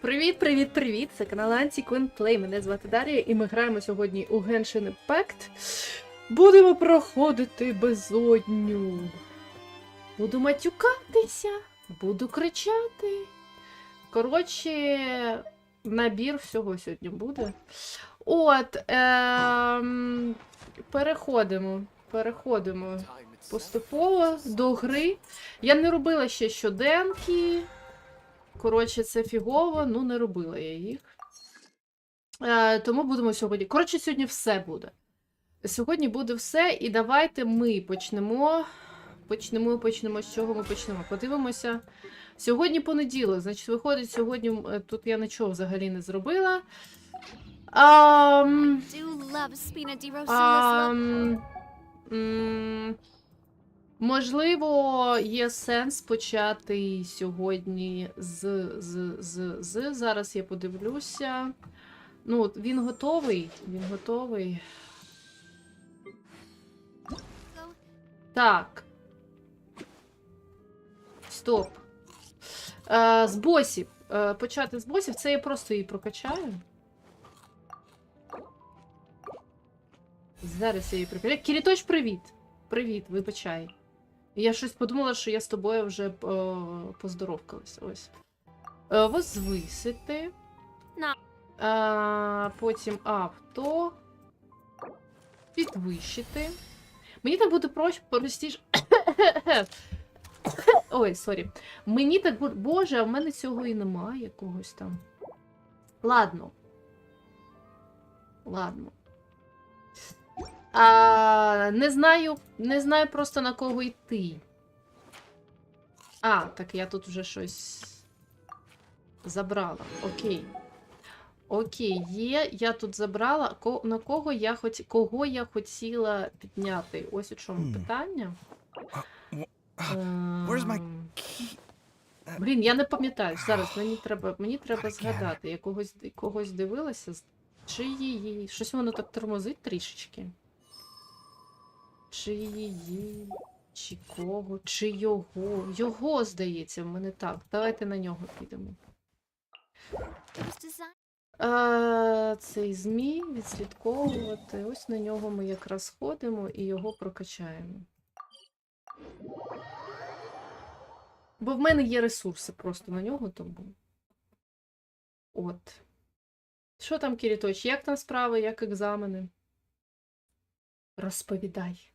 Привіт, привіт, привіт! Це канал Play. Мене звати Дар'я, і ми граємо сьогодні у Genshin Impact. Будемо проходити безодню. Буду матюкатися, буду кричати. Коротше, набір всього сьогодні буде. От, переходимо поступово до гри. Я не робила ще щоденки. Коротше, це фігово, ну не робила я їх. Тому будемо сьогодні. Коротше, сьогодні все буде. Сьогодні буде все, і давайте ми почнемо. З чого ми почнемо? Подивимося. Сьогодні понеділок, значить, виходить, сьогодні тут я нічого взагалі не зробила. Можливо, є сенс почати сьогодні з. Зараз я подивлюся. Ну, він готовий. Так. Стоп. З босів. Почати з босів. Це я просто її прокачаю. Зараз я її прокачаю. Кіріточ, привіт. Привіт, вибачай. Я щось подумала, що я з тобою вже поздоровкалась. Ось. Возвисити. Потім авто. Підвищити. Мені так буде простіше. Ой, сорі. Мені так буде... Боже, а в мене цього і немає якогось там. Ладно. Не знаю просто на кого йти. Так я тут вже щось забрала. Окей, є, я тут забрала. На кого я хотіла підняти? Ось у чому питання. Блін, я не пам'ятаю. Зараз мені треба згадати. Я когось дивилася. Чи її... Щось воно так тормозить трішечки. Чи її... Чи кого? Чи його? Його, здається, в мене так. Давайте на нього підемо. Цей змій відслідковувати. Ось на нього ми якраз ходимо і його прокачаємо. Бо в мене є ресурси просто на нього, тому. От. Що там, Кіріточ? Як там справи? Як екзамени? Розповідай.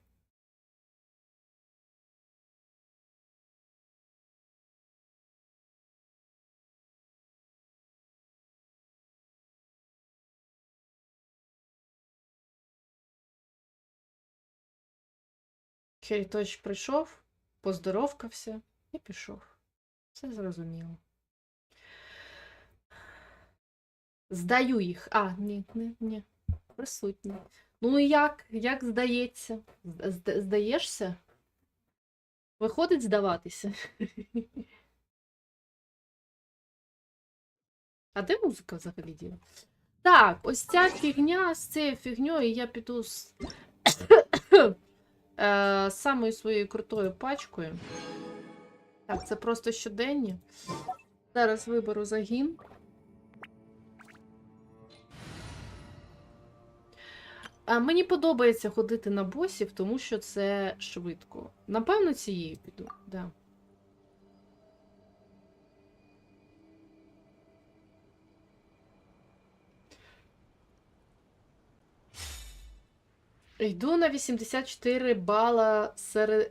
Кіріточ прийшов, поздоровкався і пішов. Все зрозуміло. Здаю їх. Ні. Присутні. Ну і як? Як здається? Здаєшся? Виходить здаватися? А де музика взагалі діла? Так, ось ця фігня, з цією фігньою я піду з самою своєю крутою пачкою. Так, це просто щоденні. Зараз виберу загін. Мені подобається ходити на босів, тому що це швидко. Напевно, цією піду, да. Йду на 84 бала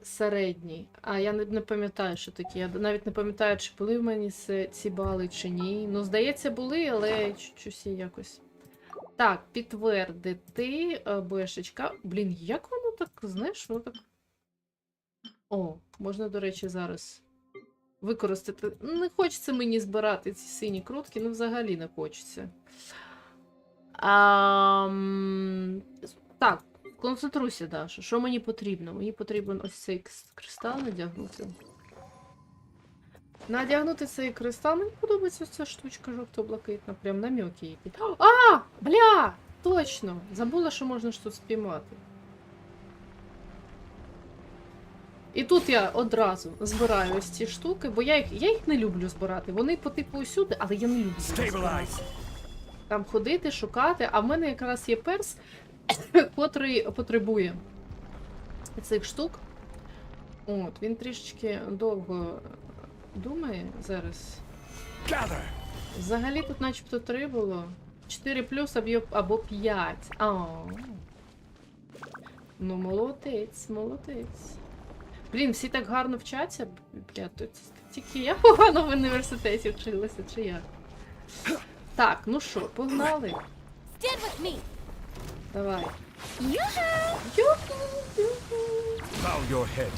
середній. Я не пам'ятаю, що таке. Я навіть не пам'ятаю, чи були в мені ці бали, чи ні. Ну, здається, були, але щось якось. Так, підтвердити. Бешечка. Блін, як воно так, знаєш, воно так... О, можна, до речі, зараз використати. Не хочеться мені збирати ці сині крутки, ну взагалі не хочеться. Так. Концентруйся, Даша. Що мені потрібно? Мені потрібен ось цей кристал надягнути. Надягнути цей кристал. Мені подобається ця штучка жовто-блакитна. Прям намьоки її під... Бля! Точно! Забула, що можна ж тут спіймати. І тут я одразу збираю ось ці штуки, бо я їх не люблю збирати. Вони по типу усюди, але я не люблю збирати. Там ходити, шукати, а в мене якраз є перс, котрий потребує цих штук. От, він трішечки довго думає зараз. Взагалі тут начебто 3 було. 4 плюс або 5. Ну, молодець, молодець. Блін, всі так гарно вчаться. Бля, тут тільки я погано в університеті вчилася, чи як? Так, ну що, погнали? Давай. Bow your head.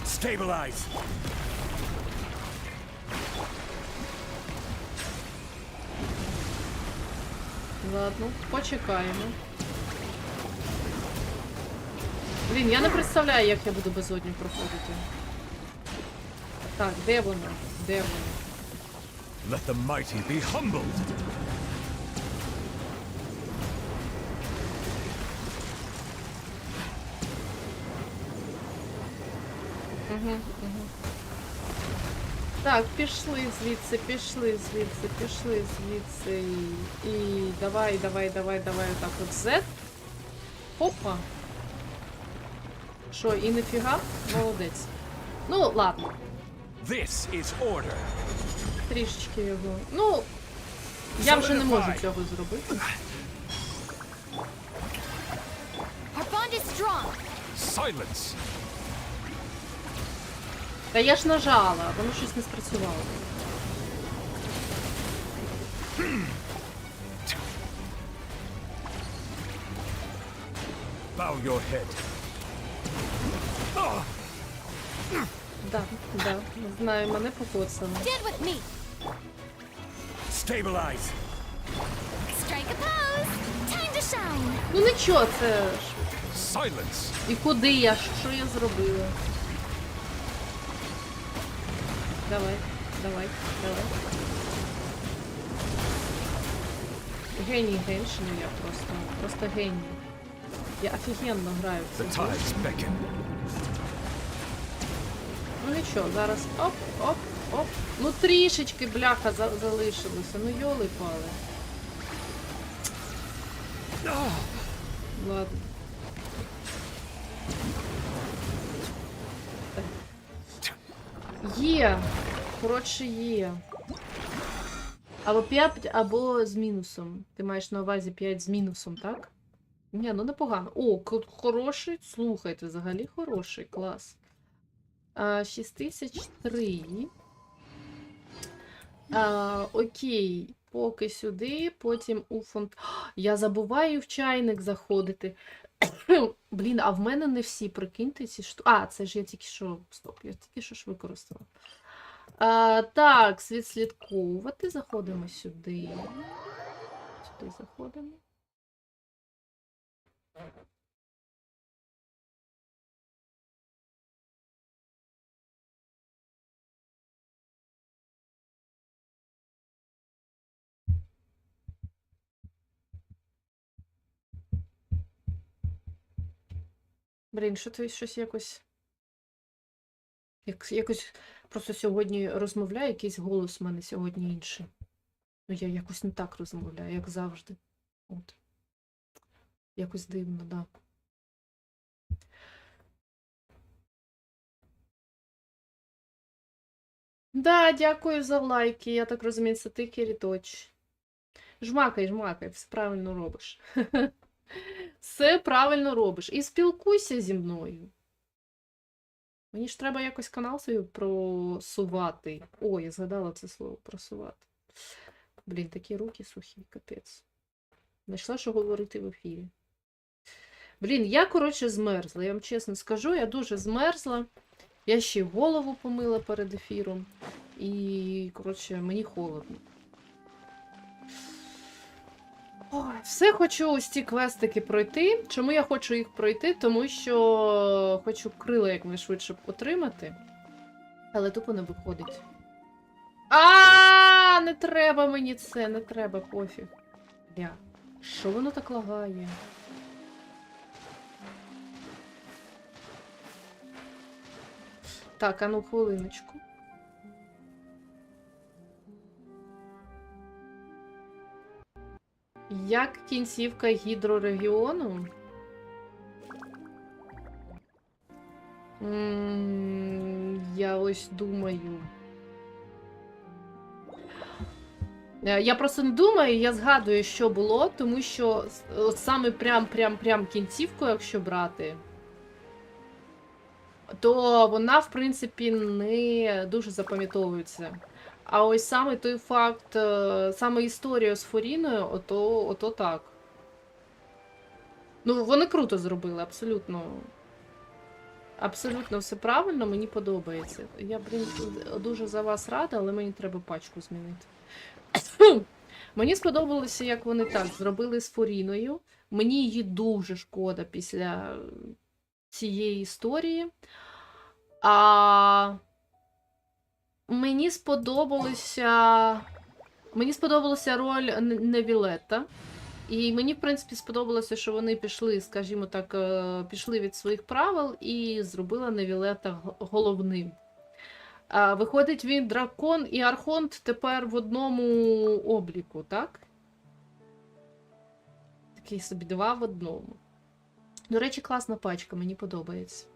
Stabilize. Ладно, почекаємо. Блін, я не представляю, як я буду безодню проходити. Так, де вона? Де вона? Let the mighty be humbled. Так, пішли звідси, пішли звідси, пішли звідси. І давай, давай, давай, давай, отак от Z. Опа. Що, і нефіга? Молодець. Ну, ладно. This is order. Трішечки його. Ну, я вже не можу цього зробити. Silence. Та я ж нажала, воно щось не спрацювало. Bow your head. Да, да, знаю, мене покоцало. Stabilize. Ну нічого, це ж. Silence. І куди я? Що я зробила? Давай, давай, давай. Геній Геншину я просто геній. Я офігенно граю в The цю гру. tides beckon. Ну нічого, зараз оп, оп, оп. Ну трішечки, бляха, залишилося. Ну йоли-пали. Ладно. Є. Коротше, є. Або 5, або з мінусом. Ти маєш на увазі 5 з мінусом, так? Ні, ну непогано. О, хороший. Слухайте, взагалі хороший. Клас. 6003. Окей. Поки сюди, потім у фонд... Я забуваю в чайник заходити. Блін, а в мене не всі, прикиньте, ці штуки. Це ж я тільки що... Стоп, я тільки що ж використала. Так, відслідковувати. Заходимо сюди. Сюди заходимо. Блін, що ти щось якось... Якось просто сьогодні розмовляю, якийсь голос в мене сьогодні інший. Ну, я якось не так розмовляю, як завжди. От. Якось дивно, да. Да, дякую за лайки. Я так розумію, це ти, Кіріточ. Жмакай, жмакай, все правильно робиш. Все правильно робиш. І спілкуйся зі мною. Мені ж треба якось канал свій просувати. О, я згадала це слово, просувати. Блін, такі руки сухі, капець. Знайшла, що говорити в ефірі. Блін, я, коротше, змерзла. Я вам чесно скажу, я дуже змерзла. Я ще й голову помила перед ефіром. І, коротше, мені холодно. Ой, все хочу ось ці квестики пройти. Чому я хочу їх пройти? Тому що хочу крила якнайшвидше отримати. Але тупо не виходить. не треба мені це, не треба, пофіг. Бля, що воно так лагає? Так, а ну хвилиночку. Як кінцівка гідрорегіону? Я ось думаю. Я просто не думаю, я згадую, що було, тому що от саме прям кінцівку, якщо брати, то вона, в принципі, не дуже запам'ятовується. А ось саме той факт, саме історію з Форіною, ото так. Ну, вони круто зробили, абсолютно. Абсолютно все правильно, мені подобається. Я, блін, дуже за вас рада, але мені треба пачку змінити. Мені сподобалося, як вони так зробили з Форіною. Мені її дуже шкода після цієї історії. А мені сподобалася роль Новілетта. І мені, в принципі, сподобалося, що вони пішли, скажімо так, пішли від своїх правил і зробила Новілетта головним. Виходить, він дракон і архонт тепер в одному обліку, так? Такий собі два в одному. До речі, класна пачка, мені подобається.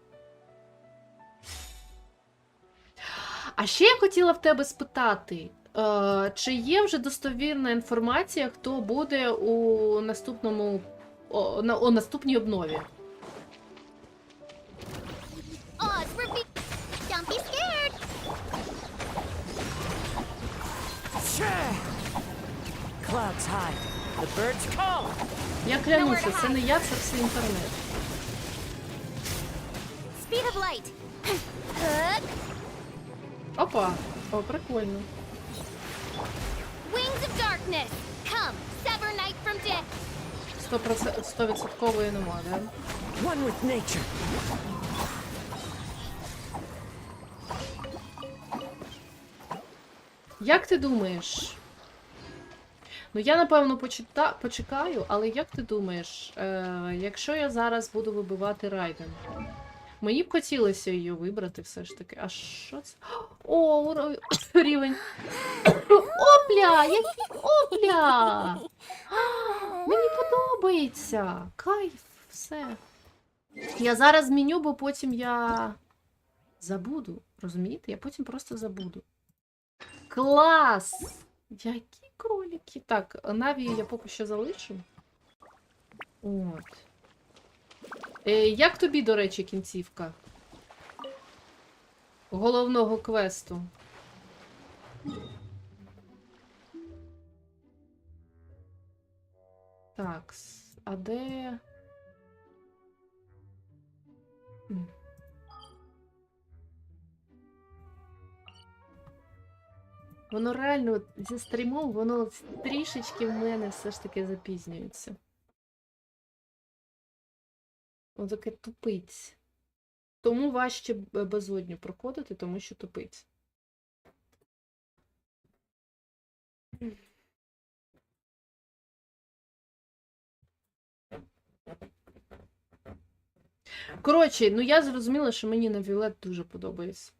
А ще я хотіла в тебе спитати, чи є вже достовірна інформація, хто буде у наступній обнові? Я клянуся, це не я, це все інтернет. Опа, о, прикольно. 100% нема, да? One with nature. Як ти думаєш? Ну, я, напевно, почекаю, але як ти думаєш, якщо я зараз буду вибивати Райден, мені б хотілося її вибрати все ж таки. А що це? О, рівень. Опля! Який опля! Мені подобається. Кайф, все. Я зараз зміню, бо потім я забуду. Розумієте? Я потім просто забуду. Клас! Які кролики. Так, Навію я поки що залишу. От. Як тобі, до речі, кінцівка головного квесту? Так, а де... Воно реально зі стрімом, воно трішечки в мене все ж таки запізнюється. Воно таке тупить. Тому важче безодню проходити, тому що тупить. Коротше, ну я зрозуміла, що мені Новілет дуже подобається.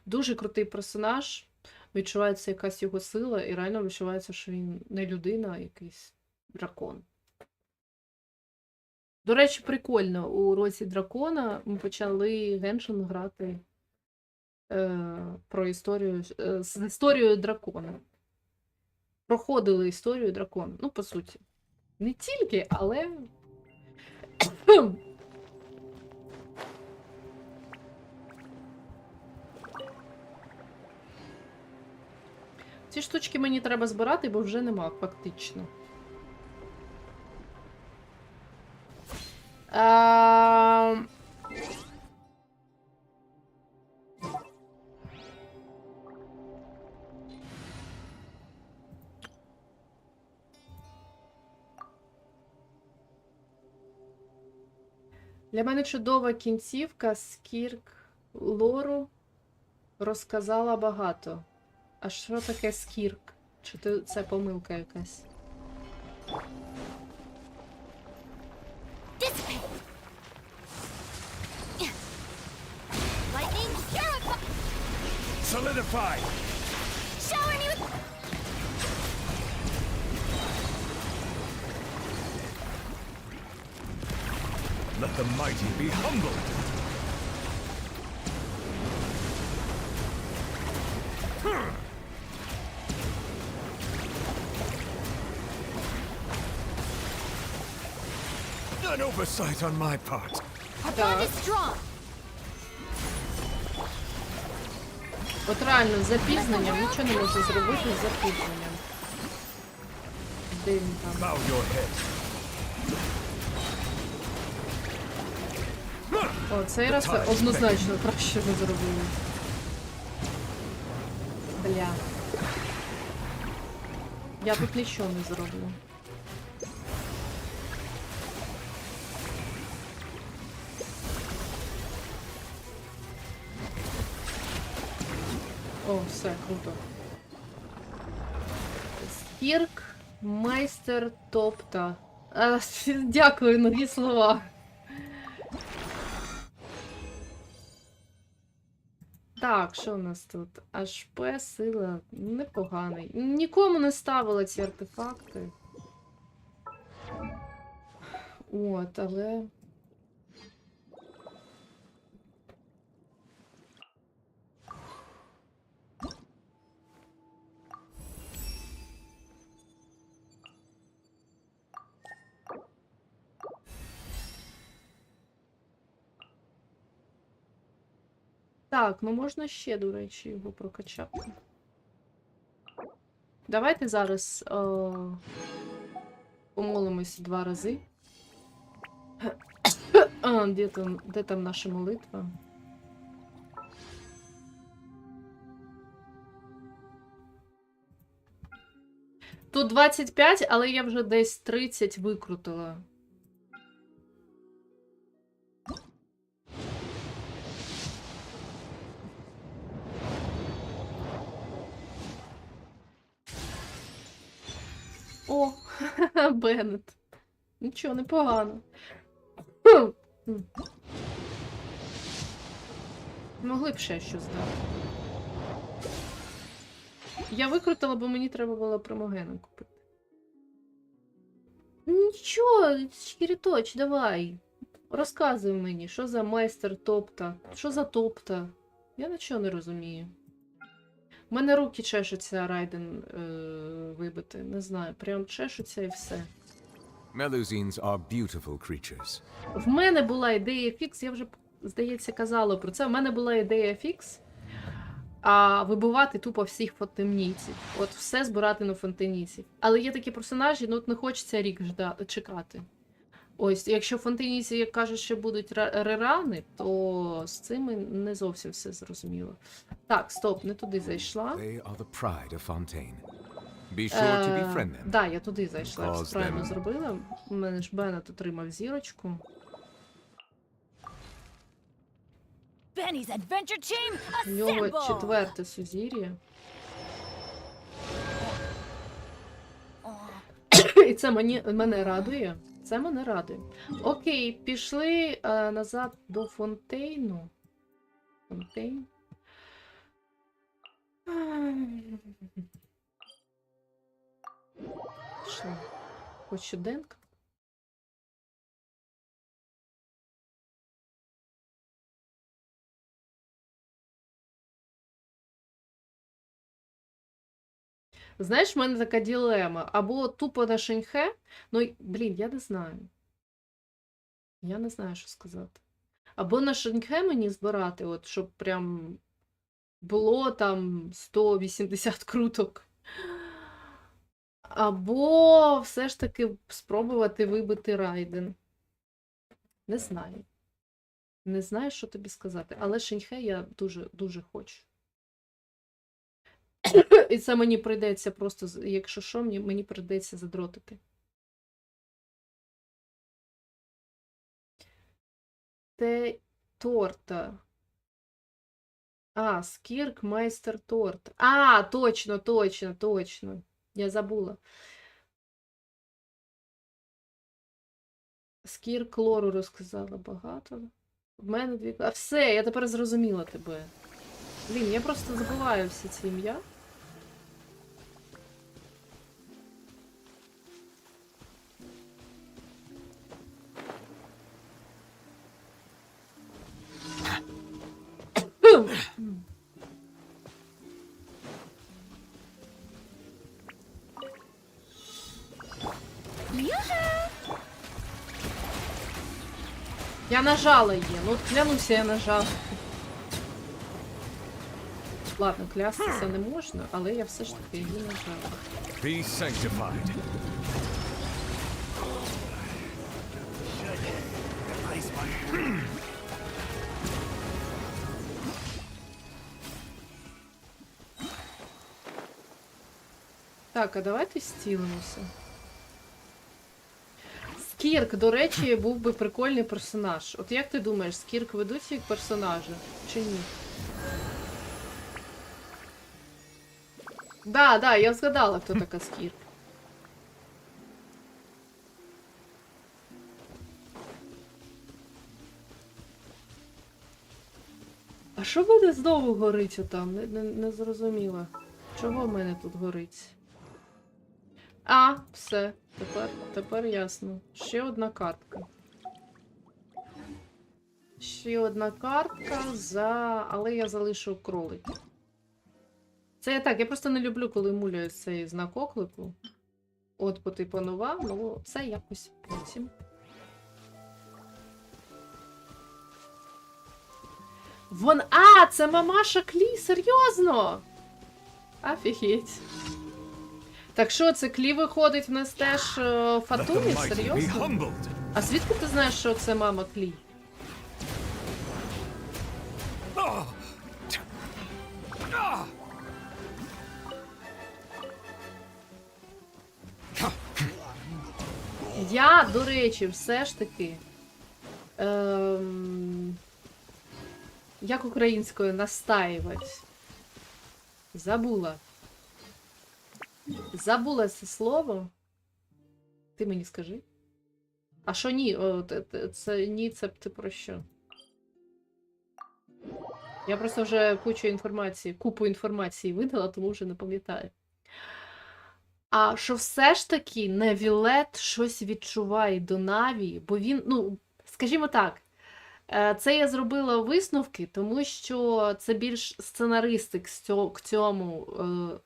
Дуже крутий персонаж. Відчувається якась його сила, і реально відчувається, що він не людина, а якийсь дракон. До речі, прикольно, у році дракона ми почали Genshin грати про історію, з історією дракона. Проходили історію дракона. Ну, по суті. Не тільки, але... Ці штучки мені треба збирати, бо вже нема, фактично. Для мене чудова кінцівка, Скірк лору розказала багато. А що таке Скірк? Чи це помилка якась? Solidify! Let the mighty be humbled! An oversight on my part. Так. От реально, з запізненням нічого не можу зробити з запізненням. Де він там? Bow your head. О, цей раз однозначно краще не зробили. Бля. Я тут нічого не зроблю. О, все, круто. Скірк, майстер, топта. Дякую, нові слова. Так, що у нас тут? HP, сила, непоганий. Нікому не ставила ці артефакти. От, але... Так, ну можна ще, до речі, його прокачати. Давайте зараз помолимось 2 рази. Де там наша молитва? Тут 25, але я вже десь 30 викрутила. О, Беннет. Нічого, непогано. Могли б ще щось дати. Я викрутила, бо мені треба було промогена купити. Нічого, Шкіріточ, давай. Розказуй мені, що за майстер топта, що за топта. Я нічого не розумію. У мене руки чешуться Райден вибити, не знаю, прям чешуться і все. Melusines are beautiful creatures. В мене була ідея фікс, я вже, здається, казала про це. В мене була ідея фікс, а вибивати тупо всіх фонтанійців. От все збирати на фонтанійців. Але є такі персонажі, ну от не хочеться рік чекати. Ось, якщо фонтанійці, як кажуть, що будуть рерани, то з цим не зовсім все зрозуміло. Так, стоп, не туди зайшла. They are the pride of Fontaine. Be sure to befriend them. Да, я туди зайшла, я Cause все правильно them. зробила. У мене ж Беннет отримав зірочку. Benny's adventure team, У нього assemble! 4-те сузір'я. І це мене радує. Це мене радує. Окей, пішли назад до Фонтейну. Фонтейн. Пішли. Хоч щоденка. Знаєш, в мене така дилема. Або тупо на Шеньхе, ну, блін, я не знаю. Я не знаю, що сказати. Або на Шеньхе мені збирати, от, щоб прям було там 180 круток. Або все ж таки спробувати вибити Райден. Не знаю. Не знаю, що тобі сказати. Але Шеньхе я дуже хочу. І це мені прийдеться просто, якщо що, мені прийдеться задротити. Торта. А, Скірк, майстер торта. А, точно. Я забула. Скір клору розказала багато. В мене 2... А все, я тепер зрозуміла тебе. Блін, я просто забуваю всі ці ім'я. Я нажала її, ну клянуся, я нажала. Ладно, клястися не можна, але я все ж таки її нажала. Be sanctified. Так, а давайте стілимося. Скірк, до речі, був би прикольний персонаж. От як ти думаєш, Скірк ведуть як персонажа чи ні? Да, я згадала, хто така Скірк. А що буде знову горить отам? Не зрозуміла. Чого в мене тут горить? А, все. Тепер ясно. Ще одна картка. Ще одна картка за... Але я залишу кролики. Це я так, я просто не люблю, коли муляю цей знак оклику. От потипанував, ну це якось потім. А, це мамаша Клі, серйозно? Офігеть. Так що, це Клі виходить в нас теж Фатумі? Серйозно? А звідки ти знаєш, що це мама Клі? Я, до речі, все ж таки... Як українською настаювати? Забула. Забула це слово. Ти мені скажи. А що ні? Це ні, це ти про що? Я просто вже купу інформації видала, тому вже не пам'ятаю. А що все ж таки Новілетта щось відчуває до Наві, бо він, ну, скажімо так, це я зробила висновки, тому що це більш сценаристи к цьому,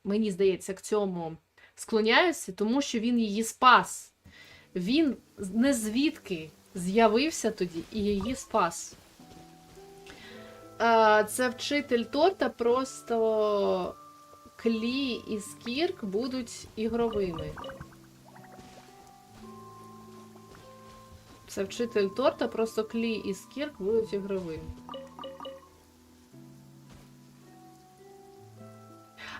мені здається, к цьому склоняються, тому що він її спас. Він не звідки з'явився тоді і її спас. Це вчитель торта, просто Клі і Скірк будуть ігровими. Це вчитель торта, просто Клі і Скірк будуть ігровими.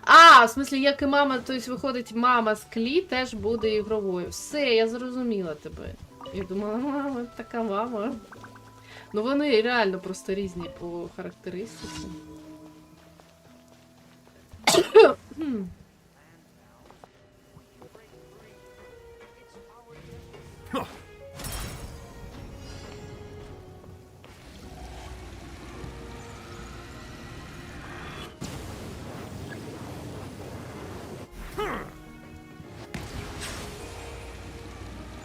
А, в смислі, як і мама, тобто виходить, мама з Клі теж буде ігровою. Все, я зрозуміла тебе. Я думала, мама, така мама. Ну вони реально просто різні по характеристиці.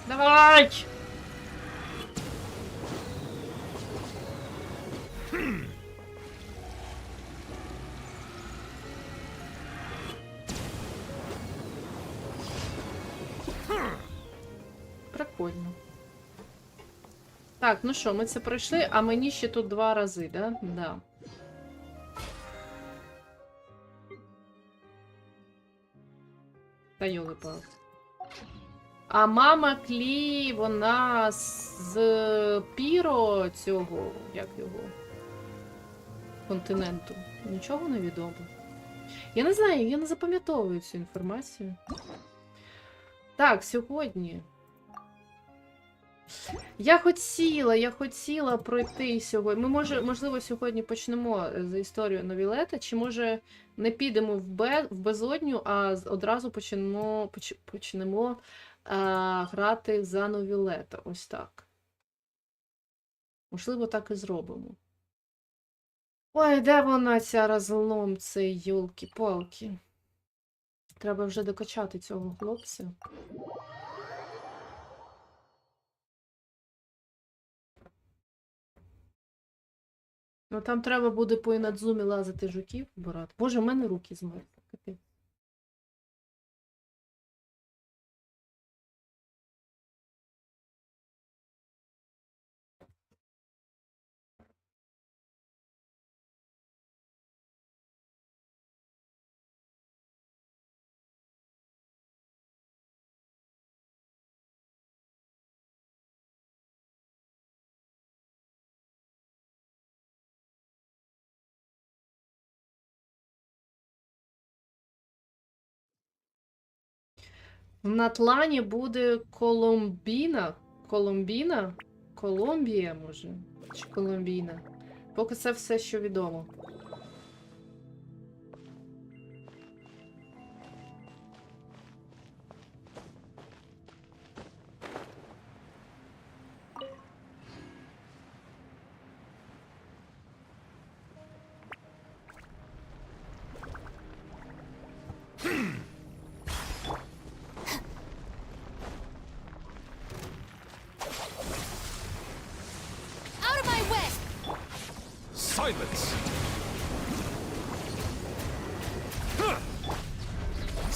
Давай! Прикольно. Так, ну що, ми це пройшли, а мені ще тут 2 рази, да? Да. Та йоли-палки. А мама Клі, вона з Піро цього, як його, континенту. Нічого не відомо. Я не знаю, я не запам'ятовую цю інформацію. Так, сьогодні Я хотіла пройти сьогодні. Ми, можливо, сьогодні почнемо за історію Новілетти, чи, може, не підемо в Безодню, а одразу почнемо грати за Новілетта. Ось так. Можливо, так і зробимо. Ой, де вона, ця розлом, цей, йолки-палки. Треба вже докачати цього хлопця. Ну там треба буде по інадзумі лазити жуків, брат. Боже, в мене руки змерзли. Капець. На тлані буде Колумбія, може, чи Колумбійна. Поки це все, що відомо. Silence!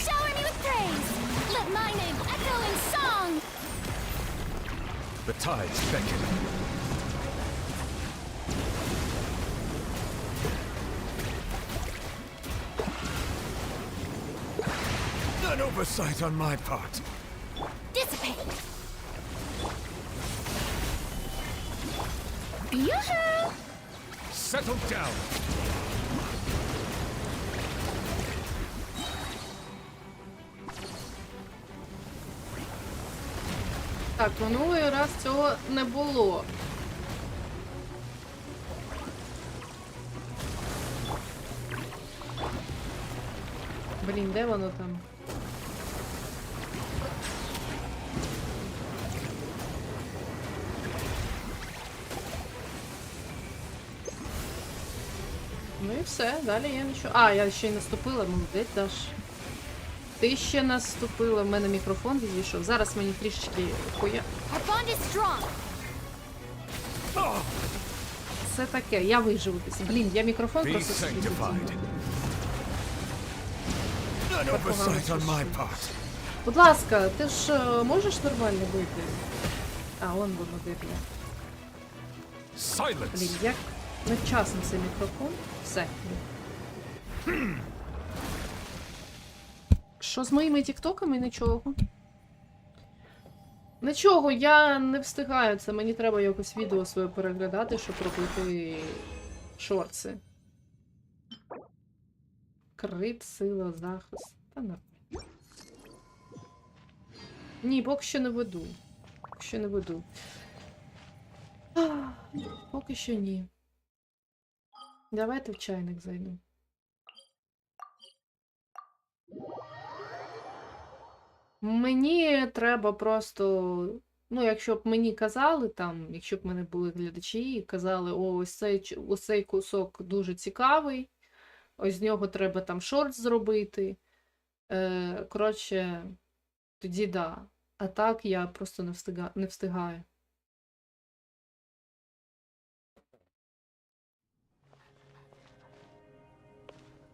Shower me with praise. Let my name echo in song. The tides beckon. An oversight on my part. Dissipate. Yoo-hoo! Settle down. Так, минулий раз цього не було. Блін, де воно там? Ну і все, далі я нічого. А, я ще й наступила, молодець, Даш. Ти ще наступила, в мене мікрофон відійшов. Зараз мені трішечки хуя. Our bond is strong. Це таке, я виживу. Блін, я мікрофон Be просто собі sanctified. відійму. An oversight on my part. Будь ласка, ти ж можеш нормально бити? А, он воно дивля. Блін, Silence! як невчасно цей мікрофон. Все. Що з моїми тіктоками? Нічого. Нічого, я не встигаю це. Мені треба якось відео своє переглядати, щоб робити шорти. Крит, сила, захист. Та нормально. Ні, поки що не веду. Поки що не веду. Поки що ні. Давайте в чайник зайду. Мені треба просто, ну, якщо б мені казали, там, якщо б в мене були глядачі і казали, о, ось цей кусок дуже цікавий, ось з нього треба там шорт зробити. Коротше, тоді да. А так я просто не встигаю.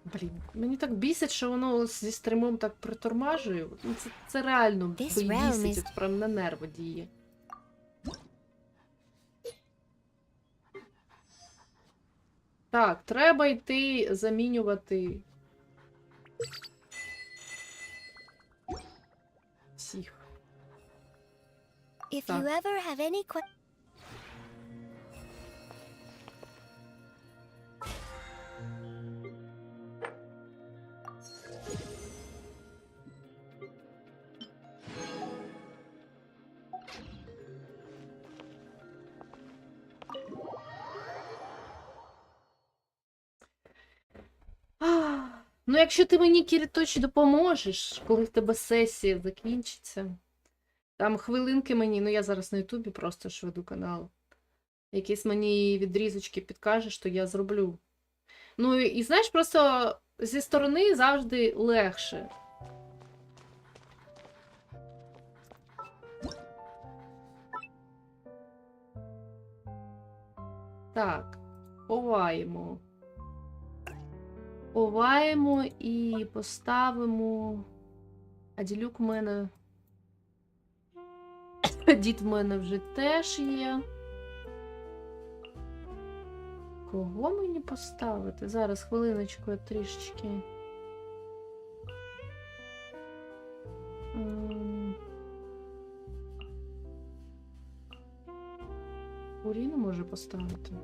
Блін, мені так бісить, що воно зі стримом так притормажує. Ну, це реально бісить, це прям на нерви діє. Так, треба йти замінювати всіх. If Так. you ever have any questions. Ну, якщо ти мені, Кіріточі, допоможеш, коли в тебе сесія закінчиться. Там хвилинки мені, ну я зараз на Ютубі просто ж веду канал. Якісь мені відрізочки підкажеш, то я зроблю. Ну і знаєш, просто зі сторони завжди легше. Так, ховаємо. Ховаємо і поставимо. А ділюк в мене. Дід в мене вже теж є. Кого мені поставити? Зараз, хвилиночку, я трішечки. Фуріну може поставити.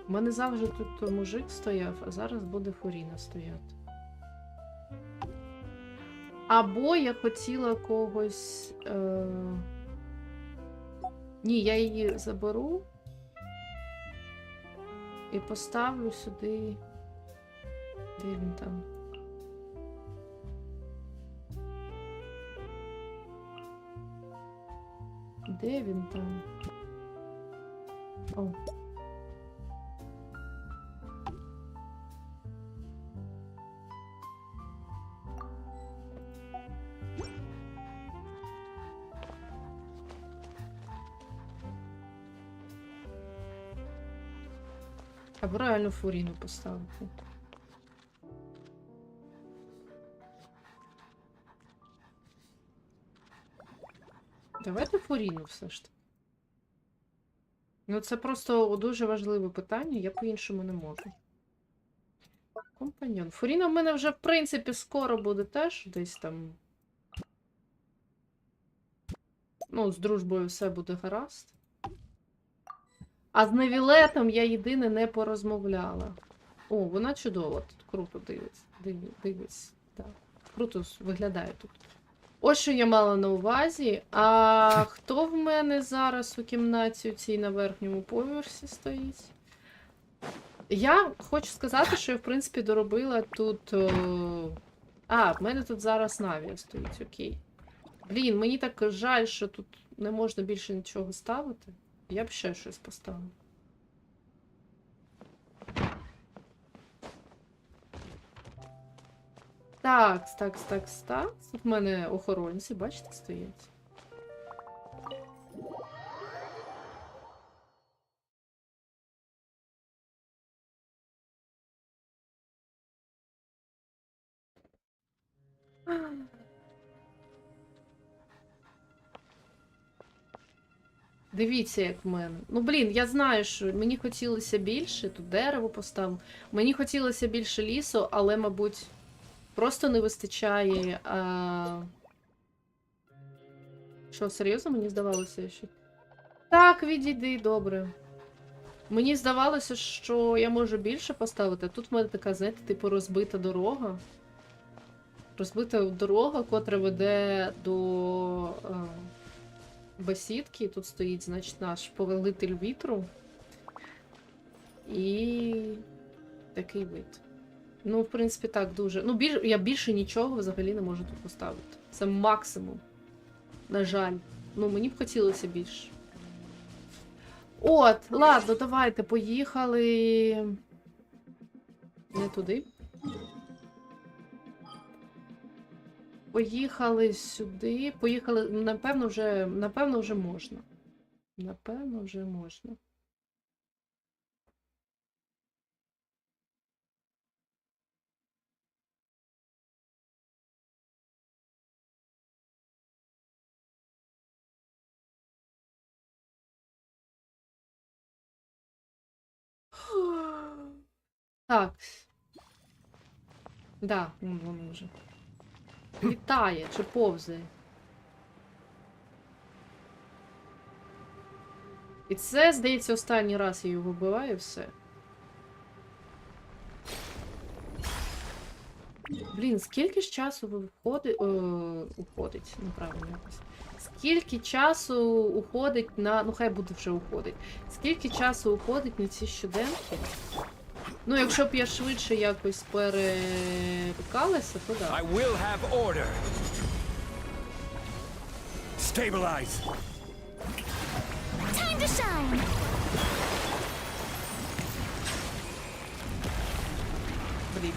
У мене завжди тут мужик стояв, а зараз буде Фуріна стояти. Або я хотіла когось... Ні, я її заберу. І поставлю сюди. Де він там? Де він там? О. Або реально Фуріну поставити. Давайте Фуріну все ж таки. Ну це просто дуже важливе питання, я по-іншому не можу. Компаньон. Фуріна в мене вже, в принципі, скоро буде теж десь там. Ну, з дружбою все буде гаразд. А з Новілеттом я єдине не порозмовляла. О, вона чудова, тут круто дивиться. Дивиться. Так. Круто виглядає тут. Ось що я мала на увазі. А хто в мене зараз у кімнаті цій на верхньому поверсі стоїть? Я хочу сказати, що я, в принципі, доробила тут... А, в мене тут зараз Навія стоїть, окей. Блін, мені так жаль, що тут не можна більше нічого ставити. Я б ще щось поставила. Так. Тут в мене охоронці, бачите, стоять. Дивіться, як в мене. Ну, блін, я знаю, що мені хотілося більше. Тут дерево поставив. Мені хотілося більше лісу, але, мабуть, просто не вистачає. Що, серйозно? Мені здавалося, що... Так, відійди, добре. Мені здавалося, що я можу більше поставити. А тут в мене така, знаєте, типу розбита дорога. Розбита дорога, котра веде до... бесідки. Тут стоїть, значить, наш повелитель вітру. І такий вид. Ну, в принципі, так, дуже. Ну, я більше нічого взагалі не можу тут поставити. Це максимум. На жаль. Ну, мені б хотілося більше. От, ладно, давайте, поїхали. Не туди. Поїхали сюди. Поїхали, напевно, вже можна. Напевно, вже можна. Так. Да, воно вже. Літає чи повзає. І це, здається, останній раз я його вбиваю, і все. Блін, скільки ж часу уходить, неправильно якось. Скільки часу уходить на... Ну, хай буде вже уходить. Скільки часу уходить на ці щоденки? Ну, якщо б я швидше якось перепікалася, то да. I will have order. Stabilize. Time to shine. Блін.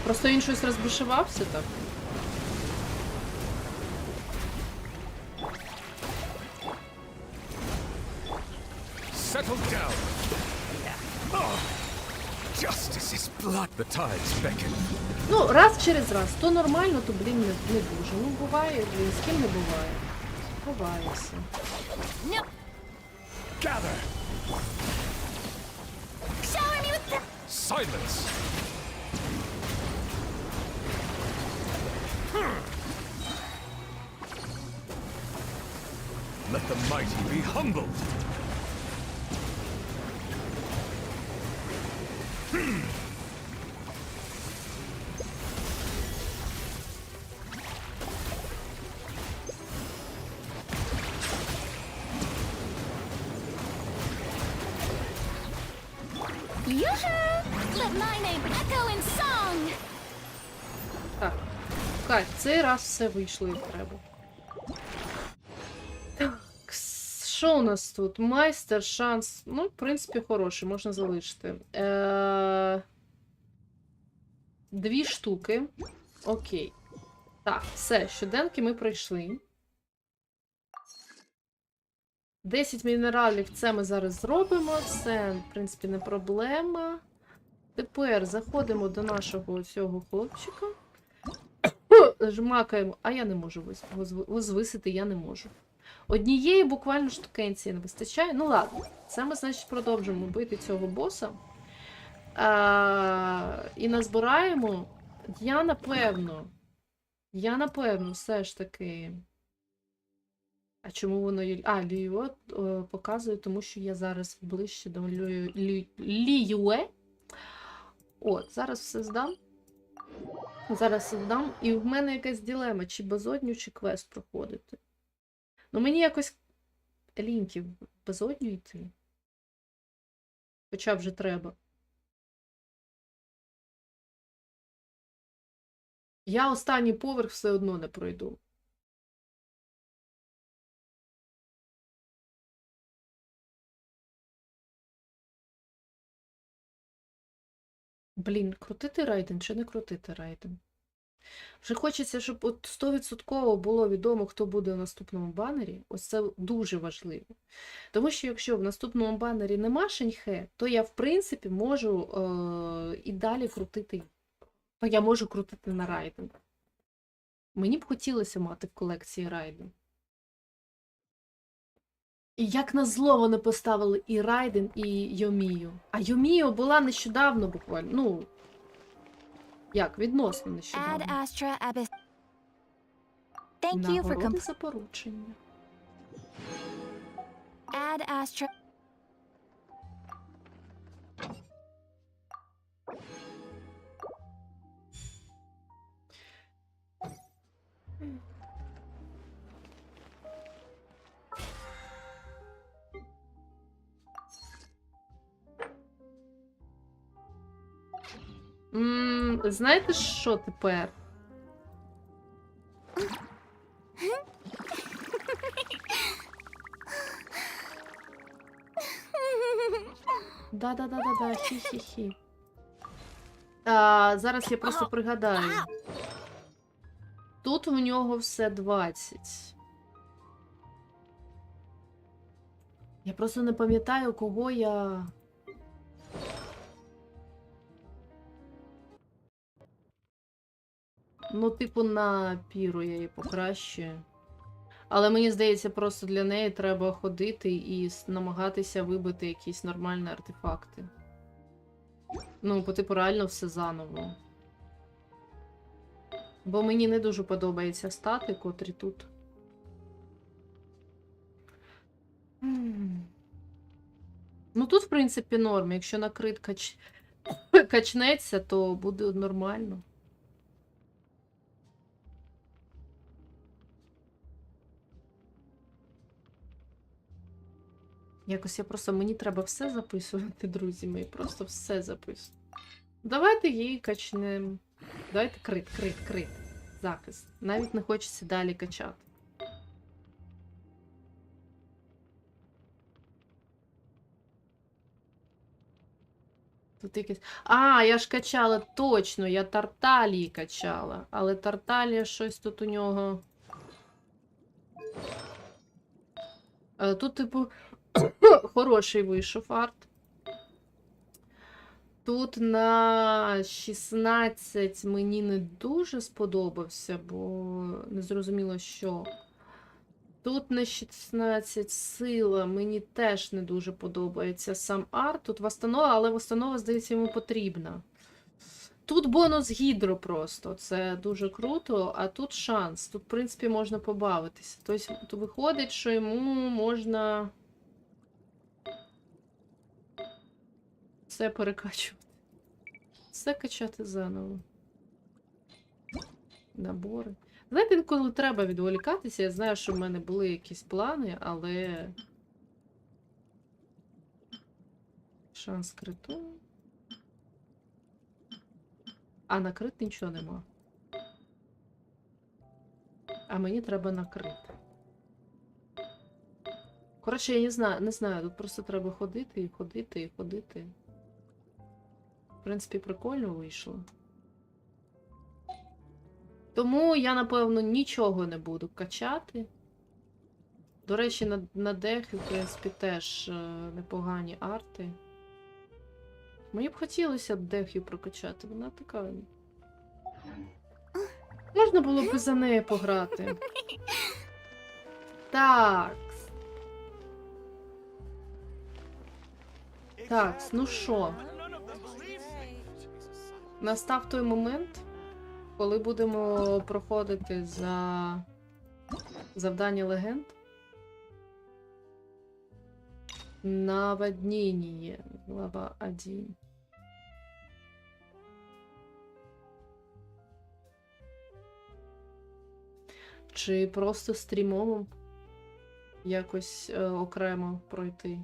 Просто він щось розбушувався так. Settle down. Oh, justice is blood. The tides beckon. Ну, раз через раз. То нормально, то, блін, не дуже. Ну, буває, блін, з ким не буває. Буває все. No. Gather. Shower me with Silence. Let the mighty be humbled. Yoo-hoo! Let my name echo in song. Так. Кать, цей раз все вийшло як треба. Так, що у нас тут? Майстер, шанс. Ну, в принципі, хороший, можна залишити. 2 штуки. Окей. Так, все, щоденки ми пройшли. 10 мінералів, це ми зараз зробимо. Це, в принципі, не проблема. Тепер заходимо до нашого цього хлопчика. Жмакаємо. А я не можу возвисити, я не можу. Однієї буквально штукенції не вистачає. Ну ладно, це ми, значить, продовжимо бити цього боса. І назбираємо. Я напевно, все ж таки. А чому воно Ліюе показує, тому що я зараз ближче до Ліюе. От, зараз все здам. І в мене якась дилема, чи безодню, чи квест проходити. Ну, мені якось ліньки в безодню йти. Хоча вже треба. Я останній поверх все одно не пройду. Блін, крутити райден чи не крутити райден? Вже хочеться, щоб от 100% було відомо, хто буде у наступному банері. Ось це дуже важливо. Тому що якщо в наступному банері нема Шеньхе, то я, в принципі, можу і далі крутити. Я можу крутити на райден. Мені б хотілося мати в колекції райден. І як назло вони поставили і Райден, і Йомію. А Йомію була нещодавно буквально. Ну, як, відносно Ad нещодавно. Astra Abyss. Thank you for Нагороди за поручення. Ad Astra. Знаєте, що тепер? Да-да-да-да-да, хі-хі-хі. Зараз я просто пригадаю. Тут в нього все 20. Я просто не пам'ятаю, кого я... Ну, типу, на піру я її покращую. Але мені здається, просто для неї треба ходити і намагатися вибити якісь нормальні артефакти. Ну, по типу, реально все заново. Бо мені не дуже подобаються стати, котрі тут. Ну, тут, в принципі, норм. Якщо накрит качнеться, то буде нормально. Якось мені треба все записувати, друзі мої, просто все записую. Давайте її качнемо. Давайте крит. Захист. Навіть не хочеться далі качати. Тут якесь... А, я ж качала, точно, я Тарталії качала. Але Тарталія щось тут у нього... Тут, типу, хороший вийшов арт. Тут на 16 мені не дуже сподобався, бо не зрозуміло, що. Тут на 16 сила мені теж не дуже подобається сам арт. Тут Вастанова, але Вастанова, здається, йому потрібна. Тут бонус гідро просто. Це дуже круто, а тут шанс. Тут, в принципі, можна побавитися. Тобто, виходить, що йому можна все перекачувати. Все качати заново. Набори. Знаєте, інколи треба відволікатися. Я знаю, що в мене були якісь плани, але... Шанс криту. А на крит нічого нема. А мені треба накрити. Коротше, я не знаю. Тут просто треба ходити. В принципі, прикольно вийшло. Тому я, напевно, нічого не буду качати. До речі, на дехі, в принципі, теж непогані арти. Мені б хотілося дехю прокачати, вона така... Можна було б за неї пограти. Так. Так, ну що? Настав той момент, коли будемо проходити за завдання легенд. Наводнение. Глава 1. Чи просто стрімом якось окремо пройти?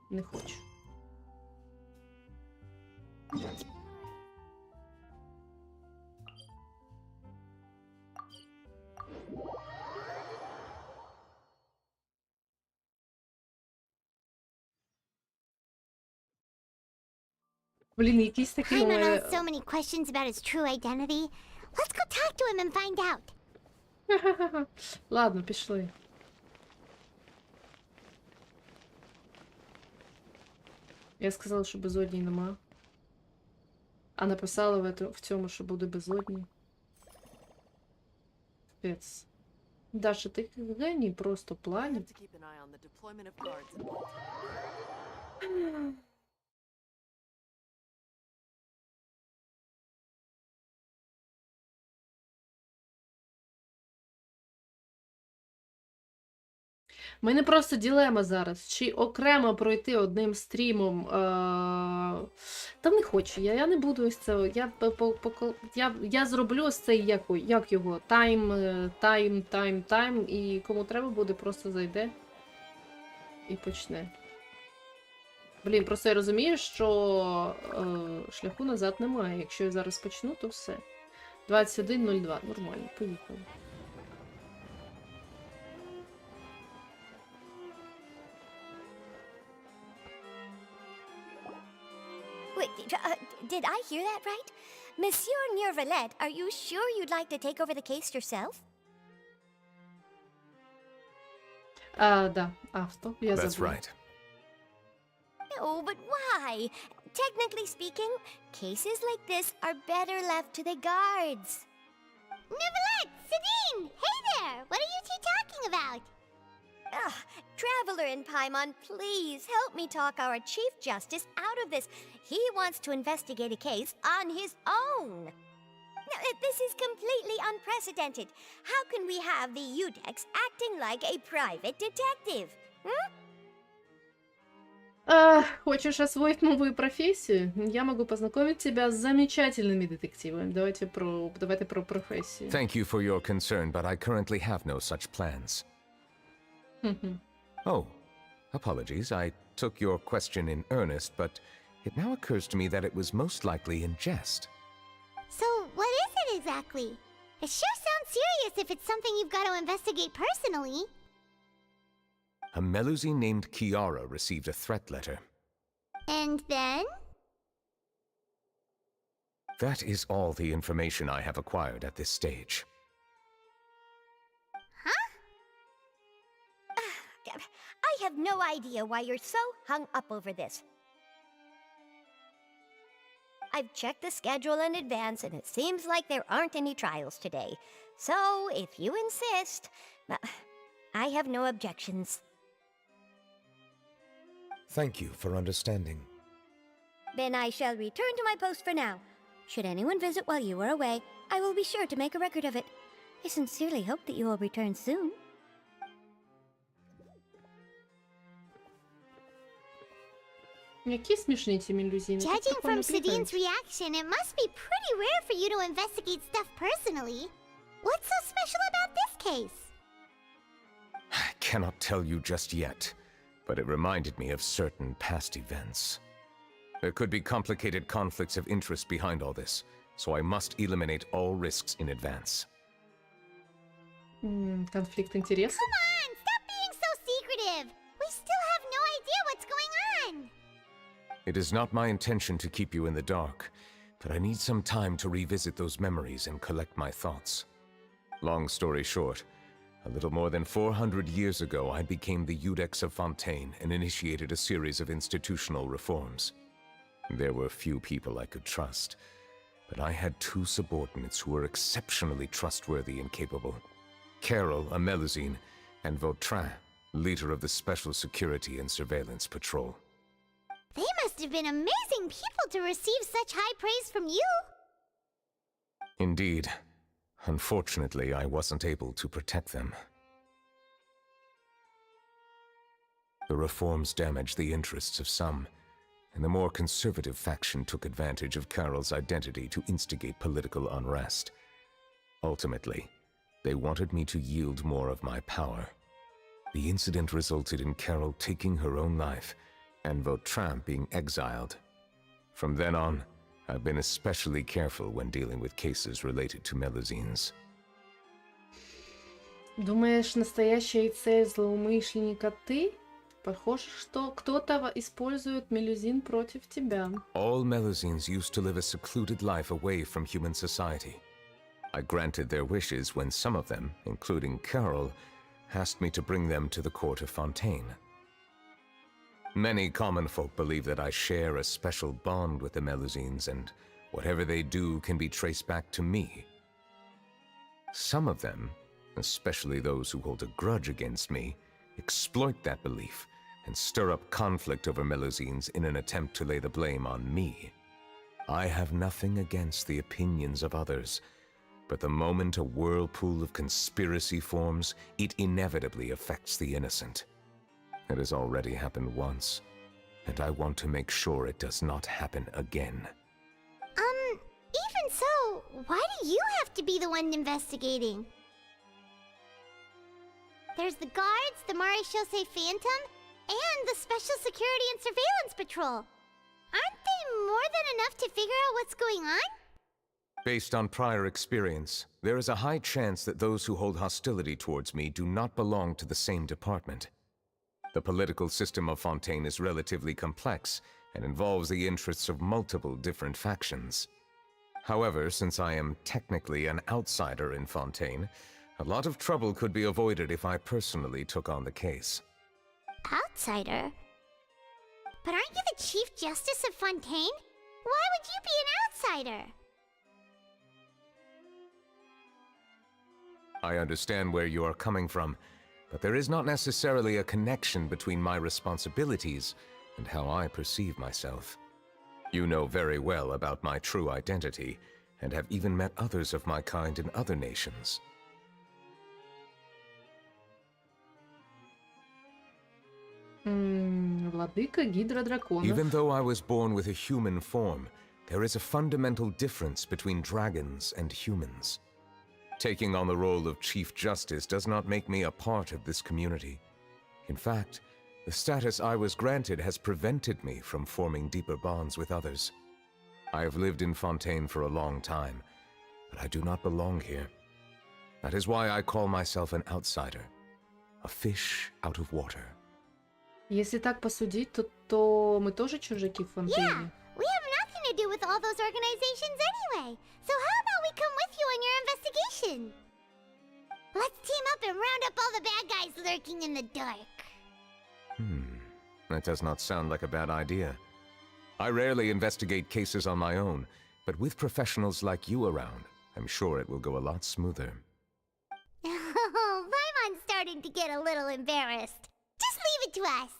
Не хочу. Блін, якийсь такий у Paimon мене... has so many questions about his true identity. Let's go talk to him and find out. Ладно, пішли. Я сказала, що безодні нема. А написала в цьому, що буде безодні. Капець. Даша, ти геній просто планів. У мене просто дилема зараз. Чи окремо пройти одним стрімом. Та не хочу. Я не буду ось це. Я зроблю ось цей, як його, тайм. І кому треба буде, просто зайде і почне. Блін, просто я розумію, що шляху назад немає. Якщо я зараз почну, то все. 21:02. Нормально, поїхали. Wait, did I hear that right? Monsieur Novілетта, are you sure you'd like to take over the case yourself? Да, авто, я That's забула. right. No, but why? Technically speaking, cases like this are better left to the guards. Novілетта, Sadine! Hey there! What are you two talking about? Ugh, Traveler and Paimon, please help me talk our Chief Justice out of this. He wants to investigate a case on his own. Now, this is completely unprecedented. How can we have the UDEX acting like a private detective? Hmm? Хочешь освоить новую профессию? Я могу познакомить тебя с замечательными детективами. Давайте про профессию. Thank you for your concern, but I currently have no such plans. Мгм. Oh, apologies. I took your question in earnest, but it now occurs to me that it was most likely in jest. So, what is it exactly? It sure sounds serious if it's something you've got to investigate personally. A Melusine named Kiara received a threat letter. And then? That is all the information I have acquired at this stage. Huh? I have no idea why you're so hung up over this. I've checked the schedule in advance, and it seems like there aren't any trials today. So, if you insist, I have no objections. Thank you for understanding. Then I shall return to my post for now. Should anyone visit while you are away, I will be sure to make a record of it. I sincerely hope that you will return soon. Які смішні ці мелюзини. Тут Judging прикольно from Sadine's клікають. reaction, it must be pretty rare for you to investigate stuff personally. What's so special about this case? I cannot tell you just yet, but it reminded me of certain past events. There could be complicated conflicts of interest behind all this, so I must eliminate all risks in advance. Конфликт интересов. Come on, stop being so secretive. We still have no idea what's going on. It is not my intention to keep you in the dark, but I need some time to revisit those memories and collect my thoughts. Long story short, a little more than 400 years ago, I became the Iudex of Fontaine and initiated a series of institutional reforms. There were few people I could trust, but I had two subordinates who were exceptionally trustworthy and capable. Carol, a Melusine, and Vautrin, leader of the Special Security and Surveillance Patrol. They must have been amazing people to receive such high praise from you. Indeed. Unfortunately, I wasn't able to protect them. The reforms damaged the interests of some, and the more conservative faction took advantage of Carol's identity to instigate political unrest. Ultimately, they wanted me to yield more of my power. The incident resulted in Carol taking her own life, and Vautrin being exiled. From then on, I've been especially careful when dealing with cases related to Melusines. Думаешь, настоящая цель злоумышленника ты? Похоже, что кто-то использует мелюзин против тебя. All Melusines used to live a secluded life away from human society. I granted their wishes when some of them, including Carol, asked me to bring them to the court of Fontaine. Many common folk believe that I share a special bond with the Melusines, and whatever they do can be traced back to me. Some of them, especially those who hold a grudge against me, exploit that belief and stir up conflict over Melusines in an attempt to lay the blame on me. I have nothing against the opinions of others, but the moment a whirlpool of conspiracy forms, it inevitably affects the innocent. It has already happened once, and I want to make sure it does not happen again. Even so, why do you have to be the one investigating? There's the guards, the Maréchaussée Phantom, and the Special Security and Surveillance Patrol. Aren't they more than enough to figure out what's going on? Based on prior experience, there is a high chance that those who hold hostility towards me do not belong to the same department. The political system of Fontaine is relatively complex and involves the interests of multiple different factions. However, since I am technically an outsider in Fontaine, a lot of trouble could be avoided if I personally took on the case. Outsider? But aren't you the Chief Justice of Fontaine? Why would you be an outsider? I understand where you are coming from, but there is not necessarily a connection between my responsibilities and how I perceive myself. You know very well about my true identity, and have even met others of my kind in other nations. Владика гідродраконів. Even though I was born with a human form, there is a fundamental difference between dragons and humans. Taking on the role of Chief Justice does not make me a part of this community. In fact, the status I was granted has prevented me from forming deeper bonds with others. I have lived in Fontaine for a long time, but I do not belong here. That is why I call myself an outsider, a fish out of water. Если так посудить, то мы тоже чужаки в Фонтейне. Yeah, we have nothing to do with all those organizations anyway. So how about we come with you on your investigation? Let's team up and round up all the bad guys lurking in the dark. That does not sound like a bad idea. I rarely investigate cases on my own, but with professionals like you around, I'm sure it will go a lot smoother. Oh, Paimon's starting to get a little embarrassed. Just leave it to us.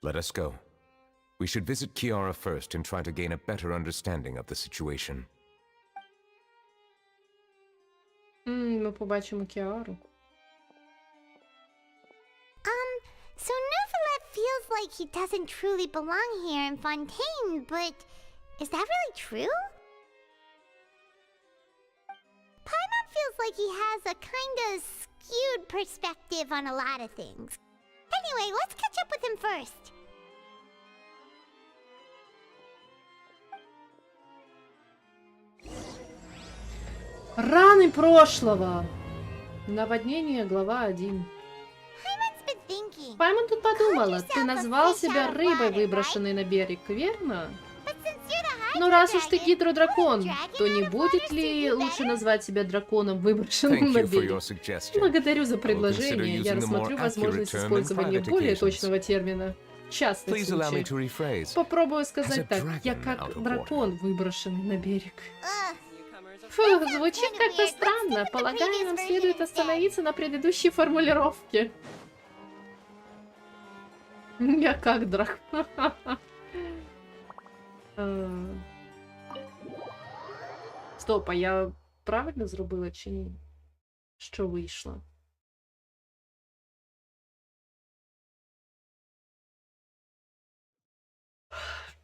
Let us go. We should visit Kiara first and try to gain a better understanding of the situation. Ми побачимо Кіару. So Novілетта feels like he doesn't truly belong here in Fontaine, but is that really true? Paimon feels like he has a kinda skewed perspective on a lot of things. Anyway, let's catch up with him first. Раны прошлого. Наводнение, глава 1. Paimon's been thinking. Паймон тут подумала, ты назвал себя рыбой, выброшенной на берег, верно? But since you're the Ну раз уж ты Hydro-Dragon, гидродракон, то не будет ли лучше назвать себя драконом, выброшенным Thank на you for your берег? suggestion. Благодарю за I will предложение. consider Я using a more рассмотрю возможность accurate term in использования private более occasions. точного термина. Частный Please allow me случай. to rephrase. Попробую As a сказать так. Я dragon как out of дракон, выброшенный на берег. Ugh. Фу, звучит как-то странно. Полагаю, нам следует остановиться на предыдущей формулировке. Я как дракон. Стоп, а я правильно зробила чи ні? Що вийшло?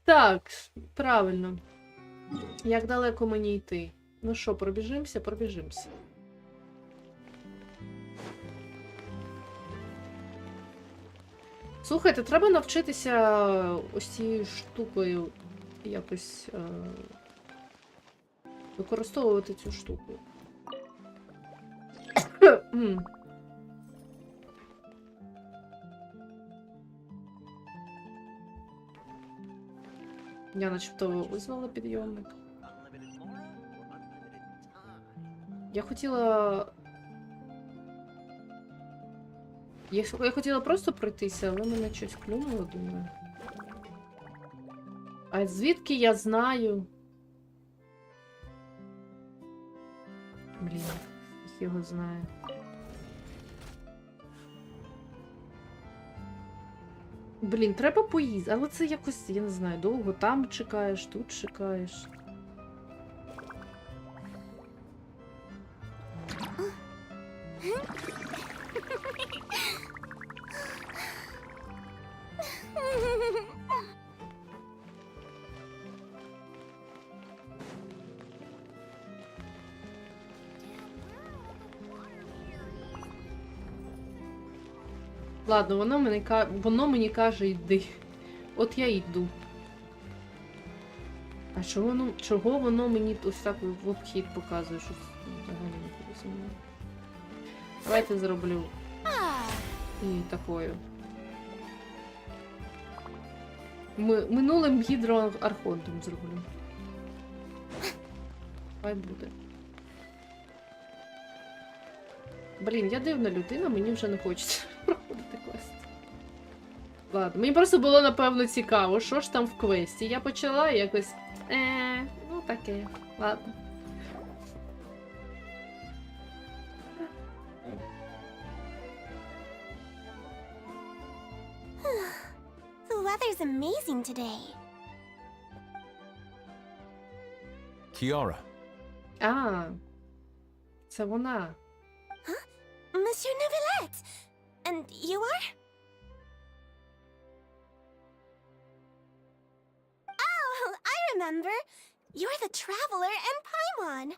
Так, правильно. Як далеко мені йти? Ну що, пробіжимося? Пробіжимося. Слухайте, треба навчитися ось цією штукою якось використовувати цю штуку. Я начебто визвала підйомник. Я хотіла... Я хотіла просто пройтися, але мене щось клюнуло, думаю. А звідки я знаю? Блін, їх його знає. Блін, треба поїздити, але це якось, я не знаю, довго там чекаєш, тут чекаєш. Ладно, воно мені каже, йди. От я йду. А чого воно мені ось так в обхід показує, що взагалі не розумію. Давайте зроблю. І такою. Минулим гідроархонтом зроблю. Хай буде. Блін, я дивна людина, мені вже не хочеться проходити квест. Ладно, мені просто було, напевно, цікаво, що ж там в квесті. Я почала і якось... ну таке. Ладно. The weather's amazing today. Kiara, А, це вона. Monsieur Novілетта! And you are? remember. You're the Traveler and Paimon.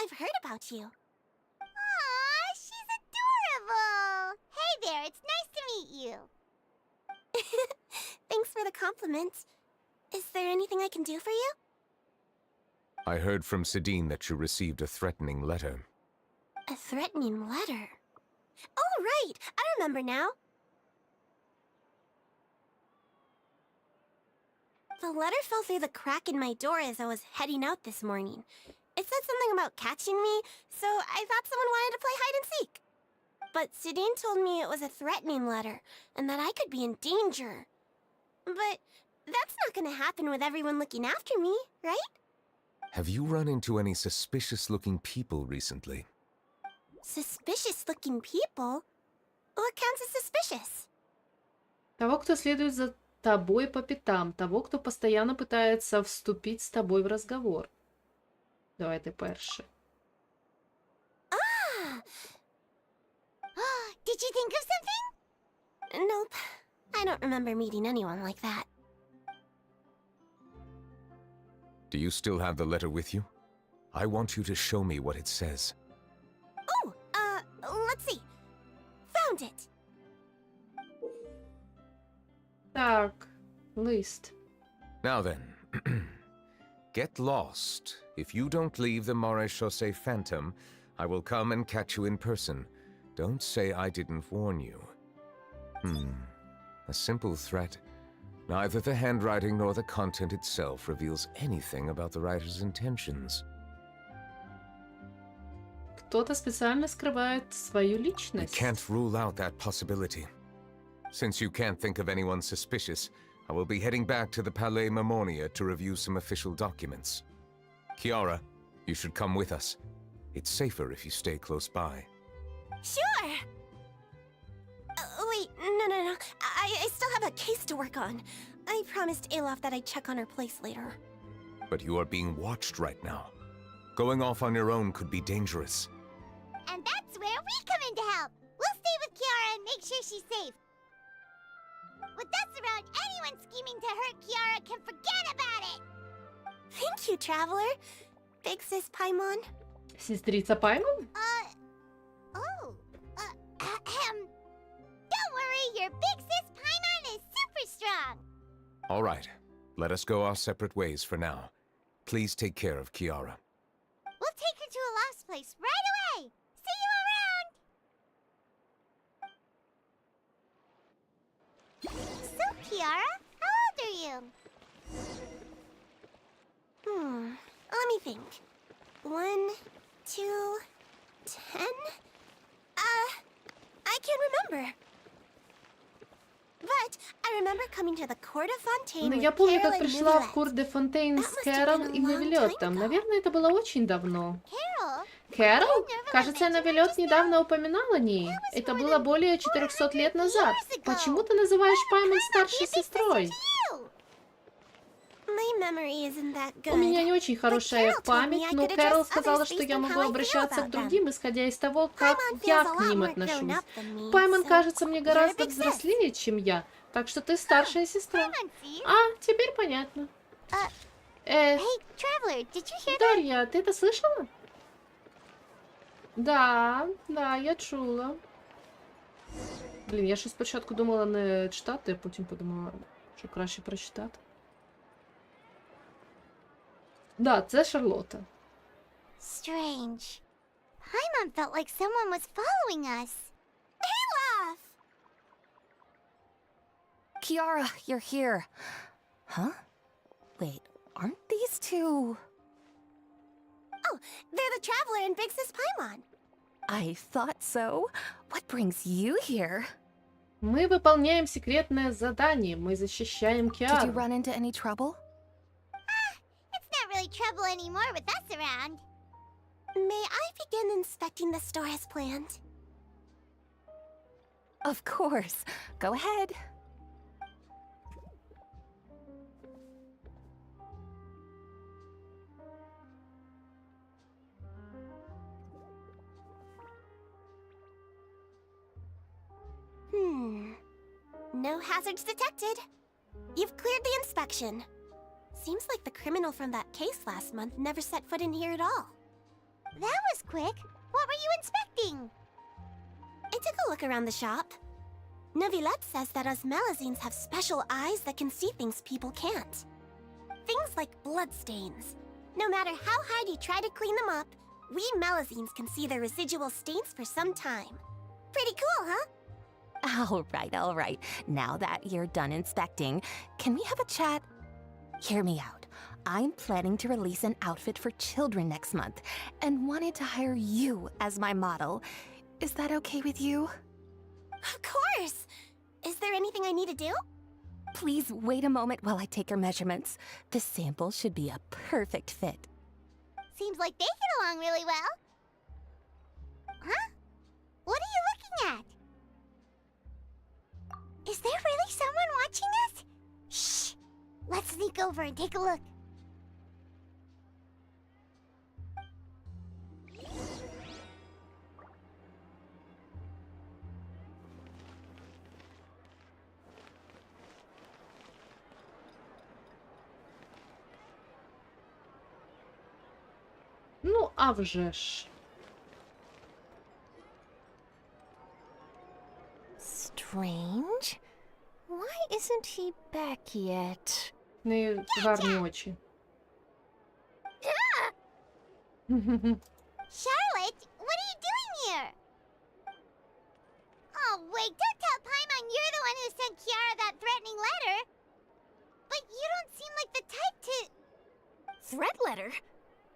I've heard about you. Aw, she's adorable. Hey there, it's nice to meet you. Thanks for the compliment. Is there anything I can do for you? I heard from Sidine that you received a threatening letter. A threatening letter? Oh, right! I remember now. The letter fell through the crack in my door as I was heading out this morning. It said something about catching me, so I thought someone wanted to play hide and seek. But Sidine told me it was a threatening letter, and that I could be in danger. But that's not gonna happen with everyone looking after me, right? Have you run into any suspicious-looking people recently? Suspicious-looking people? What counts as suspicious? Того, кто следует за тобой по пятам. Того, кто постоянно пытается вступить с тобой в разговор. Давай ты перший. Ah! Did you think of something? Nope. I don't remember meeting anyone like that. Do you still have the letter with you? I want you to show me what it says. Oh, let's see. Found it. Так, лист. Now then, get lost. If you don't leave the Maréchaussée Phantom, I will come and catch you in person. Don't say I didn't warn you. A simple threat. Neither the handwriting nor the content itself reveals anything about the writer's intentions. Кто-то специально скрывает свою We личность. can't rule out that possibility. Since you can't think of anyone suspicious, I will be heading back to the Palais Mermonia to review some official documents. Kiara, you should come with us. It's safer if you stay close by. Sure. Wait, no. I still have a case to work on. I promised Alof that I'd check on her place later. But you are being watched right now. Going off on your own could be dangerous. And that's where we come in to help. We'll stay with Kiara and make sure she's safe. With us around, anyone scheming to hurt Kiara can forget about it. Thank you, Traveler. Big Sis Paimon. Сестрица Паймон? Don't worry, your Big Sis Paimon is super strong. All right, let us go our separate ways for now. Please take care of Kiara. We'll take her to a lost place right away. See you around. So, Kiara, how old are you? Let me think. 1, 2, 10? I can't remember. But I remember coming to the court of Fontaine Ну, with я помню, Carol как and пришла в Novілетта. Кур де Фонтейн с Кэрол и Новілеттом. Наверное, это было очень давно. Carol? Кэрол? Кажется, Новілетт недавно упоминал о ней. Это было более 400 лет назад. Почему ты называешь Паймон старшей сестрой? My memory isn't that good. У меня не очень хорошая Carol told me память, I но could Кэрол address сказала, others что based я on могу how I feel обращаться about к them. другим, исходя из того, как Paimon я feels a к lot ним more grown отношусь. up than me, Паймон so кажется мне you're a гораздо big sis. взрослее, чем я, так что ты старшая сестра. Paimon sees. А, теперь понятно. Hey, Traveler, did you hear that? Дар'я, ти це слышала? Да, я чула. Блін, я щось спочатку думала не читати, а потім подумала, що краще прочитати. Да, це Шарлотта. Strange. Paimon felt like someone was following us. Olaf! Kiara, you're here. Huh? Wait, aren't these two? Oh, they're the Traveler and Big Sis Paimon. I thought so. What brings you here? Мы выполняем секретное задание, мы защищаем Did you Киару. run into any trouble? It's not really trouble anymore with us around. May I begin inspecting the store as planned? Of course. Go ahead. No hazards detected. You've cleared the inspection. Seems like the criminal from that case last month never set foot in here at all. That was quick. What were you inspecting? I took a look around the shop. Novylette says that us Melazines have special eyes that can see things people can't. Things like bloodstains. No matter how hard you try to clean them up, we Melazines can see their residual stains for some time. Pretty cool, huh? All right. Now that you're done inspecting, can we have a chat? Hear me out. I'm planning to release an outfit for children next month and wanted to hire you as my model. Is that okay with you? Of course! Is there anything I need to do? Please wait a moment while I take your measurements. The sample should be a perfect fit. Seems like they get along really well. Huh? What are you looking at? Is there really someone watching us? Shh! Let's sneak over and take a look. Ну, а вже ж. Strange. Why isn't he back yet? Не гарні очі. Charlotte, what are you doing here? Oh, wait, don't tell Paimon you're the one who sent Kiara that threatening letter. But you don't seem like the type to... Threat letter?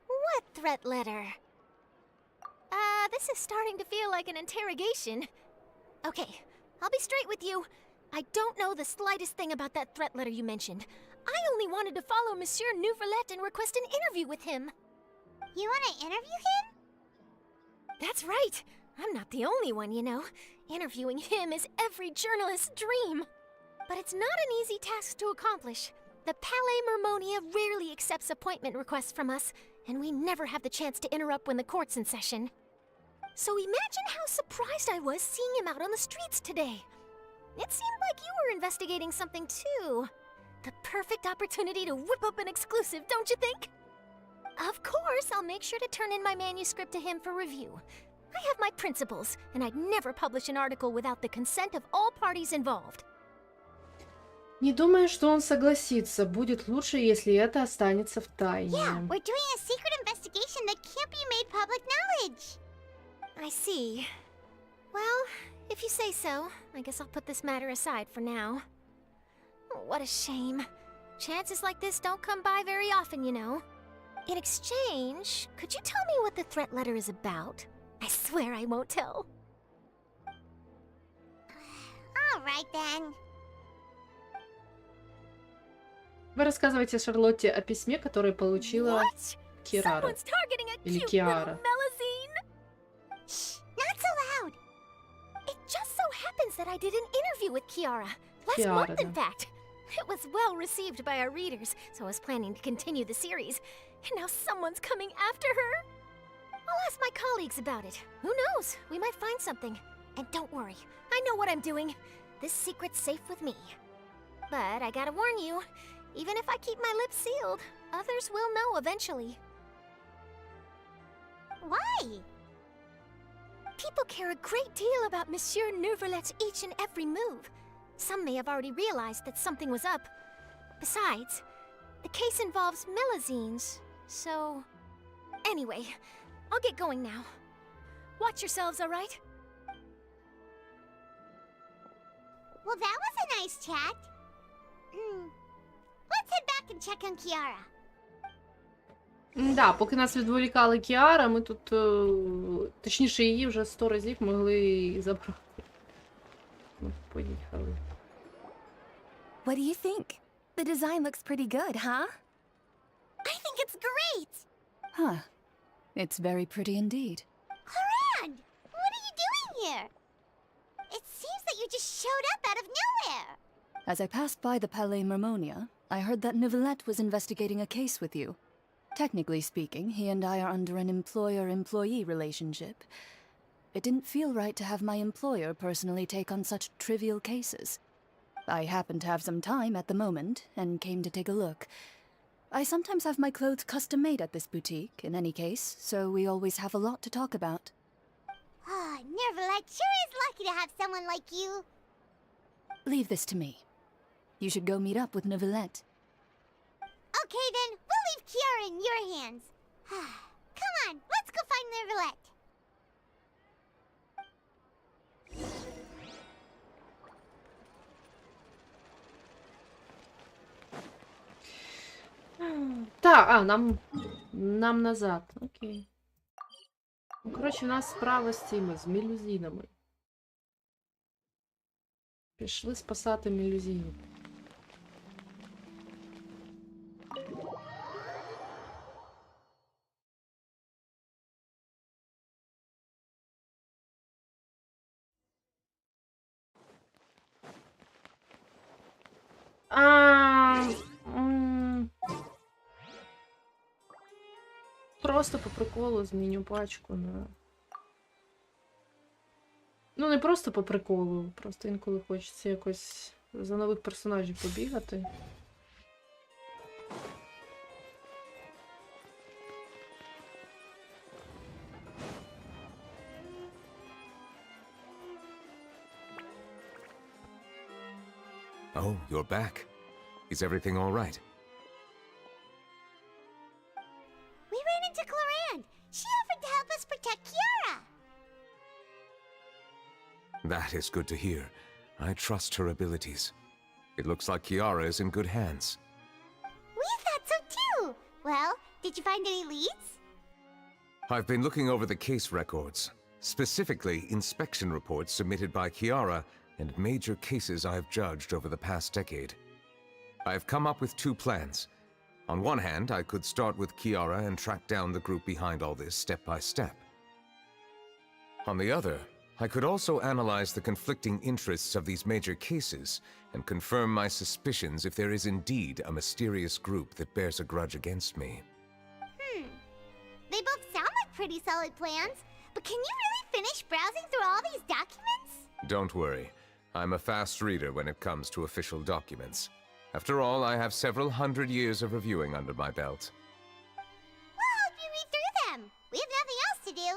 What threat letter? This is starting to feel like an interrogation. Okay, I'll be straight with you. I don't know the slightest thing about that threat letter you mentioned. I only wanted to follow Monsieur Novylette and request an interview with him. You want to interview him? That's right. I'm not the only one, you know. Interviewing him is every journalist's dream. But it's not an easy task to accomplish. The Palais Mermonia rarely accepts appointment requests from us, and we never have the chance to interrupt when the court's in session. So imagine how surprised I was seeing him out on the streets today. It seemed like you were investigating something too. The perfect opportunity to whip up an exclusive, don't you think? Of course, I'll make sure to turn in my manuscript to him for review. I have my principles, and I'd never publish an article without the consent of all parties involved. Не думаю, что он согласится. Будет лучше, если это останется в тайне. Yeah, we're doing a secret investigation that can't be made public knowledge. I see. Well, if you say so, I guess I'll put this matter aside for now. What a shame. Chances like this don't come by very often, you know. In exchange, could you tell me what the threat letter is about? I swear I won't tell. All right then. Вы рассказываете Шарлотте о письме, которое получила What? Кирара. Someone's targeting a Или cute Киара. little Melazine. Shh, not so loud. It just so happens that I did an interview with Kiara. Last Kiara, month, in да. fact. It was well received by our readers, so I was planning to continue the series. And now someone's coming after her. I'll ask my colleagues about it. Who knows? We might find something. And don't worry, I know what I'm doing. This secret's safe with me. But I gotta warn you, even if I keep my lips sealed, others will know eventually. Why? People care a great deal about Monsieur Novylette's each and every move. Some may have already realized that something was up. Besides, the case involves Melazines, so... Anyway, I'll get going now. Watch yourselves, all right? Well, that was a nice chat. Let's head back and check on Kiara. Да, поки нас відволікали Кіара, ми тут, точніше, її вже 100 разів могли забрати. Ну, поїхали. What do you think? The design looks pretty good, huh? I think it's great! Huh. It's very pretty indeed. Haran! What are you doing here? It seems that you just showed up out of nowhere. As I passed by the Palais Mermonia, I heard that Novylette was investigating a case with you. Technically speaking, he and I are under an employer-employee relationship. It didn't feel right to have my employer personally take on such trivial cases. I happened to have some time at the moment and came to take a look. I sometimes have my clothes custom made at this boutique, in any case, so we always have a lot to talk about. Ah, Novylette sure is lucky to have someone like you. Leave this to me. You should go meet up with Novylette. Okay then, we'll leave Kiara in your hands. Come on, let's go find Novylette. Так, нам назад. Окей. Ну, коротше, у нас справа з цими, з мелюзінами. Пішли спасати мелюзінів. Просто по приколу зміню пачку на... Ну, не просто по приколу, просто інколи хочеться якось за нових персонажів побігати. Oh, you're back. Is everything all right? We ran into Clorand. She offered to help us protect Kiara. That is good to hear. I trust her abilities. It looks like Kiara is in good hands. We thought so too. Well, did you find any leads? I've been looking over the case records, specifically inspection reports submitted by Kiara and major cases I have judged over the past decade. I've come up with two plans. On one hand, I could start with Kiara and track down the group behind all this step by step. On the other, I could also analyze the conflicting interests of these major cases and confirm my suspicions if there is indeed a mysterious group that bears a grudge against me. They both sound like pretty solid plans, but can you really finish browsing through all these documents? Don't worry. I'm a fast reader when it comes to official documents. After all, I have several hundred years of reviewing under my belt. We'll help you read through them. We have nothing else to do.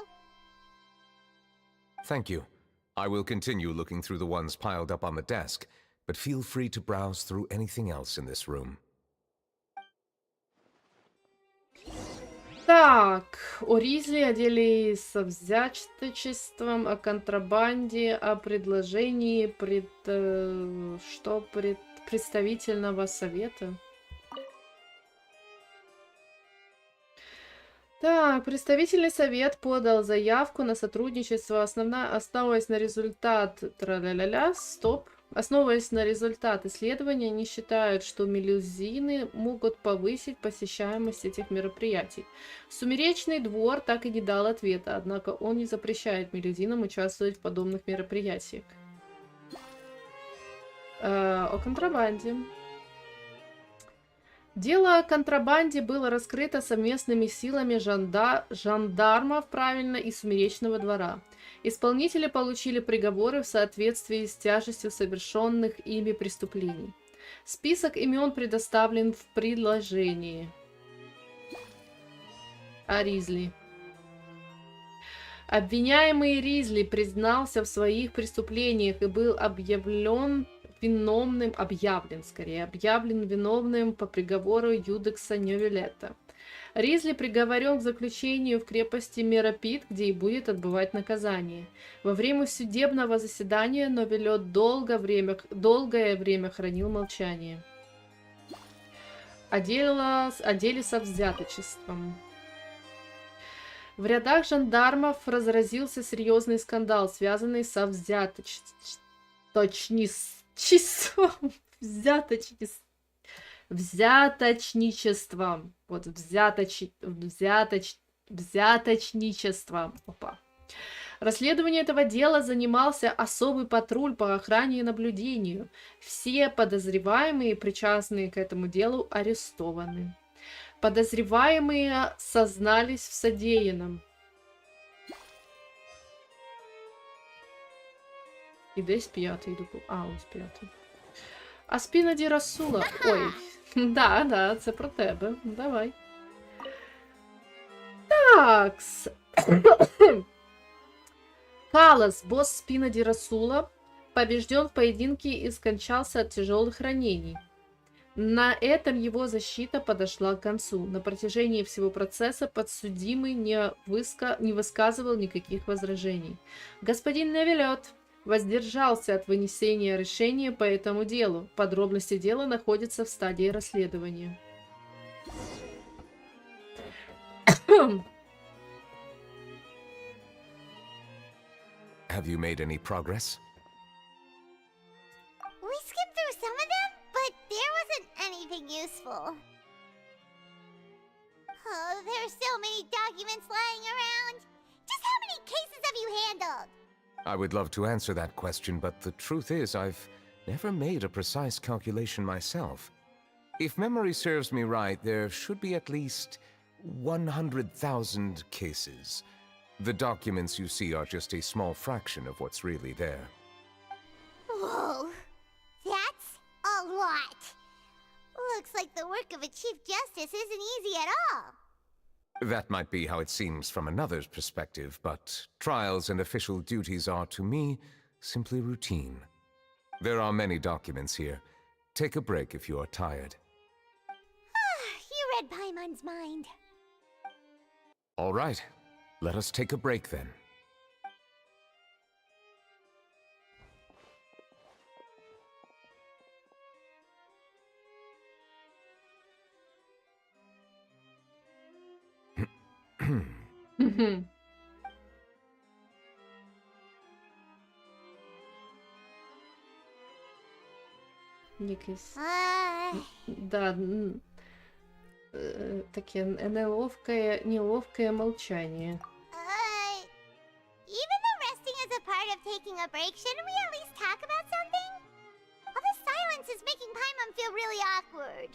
Thank you. I will continue looking through the ones piled up on the desk, but feel free to browse through anything else in this room. Так, о Ризли, о деле со взяточеством, о контрабанде, о предложении представительного совета. Так, представительный совет подал заявку на сотрудничество, основываясь на результат... Стоп. Основываясь на результат исследования, они считают, что мелюзины могут повысить посещаемость этих мероприятий. Сумеречный двор так и не дал ответа, однако он не запрещает мелюзинам участвовать в подобных мероприятиях. О контрабанде. Дело о контрабанде было раскрыто совместными силами жандармов, и Сумеречного двора. Исполнители получили приговоры в соответствии с тяжестью совершенных ими преступлений. Список имен предоставлен в предложении. О Ризли. Обвиняемый Ризли признался в своих преступлениях и был объявлен виновным по приговору Юдекса Новілетта. Ризли приговорен к заключению в крепости Меропит, где и будет отбывать наказание. Во время судебного заседания Новілет долгое время хранил молчание. О деле со взяточеством. В рядах жандармов разразился серьезный скандал, связанный со взяточничеством. Вот, взяточничеством. Опа. Расследование этого дела занимался особый патруль по охране и наблюдению. Все подозреваемые, причастные к этому делу, арестованы. Подозреваемые сознались в содеянном. І десь п'ятий. Ось п'ятий. А спина ді Расула. Ой. Да, да, це про тебе. Давай. Такс. Калас, босс Спиноди Расула, побежден в поединке и скончался от тяжелых ранений. На этом его защита подошла к концу. На протяжении всего процесса подсудимый не высказывал никаких возражений. Господин Новілетта воздержался от вынесения решения по этому делу. Подробности дела находятся в стадии расследования. Have you made any progress? We skimmed through some of them, but there wasn't anything useful. Oh, there are so many documents lying around. Just how many cases have you handled? I would love to answer that question, but the truth is I've never made a precise calculation myself. If memory serves me right, there should be at least 100,000 cases. The documents you see are just a small fraction of what's really there. Whoa, that's a lot. Looks like the work of a Chief Justice isn't easy at all. That might be how it seems from another's perspective, but trials and official duties are, to me, simply routine. There are many documents here. Take a break if you are tired. You read Paimon's mind. All right, let us take a break then. Якесь, Uh, да, таке неловкое молчание. Even though resting is a part of taking a break, shouldn't we at least talk about something? All the silence is making Paimon feel really awkward.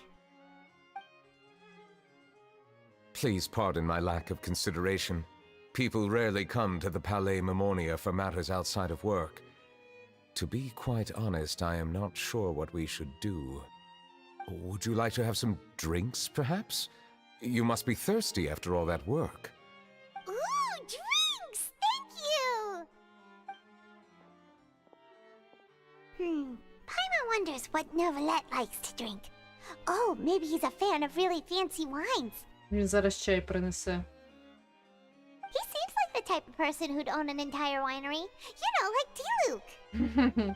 Please pardon my lack of consideration. People rarely come to the Palais Mammonia for matters outside of work. To be quite honest, I am not sure what we should do. Would you like to have some drinks, perhaps? You must be thirsty after all that work. Ooh, drinks! Thank you! Paimon wonders what Novylette likes to drink. Oh, maybe he's a fan of really fancy wines. Він зараз чай принесе. He seems like the type of person who'd own an entire winery. You know, like D-Luke.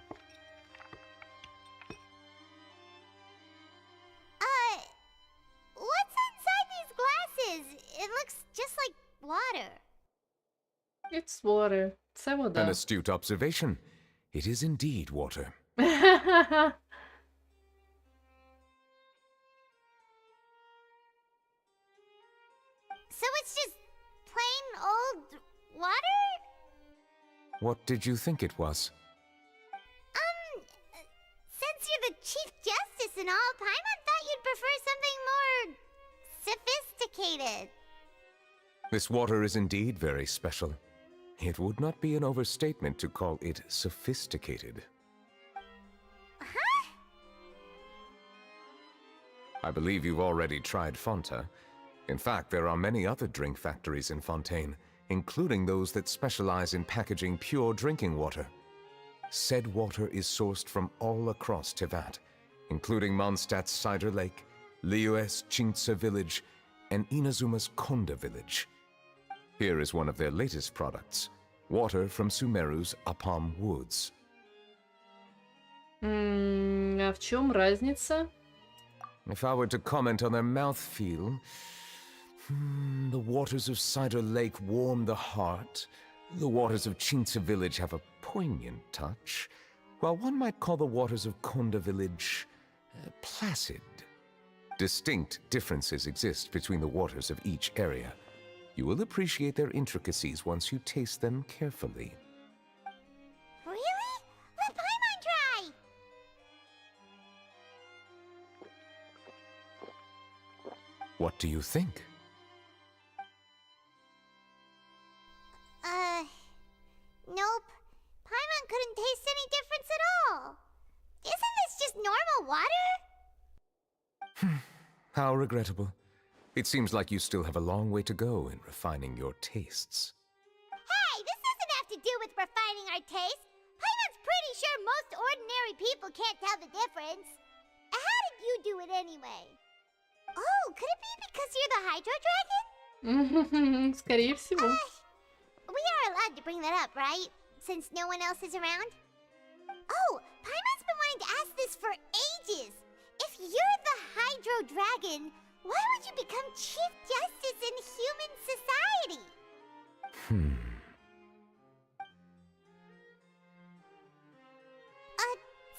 What's inside these glasses? It looks just like water. It's water. Це An вода. astute observation. It is indeed water. So it's just plain old water? What did you think it was? Since you're the Chief Justice and all, Paimon thought you'd prefer something more sophisticated. This water is indeed very special. It would not be an overstatement to call it sophisticated. Huh? I believe you've already tried Fonta. In fact, there are many other drink factories in Fontaine, including those that specialize in packaging pure drinking water. Said water is sourced from all across Tivat, including Mondstadt's Cider Lake, Liyue's Chintsa village, and Inazuma's Konda village. Here is one of their latest products, water from Sumeru's Apam Woods. А в чем разница? If I were to comment on their mouthfeel, the waters of Cider Lake warm the heart, the waters of Chintsa village have a poignant touch, while one might call the waters of Konda village placid. Distinct differences exist between the waters of each area. You will appreciate their intricacies once you taste them carefully. Really? Let Paimon try! What do you think? Nope. Paimon couldn't taste any difference at all. Isn't this just normal water? How regrettable. It seems like you still have a long way to go in refining your tastes. Hey, this doesn't have to do with refining our taste. Paimon's pretty sure most ordinary people can't tell the difference. How did you do it anyway? Oh, could it be because you're the Hydro Dragon? Скорее всего. We are allowed to bring that up, right? Since no one else is around? Oh, Paimon's been wanting to ask this for ages. If you're the Hydro Dragon, why would you become Chief Justice in human society?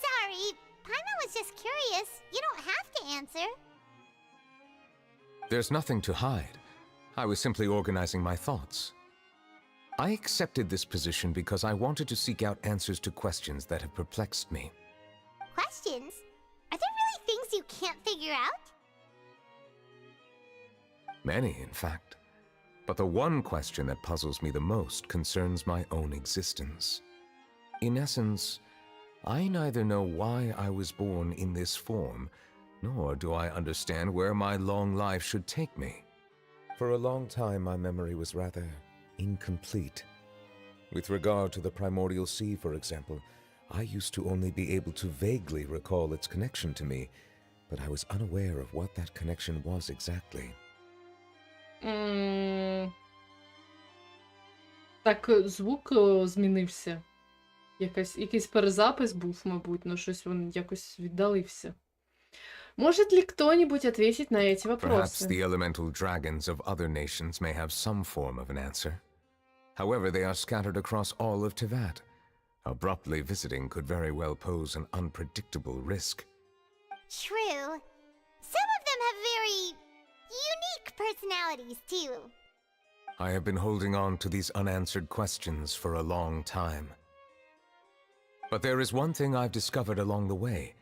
Sorry. Paimon was just curious. You don't have to answer. There's nothing to hide. I was simply organizing my thoughts. I accepted this position because I wanted to seek out answers to questions that have perplexed me. Questions? Are there really things you can't figure out? Many, in fact. But the one question that puzzles me the most concerns my own existence. In essence, I neither know why I was born in this form, nor do I understand where my long life should take me. For a long time, my memory was rather incomplete. With regard to the primordial sea, for example, I used to only be able to vaguely recall its connection to me, but I was unaware of what that connection was exactly. Так, звук змінився. Якийсь перезапис був, мабуть, но щось він якось віддалився. Может ли кто-нибудь ответить на эти Perhaps вопросы? the elemental dragons of other nations may have some form of an answer. However, they are scattered across all of Tevat. Abruptly visiting could very well pose an unpredictable risk. True. Some of them have very unique personalities, too. I have been holding on to these unanswered questions for a long time. But there is one thing I've discovered along the way.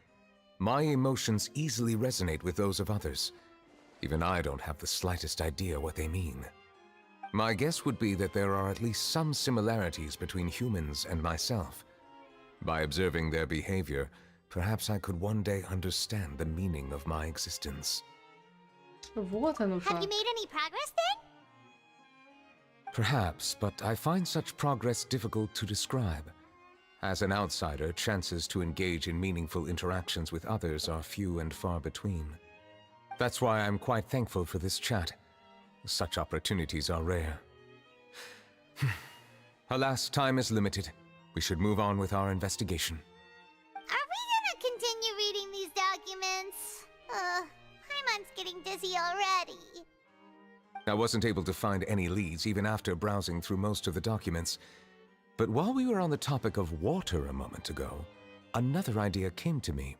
My emotions easily resonate with those of others. Even I don't have the slightest idea what they mean. My guess would be that there are at least some similarities between humans and myself. By observing their behavior, perhaps I could one day understand the meaning of my existence. Вот оно Have как. you made any progress then? Perhaps, but I find such progress difficult to describe. As an outsider, chances to engage in meaningful interactions with others are few and far between. That's why I'm quite thankful for this chat. Such opportunities are rare. Alas, time is limited. We should move on with our investigation. Are we gonna continue reading these documents? Paimon's getting dizzy already. I wasn't able to find any leads even after browsing through most of the documents. But while we were on the topic of water a moment ago, another idea came to me.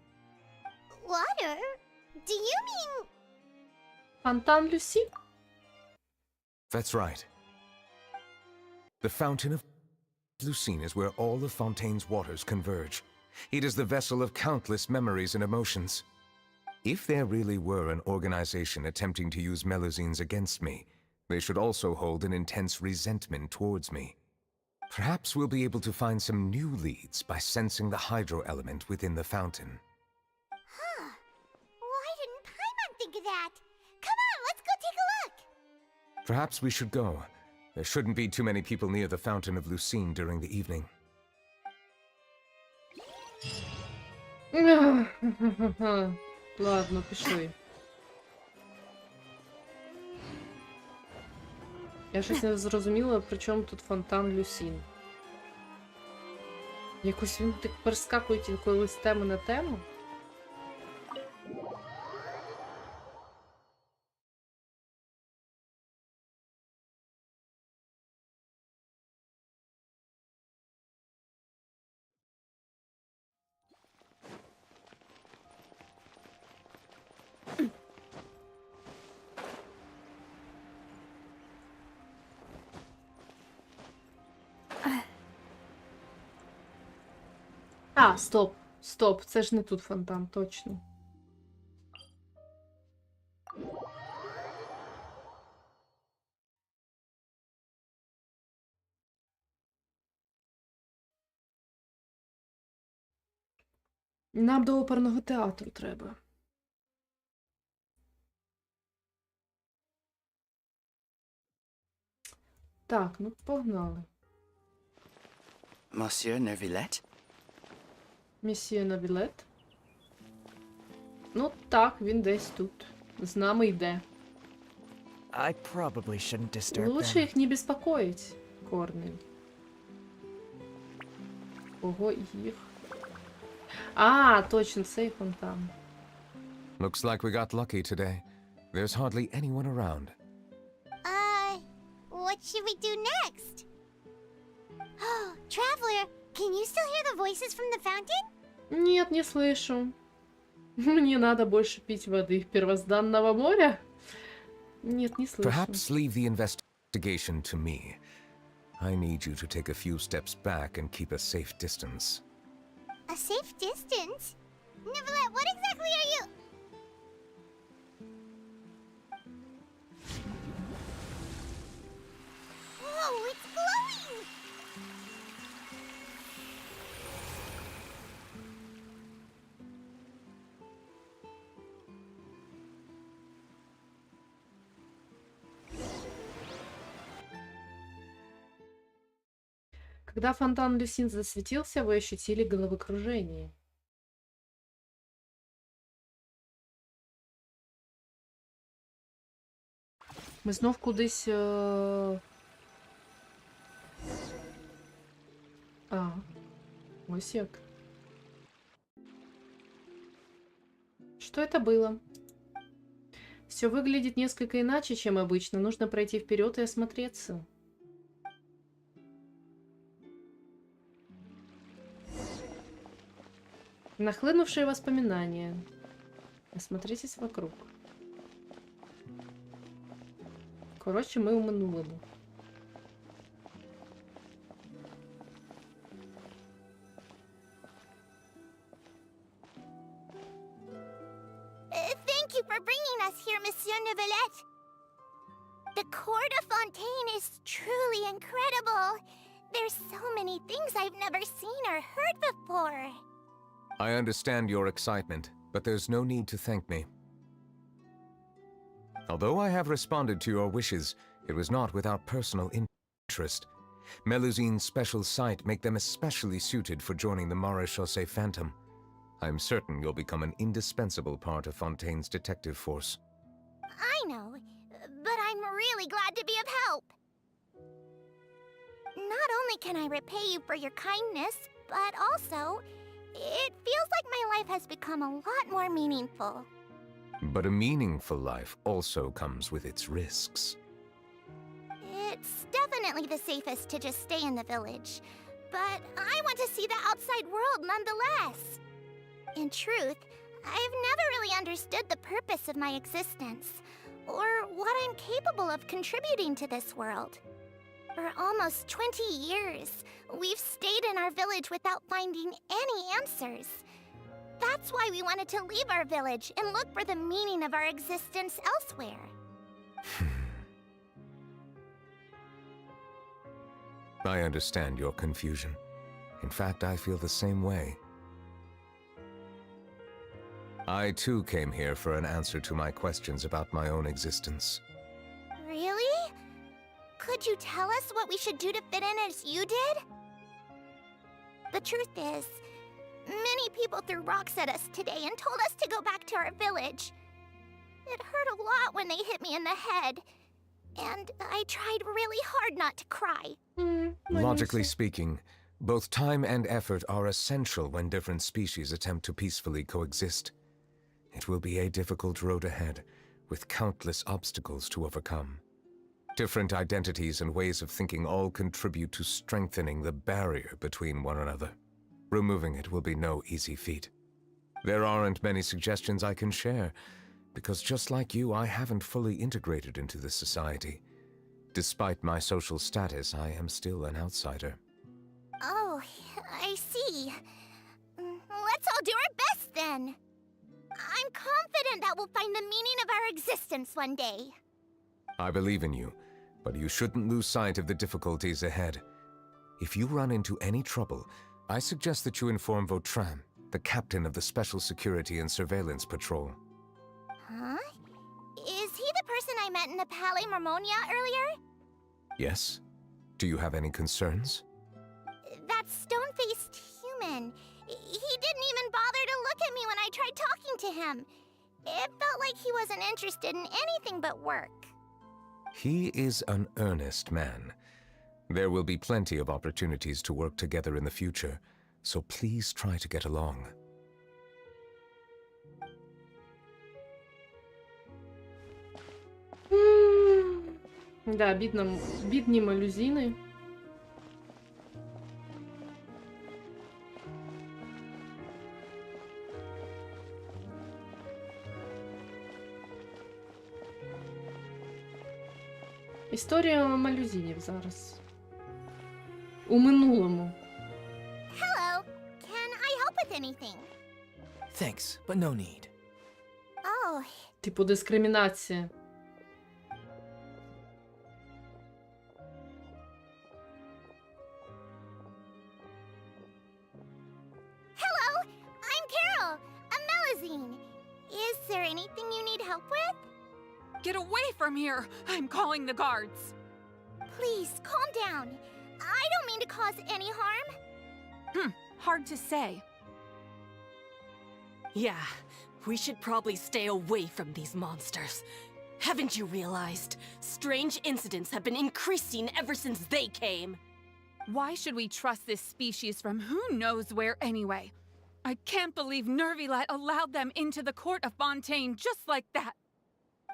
Water? Do you mean... Фонтан Люси? That's right. The Fountain of Lucine is where all of Fontaine's waters converge. It is the vessel of countless memories and emotions. If there really were an organization attempting to use Melusines against me, they should also hold an intense resentment towards me. Perhaps we'll be able to find some new leads by sensing the hydro element within the fountain. Huh. Why didn't Paimon think of that? Come on, let's go take a look. Perhaps we should go. There shouldn't be too many people near the Fountain of Lucine during the evening. Ладно, пішли. Я щось не зрозуміла, при чому тут фонтан Люсін. Якось він так перескакує інколи з теми на тему. А, стоп, стоп, це ж не тут фонтан, точно. Нам до оперного театру треба. Так, ну погнали. Monsieur Novілетта? Місія Новілетта. Ну так, він десь тут. З нами йде. I probably shouldn't disturb Лучше them. їх не беспокоить, Корнель. Ого, їх. А, точно, цей фонтан. Looks like we got lucky today. There's hardly anyone around. What should we do next? Oh, Traveler, can you still hear the voices from the fountain? Нет, не слышу. Мне надо больше пить воды первозданного моря. Нет, не слышу. Perhaps leave the investigation to me. I need you to take a few steps back and keep a safe distance. A safe distance? Novylette, what exactly are you? Whoa, it's glowing! Когда фонтан Люсин засветился, вы ощутили головокружение. Ми знов кудись. Ось як. Что это было? Все выглядит несколько иначе, чем обычно. Нужно пройти вперед и осмотреться. Нахлынувшие воспоминания. Осмотритесь вокруг. Коротше, ми у минулому. Thank you for bringing us here, Monsieur Novylette. The court of Fontaine is truly incredible. There's so many things I've never seen or heard before. I understand your excitement, but there's no need to thank me. Although I have responded to your wishes, it was not without personal interest. Melusine's special sight make them especially suited for joining the Maréchaussée Phantom. I'm certain you'll become an indispensable part of Fontaine's detective force. I know, but I'm really glad to be of help. Not only can I repay you for your kindness, but also, it feels like my life has become a lot more meaningful. But a meaningful life also comes with its risks. It's definitely the safest to just stay in the village, but I want to see the outside world nonetheless. In truth, I've never really understood the purpose of my existence, or what I'm capable of contributing to this world. For almost 20 years, we've stayed in our village without finding any answers. That's why we wanted to leave our village and look for the meaning of our existence elsewhere. I understand your confusion. In fact, I feel the same way. I too came here for an answer to my questions about my own existence. Really? Could you tell us what we should do to fit in as you did? The truth is, many people threw rocks at us today and told us to go back to our village. It hurt a lot when they hit me in the head, and I tried really hard not to cry. Logically speaking, both time and effort are essential when different species attempt to peacefully coexist. It will be a difficult road ahead, with countless obstacles to overcome. Different identities and ways of thinking all contribute to strengthening the barrier between one another. Removing it will be no easy feat. There aren't many suggestions I can share, because just like you, I haven't fully integrated into this society. Despite my social status, I am still an outsider. Oh, I see. Let's all do our best then. I'm confident that we'll find the meaning of our existence one day. I believe in you, but you shouldn't lose sight of the difficulties ahead. If you run into any trouble, I suggest that you inform Vautrin, the captain of the Special Security and Surveillance Patrol. Huh? Is he the person I met in the Palais Marmonia earlier? Yes, Do you have any concerns? That stone-faced human. He didn't even bother to look at me when I tried talking to him. It felt like he wasn't interested in anything but work. He is an earnest man. There will be plenty of opportunities to work together in the future, so please try to get along. Да, бідні малюзіни. Історія малюзінів зараз. У минулому. Hello. Can I help with anything? Thanks, but no need. Oh, Типу дискримінація. hello. I'm Carol, a Melazine. Is there anything you need help with? Get away from here! I'm calling the guards. Please, calm down. I don't mean to cause any harm. Hard to say. Yeah, we should probably stay away from these monsters. Haven't you realized? Strange incidents have been increasing ever since they came. Why should we trust this species from who knows where anyway? I can't believe Novілетта allowed them into the court of Fontaine just like that.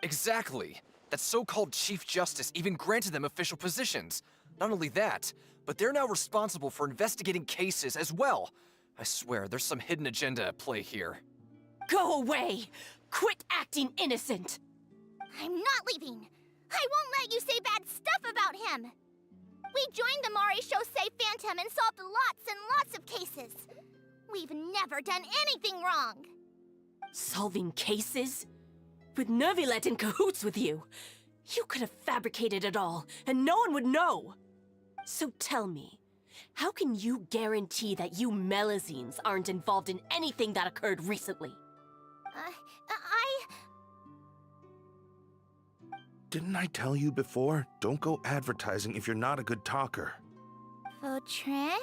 Exactly. That so-called Chief Justice even granted them official positions. Not only that, but they're now responsible for investigating cases as well. I swear, there's some hidden agenda at play here. Go away! Quit acting innocent! I'm not leaving. I won't let you say bad stuff about him. We joined the Maréchaussée Phantom and solved lots and lots of cases. We've never done anything wrong. Solving cases? With Novілетта in cahoots with you? You could have fabricated it all, and no one would know. So tell me, how can you guarantee that you Melazines aren't involved in anything that occurred recently? Didn't I tell you before? Don't go advertising if you're not a good talker. Vautrin?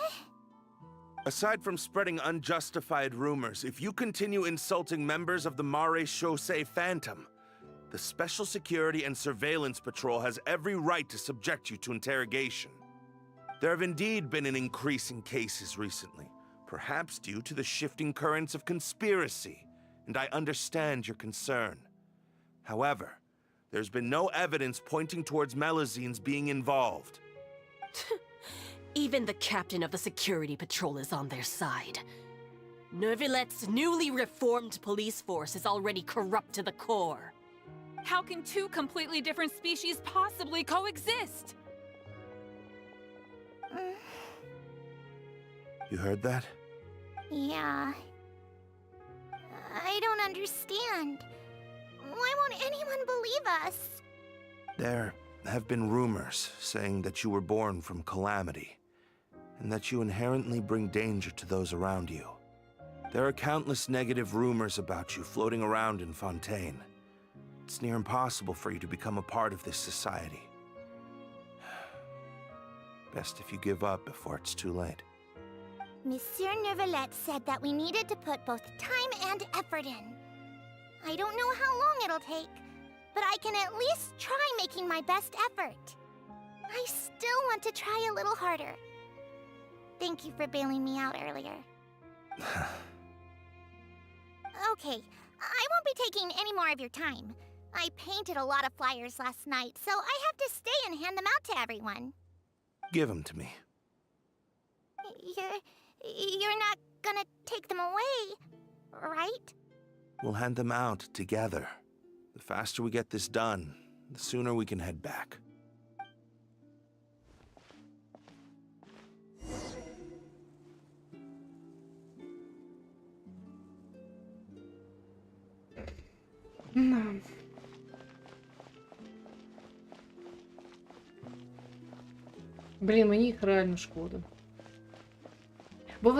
Aside from spreading unjustified rumors, if you continue insulting members of the Maréchaussée Phantom, the Special Security and Surveillance Patrol has every right to subject you to interrogation. There have indeed been an increase in cases recently, perhaps due to the shifting currents of conspiracy, and I understand your concern. However, there's been no evidence pointing towards Melazines being involved. Even the captain of the security patrol is on their side. Novilette's newly reformed police force is already corrupt to the core. How can two completely different species possibly coexist? You heard that? Yeah. I don't understand. Why won't anyone believe us? There have been rumors saying that you were born from calamity, and that you inherently bring danger to those around you. There are countless negative rumors about you floating around in Fontaine. It's near impossible for you to become a part of this society. Best if you give up before it's too late. Monsieur Novілетта said that we needed to put both time and effort in. I don't know how long it'll take, but I can at least try making my best effort. I still want to try a little harder. Thank you for bailing me out earlier. Okay, I won't be taking any more of your time. I painted a lot of flyers last night, so I have to stay and hand them out to everyone. Give them to me. You're not gonna take them away, right? We'll hand them out together. The faster we get this done, the sooner we can head back. Блін, мені їх реально шкода. Бо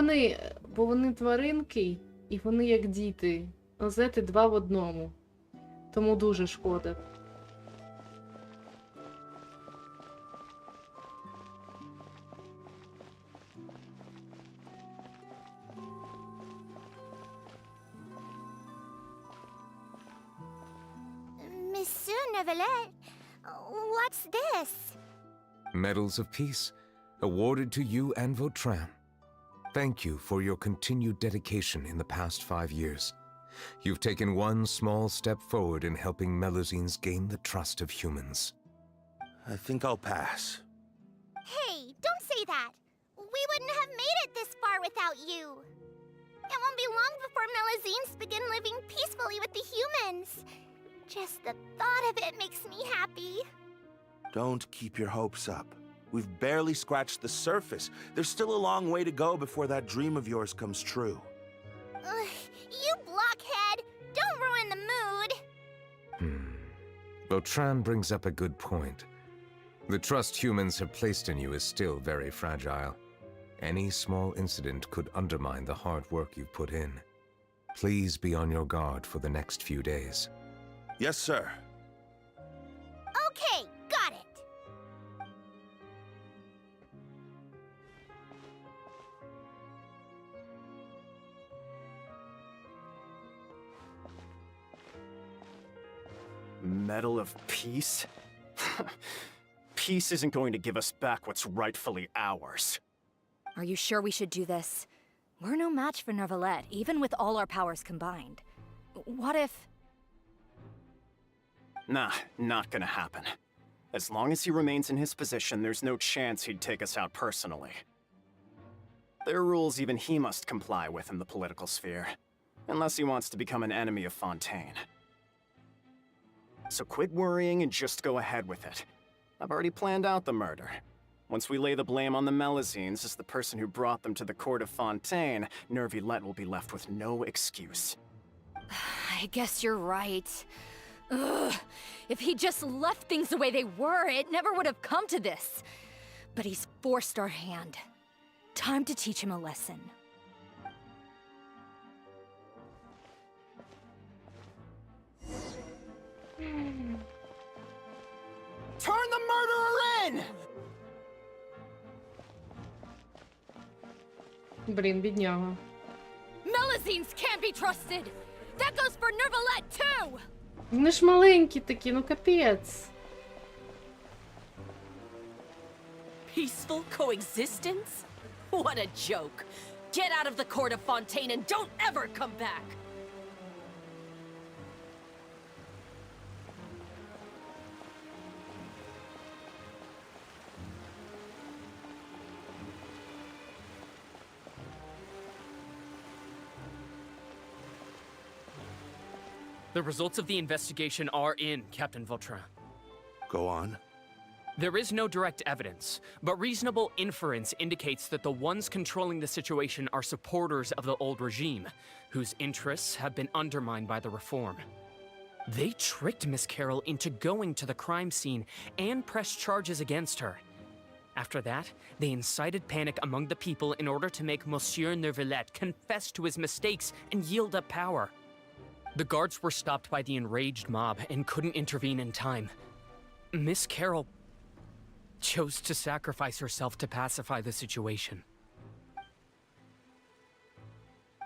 вони тваринки, і вони як діти. Знаєте, два в одному. Тому дуже шкода. Novylette. What's this? Medals of Peace, awarded to you and Vautrin. Thank you for your continued dedication in the past 5 years. You've taken one small step forward in helping Melusines gain the trust of humans. I think I'll pass. Hey, don't say that. We wouldn't have made it this far without you. It won't be long before Melusines begin living peacefully with the humans. Just the thought of it makes me happy. Don't keep your hopes up. We've barely scratched the surface. There's still a long way to go before that dream of yours comes true. You blockhead! Don't ruin the mood! Vautrin brings up a good point. The trust humans have placed in you is still very fragile. Any small incident could undermine the hard work you've put in. Please be on your guard for the next few days. Yes, sir. Okay, got it. Medal of Peace? Peace isn't going to give us back what's rightfully ours. Are you sure we should do this? We're no match for Novylette, even with all our powers combined. What if... Nah, not gonna happen. As long as he remains in his position, there's no chance he'd take us out personally. There are rules even he must comply with in the political sphere, unless he wants to become an enemy of Fontaine. So quit worrying and just go ahead with it. I've already planned out the murder. Once we lay the blame on the Melusines as the person who brought them to the court of Fontaine, Novylette will be left with no excuse. I guess you're right. Ugh. If he just left things the way they were, it never would have come to this. But he's forced our hand. Time to teach him a lesson. Turn the murderer in! Блін, бідняга. Melusines can't be trusted! That goes for Novylette too! Вони ж маленькі такі, ну капець. Peaceful coexistence? What a joke. Get out of the court of Fontaine and don't ever come back! The results of the investigation are in, Captain Vautrin. Go on. There is no direct evidence, but reasonable inference indicates that the ones controlling the situation are supporters of the old regime, whose interests have been undermined by the reform. They tricked Miss Carroll into going to the crime scene and pressed charges against her. After that, they incited panic among the people in order to make Monsieur Novylette confess to his mistakes and yield up power. The guards were stopped by the enraged mob and couldn't intervene in time. Miss Carroll chose to sacrifice herself to pacify the situation.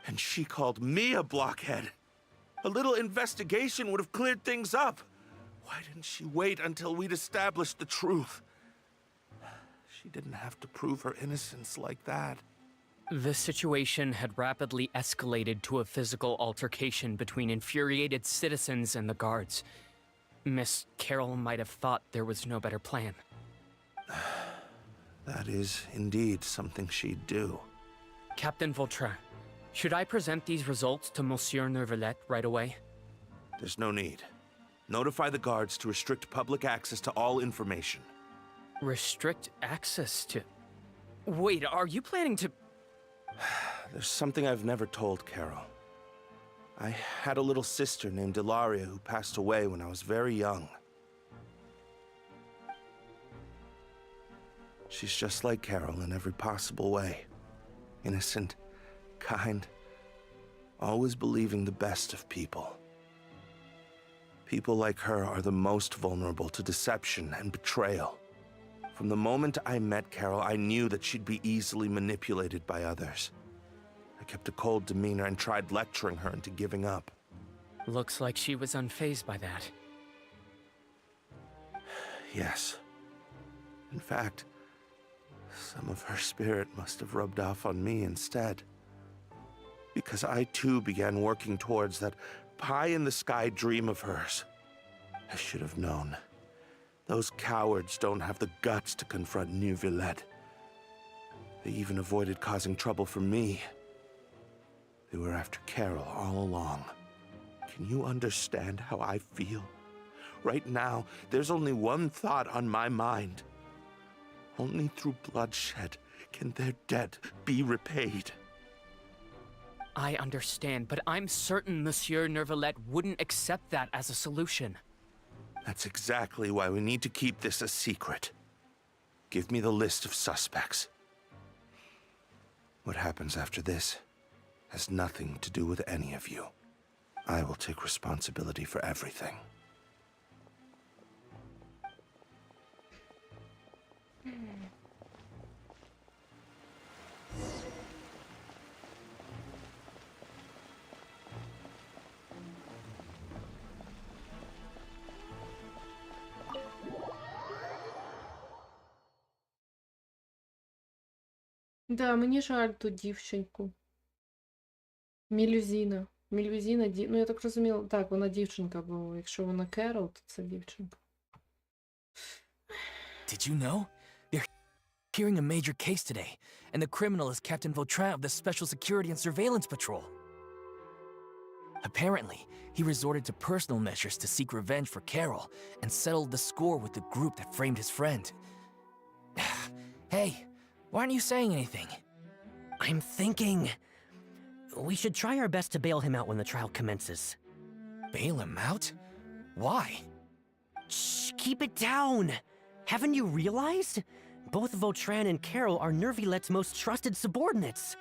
And she called me a blockhead. A little investigation would have cleared things up. Why didn't she wait until we'd established the truth? She didn't have to prove her innocence like that. The situation had rapidly escalated to a physical altercation between infuriated citizens and the guards. Miss Carroll might have thought there was no better plan. That is indeed something she'd do. Captain Vautrin, should I present these results to Monsieur Novylette right away? There's no need. Notify the guards to restrict public access to all information. Restrict access to... Wait, are you planning to... There's something I've never told Carol. I had a little sister named Ilaria who passed away when I was very young. She's just like Carol in every possible way. Innocent, kind, always believing the best of people. People like her are the most vulnerable to deception and betrayal. From the moment I met Carol, I knew that she'd be easily manipulated by others. I kept a cold demeanor and tried lecturing her into giving up. Looks like she was unfazed by that. Yes. In fact, some of her spirit must have rubbed off on me instead. Because I too began working towards that pie-in-the-sky dream of hers. I should have known. Those cowards don't have the guts to confront Novілетта. They even avoided causing trouble for me. They were after Carol all along. Can you understand how I feel? Right now, there's only one thought on my mind. Only through bloodshed can their debt be repaid. I understand, but I'm certain Monsieur Novілетта wouldn't accept that as a solution. That's exactly why we need to keep this a secret. Give me the list of suspects. What happens after this has nothing to do with any of you. I will take responsibility for everything. Да, мені жаль ту дівчинку. Мілюзіна. Ну я так розуміла, так, вона дівчинка, бо якщо вона Керол, то це дівчинка. Did you know? They're hearing a major case today, and the criminal is Captain Vautrin of the Special Security and Surveillance Patrol. Apparently, he resorted to personal measures to seek revenge for Carol and settled the score with the group that framed his friend. Hey, why aren't you saying anything? I'm thinking... we should try our best to bail him out when the trial commences. Bail him out? Why? Shh, keep it down! Haven't you realized? Both Vautrin and Carol are Novílette's most trusted subordinates.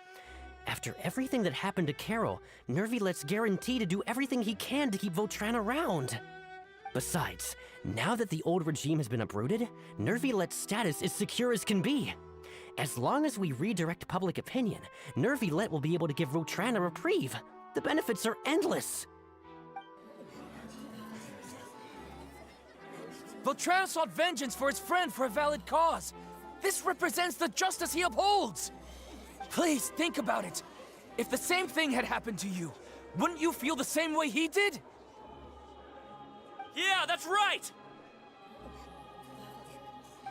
After everything that happened to Carol, Novílette's guaranteed to do everything he can to keep Vautrin around. Besides, now that the old regime has been uprooted, Novílette's status is secure as can be. As long as we redirect public opinion, Novíletta will be able to give Vautrin a reprieve. The benefits are endless. Vautrin sought vengeance for his friend for a valid cause. This represents the justice he upholds. Please think about it. If the same thing had happened to you, wouldn't you feel the same way he did? Yeah, that's right!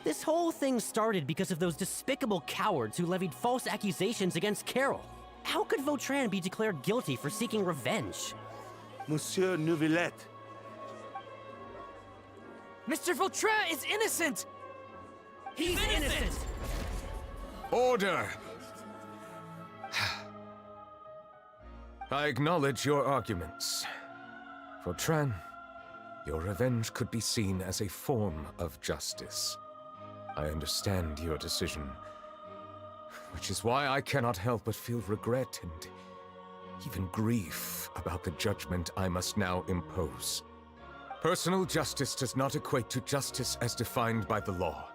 This whole thing started because of those despicable cowards who levied false accusations against Carol. How could Vautrin be declared guilty for seeking revenge? Monsieur Novілетта. Mr. Vautrin is innocent! He's innocent! Order! I acknowledge your arguments. Vautrin, your revenge could be seen as a form of justice. I understand your decision, which is why I cannot help but feel regret and even grief about the judgment I must now impose. Personal justice does not equate to justice as defined by the law.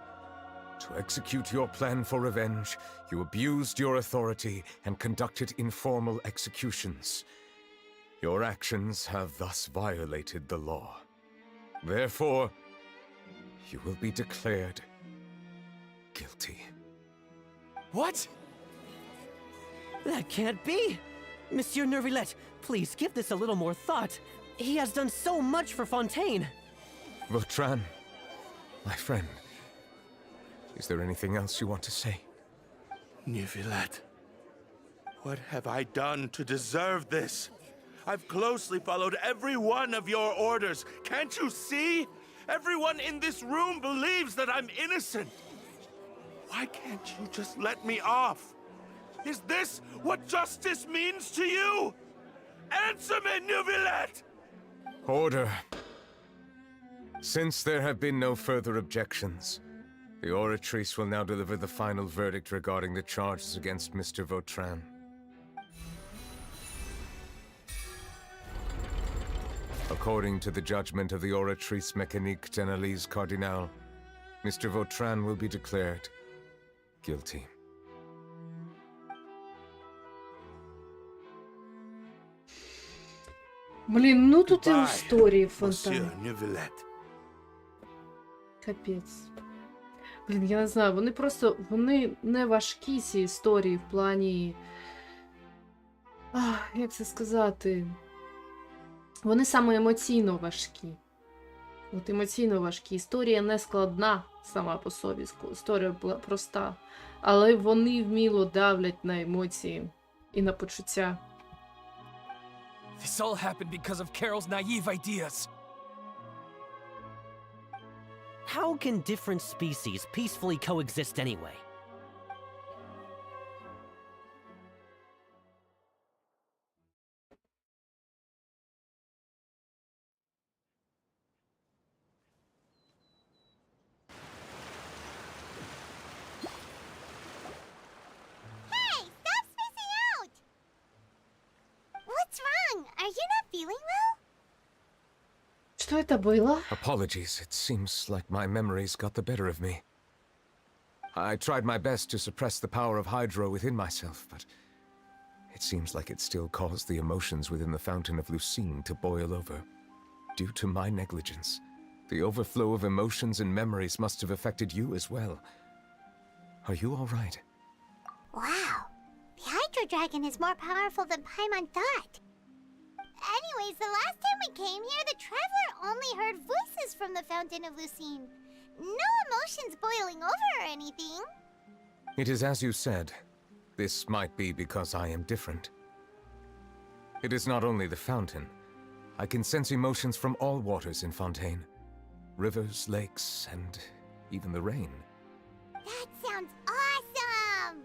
To execute your plan for revenge, you abused your authority and conducted informal executions. Your actions have thus violated the law. Therefore, you will be declared guilty. What? That can't be! Monsieur Novíletta, please give this a little more thought. He has done so much for Fontaine. Vautrin, my friend, is there anything else you want to say? Novілетта, what have I done to deserve this? I've closely followed every one of your orders. Can't you see? Everyone in this room believes that I'm innocent. Why can't you just let me off? Is this what justice means to you? Answer me, Novілетта! Order. Since there have been no further objections, the Oratrice will now deliver the final verdict regarding the charges against Mr. Vautrin. According to the judgment of the Oratrice Mécanique d'Analyse Cardinal, Mr. Vautrin will be declared guilty. Блін, ну тут і історії Monsieur фонтан. Novілетта. Капець. Блін, я не знаю, вони просто, вони не важкі, ці історії, в плані, як це сказати, вони саме емоційно важкі. От емоційно важкі. Історія не складна сама по собі, історія була проста. Але вони вміло давлять на емоції і на почуття. This all happened because of Carol's naive ideas. How can different species peacefully coexist anyway? Hey, stop spacing out! What's wrong? Are you not feeling well? Что это было? Apologies, it seems like my memories got the better of me. I tried my best to suppress the power of Hydro within myself, but it seems like it still caused the emotions within the fountain of Lucine to boil over. Due to my negligence, the overflow of emotions and memories must have affected you as well. Are you all right? Wow, the Hydro Dragon is more powerful than Paimon thought. Anyways, the last time we came here, the Traveler only heard voices from the Fountain of Lucine. No emotions boiling over or anything. It is as you said. This might be because I am different. It is not only the fountain. I can sense emotions from all waters in Fontaine. Rivers, lakes, and even the rain. That sounds awesome!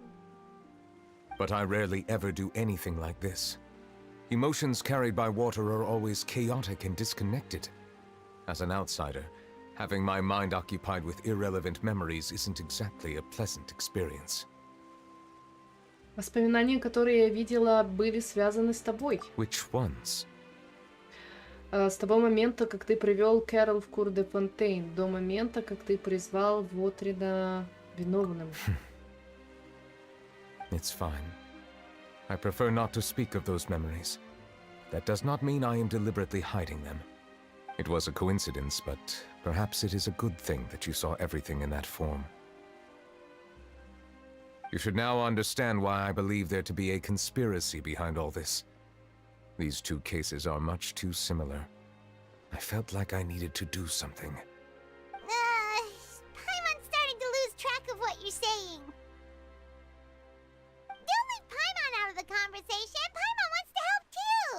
But I rarely ever do anything like this. Emotions carried by water are always chaotic and disconnected. As an outsider, having my mind occupied with irrelevant memories isn't exactly a pleasant experience. Воспоминания, которые я видела, были связаны с тобой. Which ones? С того момента, как ты привел Кэрол в Кур де Фонтейн, до момента, как ты призвал Вотрина виновным. It's fine. I prefer not to speak of those memories. That does not mean I am deliberately hiding them. It was a coincidence, but perhaps it is a good thing that you saw everything in that form. You should now understand why I believe there to be a conspiracy behind all this. These two cases are much too similar. I felt like I needed to do something. Paimon's starting to lose track of what you're saying. Don't leave Paimon out of the conversation. Paimon wants to help too.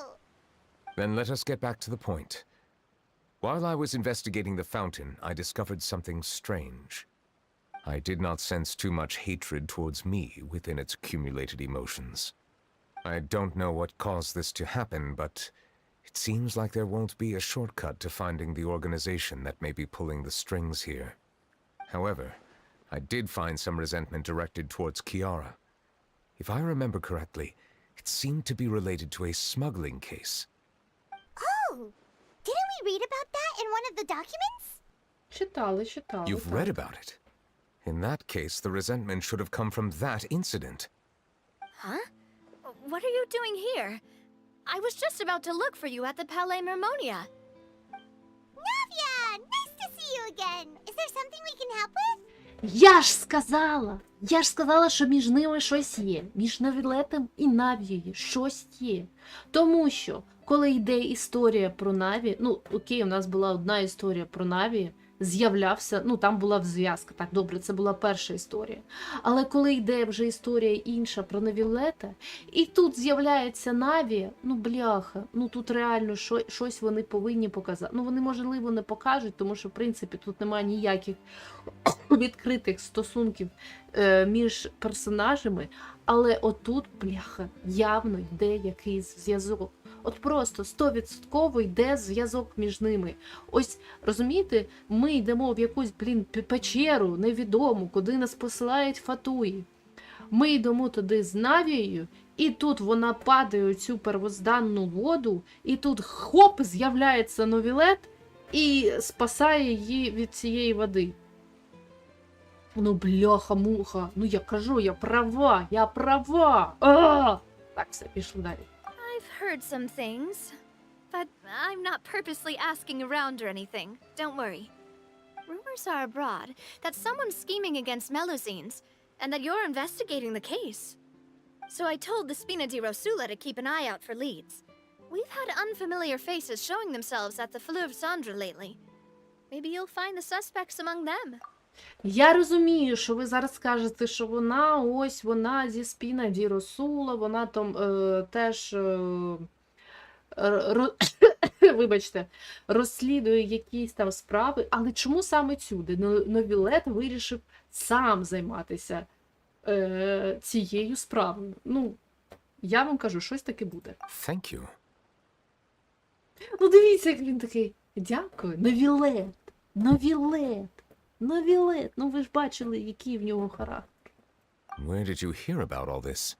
Then let us get back to the point. While I was investigating the fountain, I discovered something strange. I did not sense too much hatred towards me within its accumulated emotions. I don't know what caused this to happen, but it seems like there won't be a shortcut to finding the organization that may be pulling the strings here. However, I did find some resentment directed towards Kiara. If I remember correctly, it seemed to be related to a smuggling case. Oh, didn't we read about that in one of the documents? Читали. You've read about it? In that case, the resentment should have come from that incident. Huh? What are you doing here? I was just about to look for you at the Palais Mermonia. Navia, nice to see you again. Is there something we can help with? Я ж сказала, що між ними щось є. Між Новілетом і Навією щось є. Тому що, коли йде історія про Наві, ну, окей, у нас була одна історія про Наві, з'являвся, ну, там була зв'язка, так, добре, це була перша історія. Але коли йде вже історія інша про Новілета, і тут з'являється Наві, ну, бляха, ну, тут реально щось вони повинні показати. Ну, вони, можливо, не покажуть, тому що, в принципі, тут немає ніяких відкритих стосунків між персонажами, але отут, бляха, явно йде якийсь зв'язок. От просто 100% йде зв'язок між ними. Ось, розумієте, ми йдемо в якусь, печеру невідому, куди нас посилають Фатуї. Ми йдемо туди з Навією, і тут вона падає у цю первозданну воду, і тут хоп, з'являється Новілет і спасає її від цієї води. Ну, бляха-муха, ну я кажу, я права. Так, все, пішли далі. I've heard some things, but I'm not purposely asking around or anything. Don't worry. Rumors rumors are abroad that someone's scheming against Melusines, and that you're investigating the case. So I told the Spina di Rosula to keep an eye out for leads. We've had unfamiliar faces showing themselves at the Fleuve Cendre lately. Maybe you'll find the suspects among them. Я розумію, що ви зараз скажете, що вона зі Спіна ді Росула, вона там теж, вибачте, розслідує якісь там справи, але чому саме сюди? Новілет вирішив сам займатися цією справою. Ну, я вам кажу, щось таке буде. Thank you. Ну, дивіться, як він такий, дякую, Новілет. Ну, ви ж бачили, який в нього характер. Where did you hear about all this?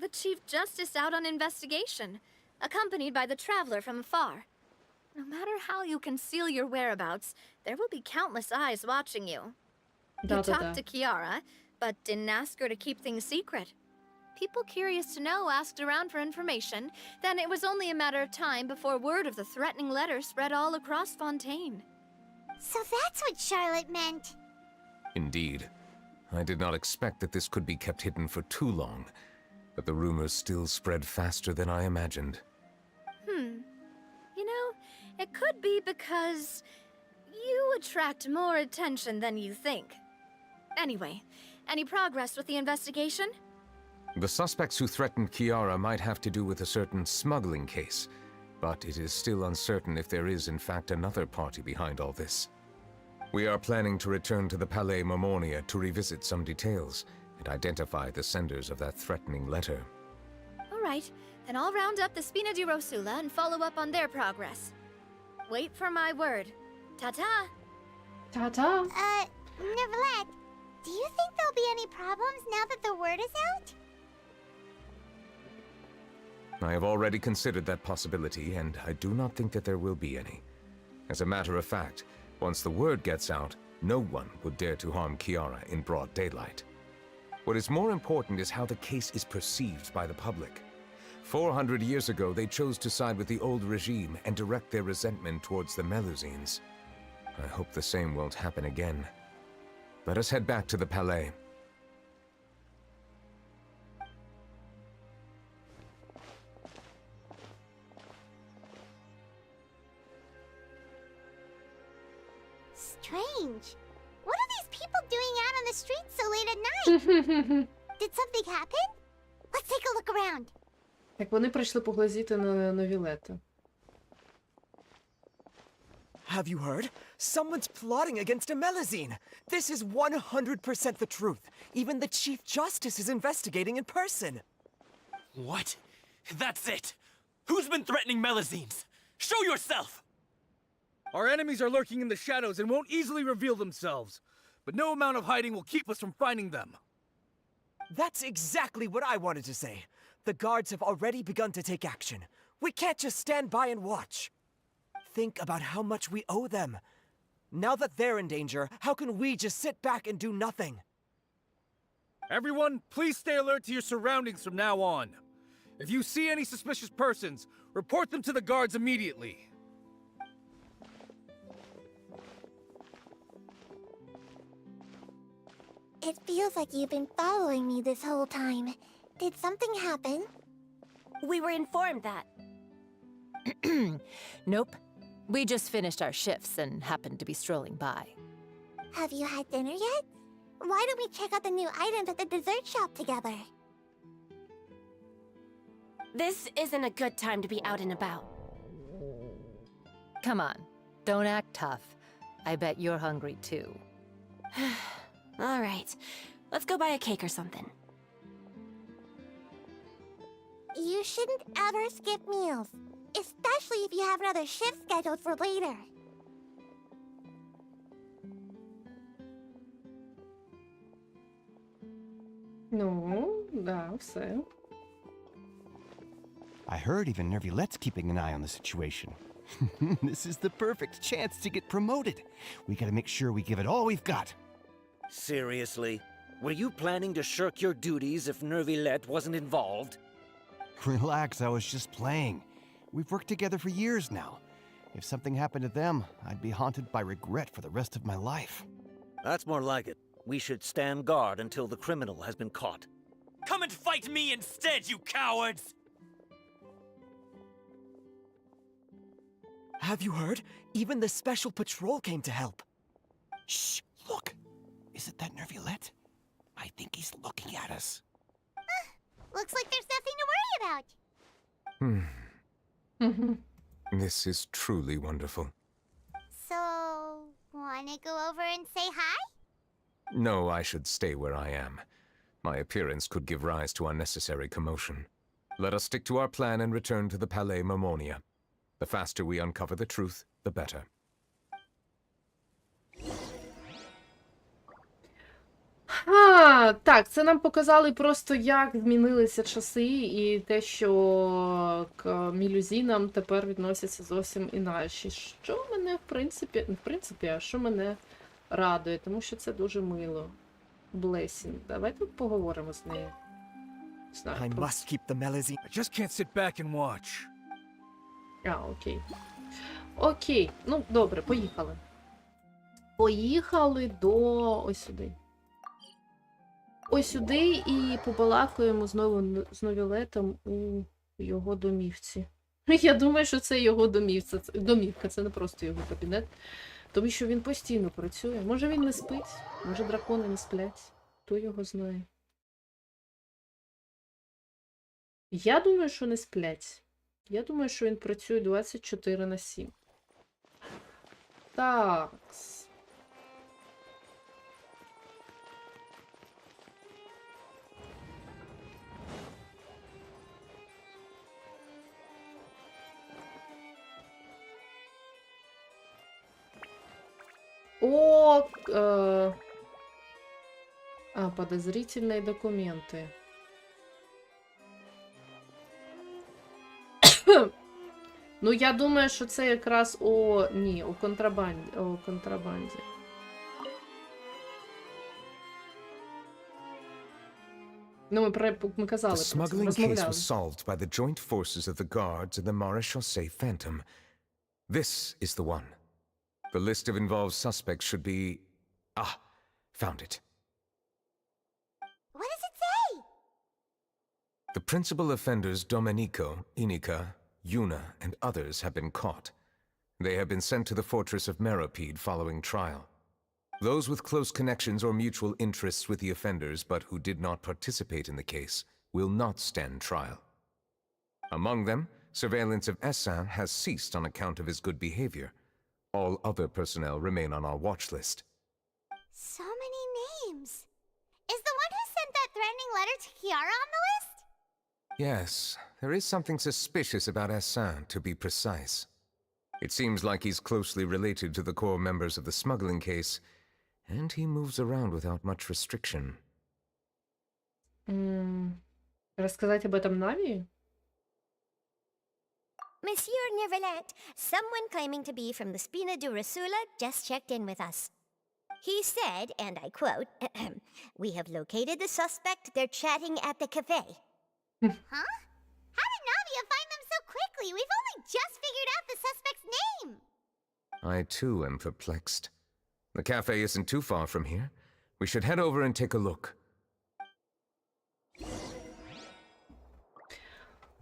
The Chief Justice out on investigation, accompanied by the traveler from afar. No matter how you conceal your whereabouts, there will be countless eyes watching you. You talked to Kiara, but didn't ask her to keep things secret. People curious to know asked around for information, then it was only a matter of time before word of the threatening letter spread all across Fontaine. So that's what Charlotte meant. Indeed. I did not expect that this could be kept hidden for too long, but the rumors still spread faster than I imagined. You know, it could be because you attract more attention than you think. Anyway, any progress with the investigation? The suspects who threatened Kiara might have to do with a certain smuggling case, but it is still uncertain if there is in fact another party behind all this. We are planning to return to the Palais Marmonia to revisit some details and identify the senders of that threatening letter. All right, then I'll round up the Spina di Rosula and follow up on their progress. Wait for my word. Ta-ta! Ta-ta! Neverlet, do you think there'll be any problems now that the word is out? I have already considered that possibility, and I do not think that there will be any. As a matter of fact, once the word gets out, no one would dare to harm Kiara in broad daylight. What is more important is how the case is perceived by the public. 400 years ago, they chose to side with the old regime and direct their resentment towards the Melusines. I hope the same won't happen again. Let us head back to the Palais. Strange. What are these people doing out on the streets so late at night? Did something happen? Let's take a look around. Так, вони прийшли поглазіти на Новілетту. Have you heard? Someone's plotting against a Melusine. This is 100% the truth. Even the Chief Justice is investigating in person. What? That's it. Who's been threatening Melusines? Show yourself! Our enemies are lurking in the shadows and won't easily reveal themselves. But no amount of hiding will keep us from finding them. That's exactly what I wanted to say. The guards have already begun to take action. We can't just stand by and watch. Think about how much we owe them. Now that they're in danger, how can we just sit back and do nothing? Everyone, please stay alert to your surroundings from now on. If you see any suspicious persons, report them to the guards immediately. It feels like you've been following me this whole time. Did something happen? We were informed that. Nope. We just finished our shifts and happened to be strolling by. Have you had dinner yet? Why don't we check out the new items at the dessert shop together? This isn't a good time to be out and about. Come on, don't act tough. I bet you're hungry too. All right, let's go buy a cake or something. You shouldn't ever skip meals, especially if you have another shift scheduled for later. Ну, да, все. I heard even Nervilette's keeping an eye on the situation. This is the perfect chance to get promoted. We gotta make sure we give it all we've got. Seriously? Were you planning to shirk your duties if Nervilette wasn't involved? Relax, I was just playing. We've worked together for years now. If something happened to them, I'd be haunted by regret for the rest of my life. That's more like it. We should stand guard until the criminal has been caught. Come and fight me instead, you cowards! Have you heard? Even the special patrol came to help. Shh, look. Is it that Nervilette? I think he's looking at us. Looks like there's nothing to worry about. This is truly wonderful. So, wanna go over and say hi? No, I should stay where I am. My appearance could give rise to unnecessary commotion. Let us stick to our plan and return to the Palais Mermonia. The faster we uncover the truth, the better. Так, це нам показали просто, як змінилися часи, і те, що к мілюзінам тепер відносяться зовсім інакше. Що мене, в принципі, а що мене радує, тому що це дуже мило. Блесінг. Давайте поговоримо з нею. I must keep the Melazine. I just can't sit back and watch. Окей. Окей, ну добре, поїхали. Поїхали до ось сюди. Ось сюди і побалакуємо знову з Новілетом у його домівці. Я думаю, що це його домівка, це не просто його кабінет. Тому що він постійно працює. Може він не спить, може дракони не сплять. Хто його знає. Я думаю, що не сплять. Я думаю, що він працює 24/7. Так. Подозрительные документы. Ну, я думаю, що це якраз о контрабанді. Ну, ми казали The про це, smuggling case розмовляли. was solved by the joint forces of the guards and the Maréchaussée Phantom. This is the one. The list of involved suspects should be... Ah, found it. What does it say? The principal offenders Domenico, Inica, Yuna, and others have been caught. They have been sent to the fortress of Meropide following trial. Those with close connections or mutual interests with the offenders but who did not participate in the case will not stand trial. Among them, surveillance of Essin has ceased on account of his good behavior. All other personnel remain on our watch list. So many names. Is the one who sent that threatening letter to Kiara on the list? Yes, there is something suspicious about Essin, to be precise. It seems like he's closely related to the core members of the smuggling case, and he moves around without much restriction. Рассказать об этом Нави? Monsieur Neuvillette, someone claiming to be from the Spina du Rasula just checked in with us. He said, and I quote, "We have located the suspect. They're chatting at the cafe." Huh? How did Navia find them so quickly? We've only just figured out the suspect's name. I too am perplexed. The cafe isn't too far from here. We should head over and take a look.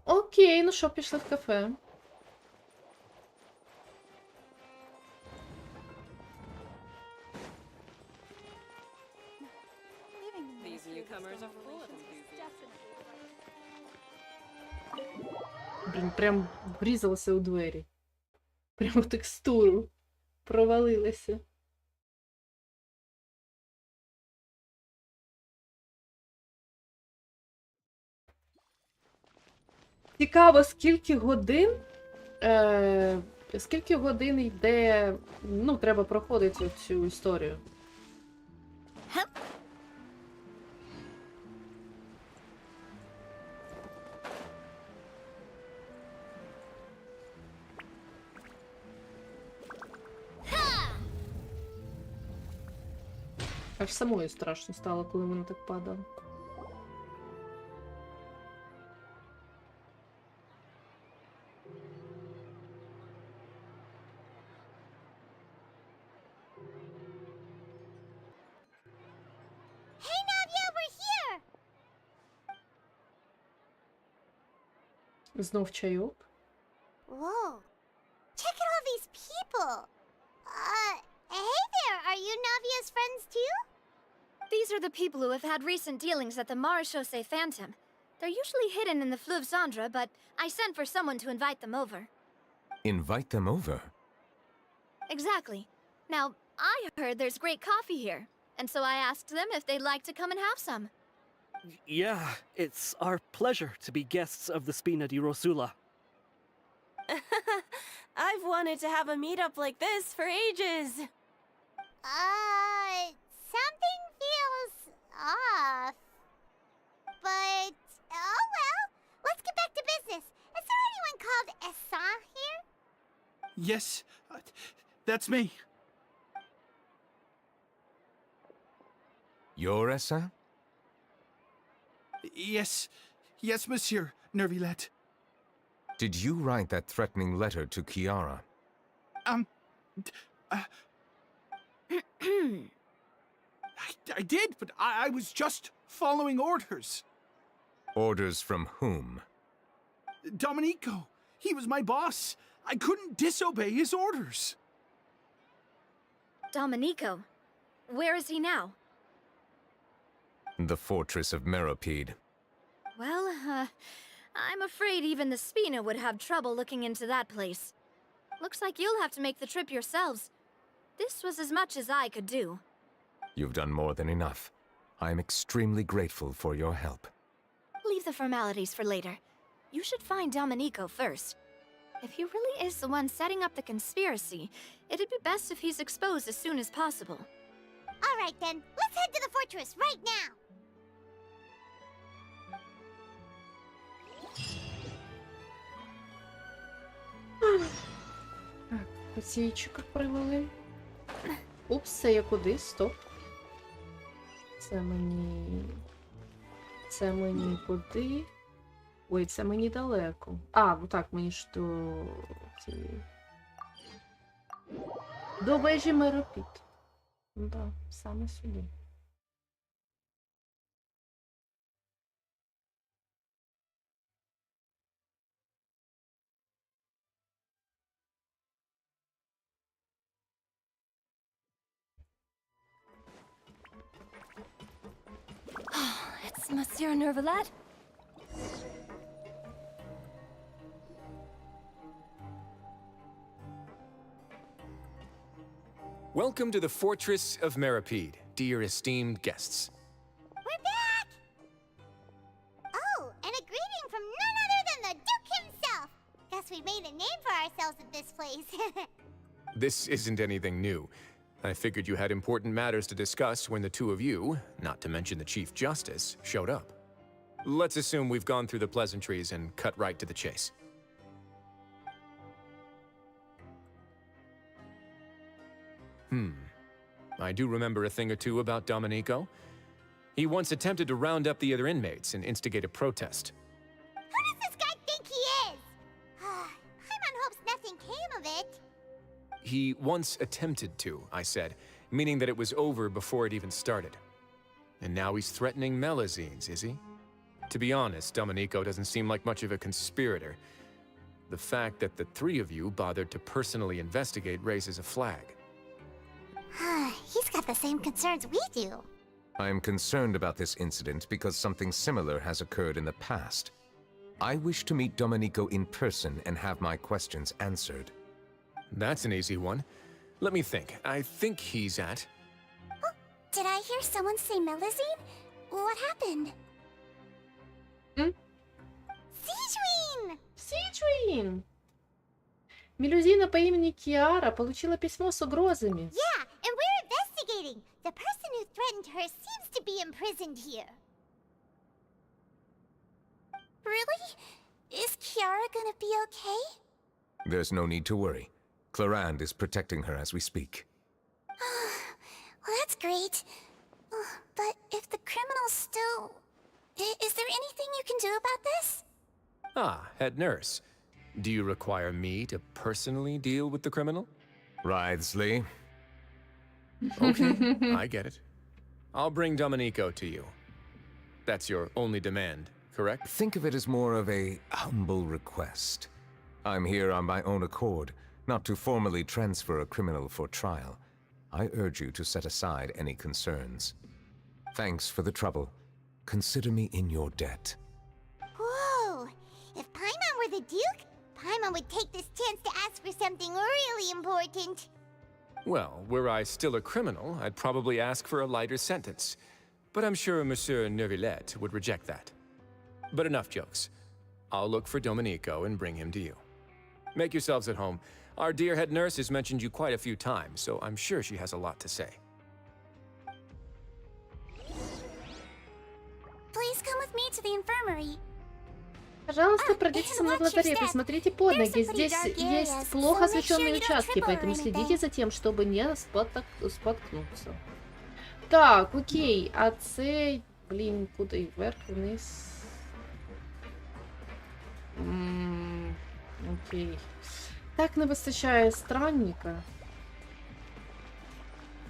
Окей, ну що, пішли в кафе. Блін, прям врізалася у двері. Прямо в текстуру. Провалилася. Цікаво, скільки годин йде, ну, треба проходити цю історію. Аж самою страшно стало, коли воно так падало. Знов чайок. Whoa. Check out all these people. Hey there, are you Navia's friends too? These are the people who have had recent dealings at the Marechaussee Phantom. They're usually hidden in the Fleuve Cendre, but I sent for someone to invite them over. Invite them over? Exactly. Now, I heard there's great coffee here, and so I asked them if they'd like to come and have some. Yeah, it's our pleasure to be guests of the Spina di Rosula. I've wanted to have a meetup like this for ages. Something feels off. But, oh well, let's get back to business. Is there anyone called Essan here? Yes, that's me. You're Essa? Yes, monsieur, Nervilette. Did you write that threatening letter to Kiara? I did, but I was just following orders. Orders from whom? Domenico, he was my boss. I couldn't disobey his orders. Domenico, where is he now? The fortress of Meropide. Well, I'm afraid even the Spina would have trouble looking into that place. Looks like you'll have to make the trip yourselves. This was as much as I could do. You've done more than enough. I am extremely grateful for your help. Leave the formalities for later. You should find Domenico first. If he really is the one setting up the conspiracy, it'd be best if he's exposed as soon as possible. All right then, let's head to the fortress right now. Так, посійчика привели. Упс, це я куди? Стоп. Це мені куди? Ой, це мені далеко. А, ну так, мені ж до вежі Меропід. Ну так, саме сюди. It's Monsieur Nervilette. Welcome to the Fortress of Meropide, dear esteemed guests. We're back! Oh, and a greeting from none other than the Duke himself. Guess we made a name for ourselves at this place. This isn't anything new. I figured you had important matters to discuss when the two of you, not to mention the Chief Justice, showed up. Let's assume we've gone through the pleasantries and cut right to the chase. I do remember a thing or two about Domenico. He once attempted to round up the other inmates and instigate a protest. Who does this guy think he is? Hyman hopes nothing came of it. He once attempted to, I said, meaning that it was over before it even started. And now he's threatening Melazines, is he? To be honest, Domenico doesn't seem like much of a conspirator. The fact that the three of you bothered to personally investigate raises a flag. He's got the same concerns we do. I am concerned about this incident because something similar has occurred in the past. I wish to meet Domenico in person and have my questions answered. That's an easy one. Let me think. I think he's at... Oh, did I hear someone say Melazine? What happened? Сиджуин! Сиджуин! Мелюзина по имени Киара получила письмо с угрозами. Yeah, and we're investigating. The person who threatened her seems to be imprisoned here. Really? Is Kiara gonna be okay? There's no need to worry. Clarande is protecting her as we speak. Well, that's great. But if the criminal's still... Is there anything you can do about this? Ah, head nurse. Do you require me to personally deal with the criminal? Writhsley. Okay, I get it. I'll bring Domenico to you. That's your only demand, correct? Think of it as more of a humble request. I'm here on my own accord, not to formally transfer a criminal for trial. I urge you to set aside any concerns. Thanks for the trouble. Consider me in your debt. Whoa! If Paimon were the Duke, Paimon would take this chance to ask for something really important. Well, were I still a criminal, I'd probably ask for a lighter sentence. But I'm sure Monsieur Novylette would reject that. But enough jokes. I'll look for Domenico and bring him to you. Make yourselves at home. Our dear head nurse has mentioned you quite a few times, so I'm sure she has a lot to say. Please come with me to the infirmary. Пожалуйста, пройдите со мной в лотерею, посмотрите под ноги. Здесь есть плохо освещенные участки, поэтому следите за тем, чтобы не споткнуться. Так, окей, а це... Блін, куди? Вверх, вниз. Окей. Так не вистачає странника.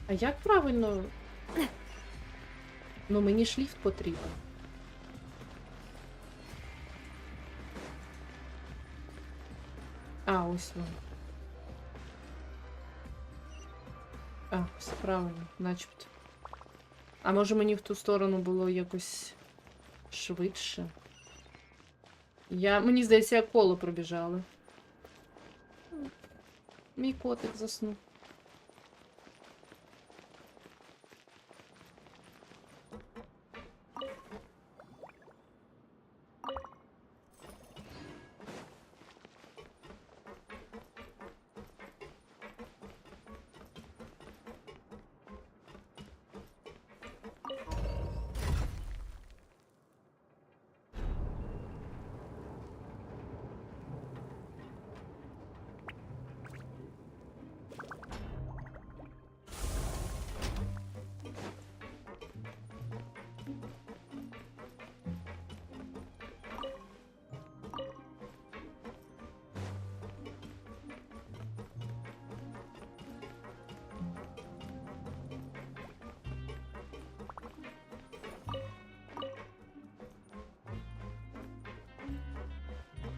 А як правильно? Ну, мені ж ліфт потрібен. А, ось воно. А, все правильно, начебто. А може мені в ту сторону було якось швидше? Мені здається, я коло пробіжала. Мій котик заснув.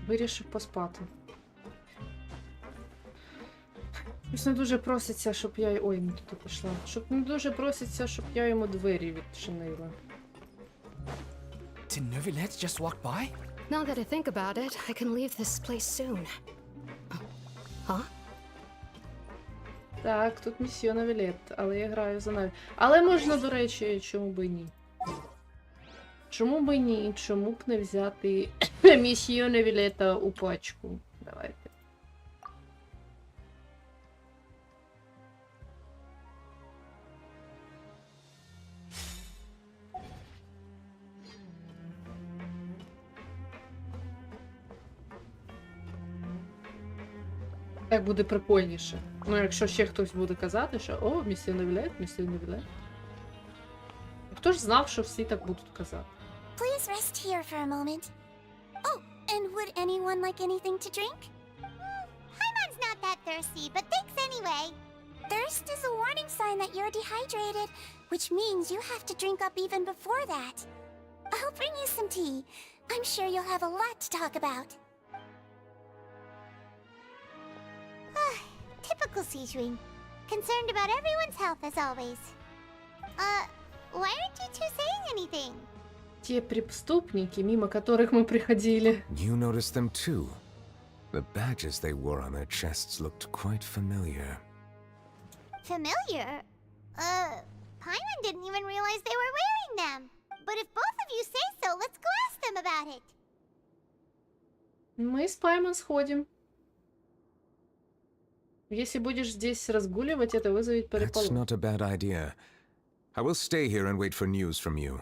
Вирішив поспати. Щось не дуже проситься, щоб я... Ой, не туди пішла. Не дуже проситься, щоб я йому двері відчинила. Did Novylette just walk by? Now that I think about it, I can leave this place soon. Huh? Так, тут місьє Новілетта, але я граю за Наві. Але можна, до речі, чому би ні? Чому би ні? Чому б не взяти місьє Новілетта у пачку? Давайте. Так буде прикольніше. Ну, якщо ще хтось буде казати, що «О, місьє Новілетта, місьє Новілетта». Хто ж знав, що всі так будуть казати? Please rest here for a moment. Oh, and would anyone like anything to drink? Paimon's not that thirsty, but thanks anyway. Thirst is a warning sign that you're dehydrated, which means you have to drink up even before that. I'll bring you some tea. I'm sure you'll have a lot to talk about. Typical Sejuin. Concerned about everyone's health as always. Why aren't you two saying anything? Те преступники, мимо которых мы приходили. You noticed them too. The badges they wore on their chests looked quite familiar. Familiar? Paimon didn't even realize they were wearing them. But if both of you say so, let's go ask them about it. Мы с Паймон сходим. Если будешь здесь разгуливать, это вызовет переполох. That's not a bad idea. I will stay here and wait for news from you.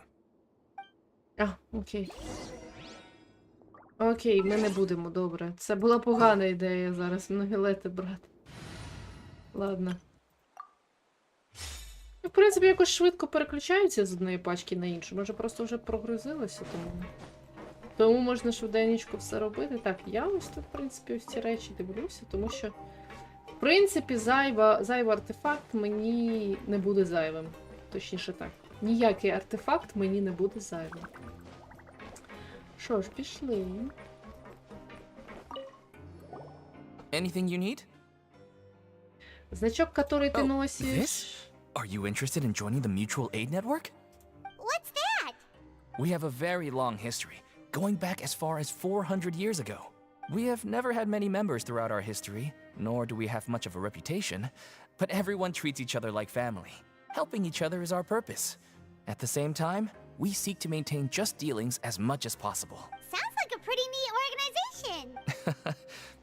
А, окей. Окей, ми не будемо, добре. Це була погана ідея зараз Новілетти брати. Ладно. В принципі, якось швидко переключаються з одної пачки на іншу. Може, просто вже прогрузилося, тому можна швиденечко все робити. Так, я ось тут, в принципі, ось ці речі дивлюся, тому що, в принципі, зайвий артефакт мені не буде зайвим. Точніше так. Ніякий артефакт мені не буде зайвим. Що ж, пішли. Anything you need? Значок, который ты Oh, носишь. this? Are you interested in joining the mutual aid network? What's that? We have a very long history, going back as far as 400 years ago. We have never had many members throughout our history, nor do we have much of a reputation, but everyone treats each other like family. Helping each other is our purpose. At the same time, we seek to maintain just dealings as much as possible. Sounds like a pretty neat organization.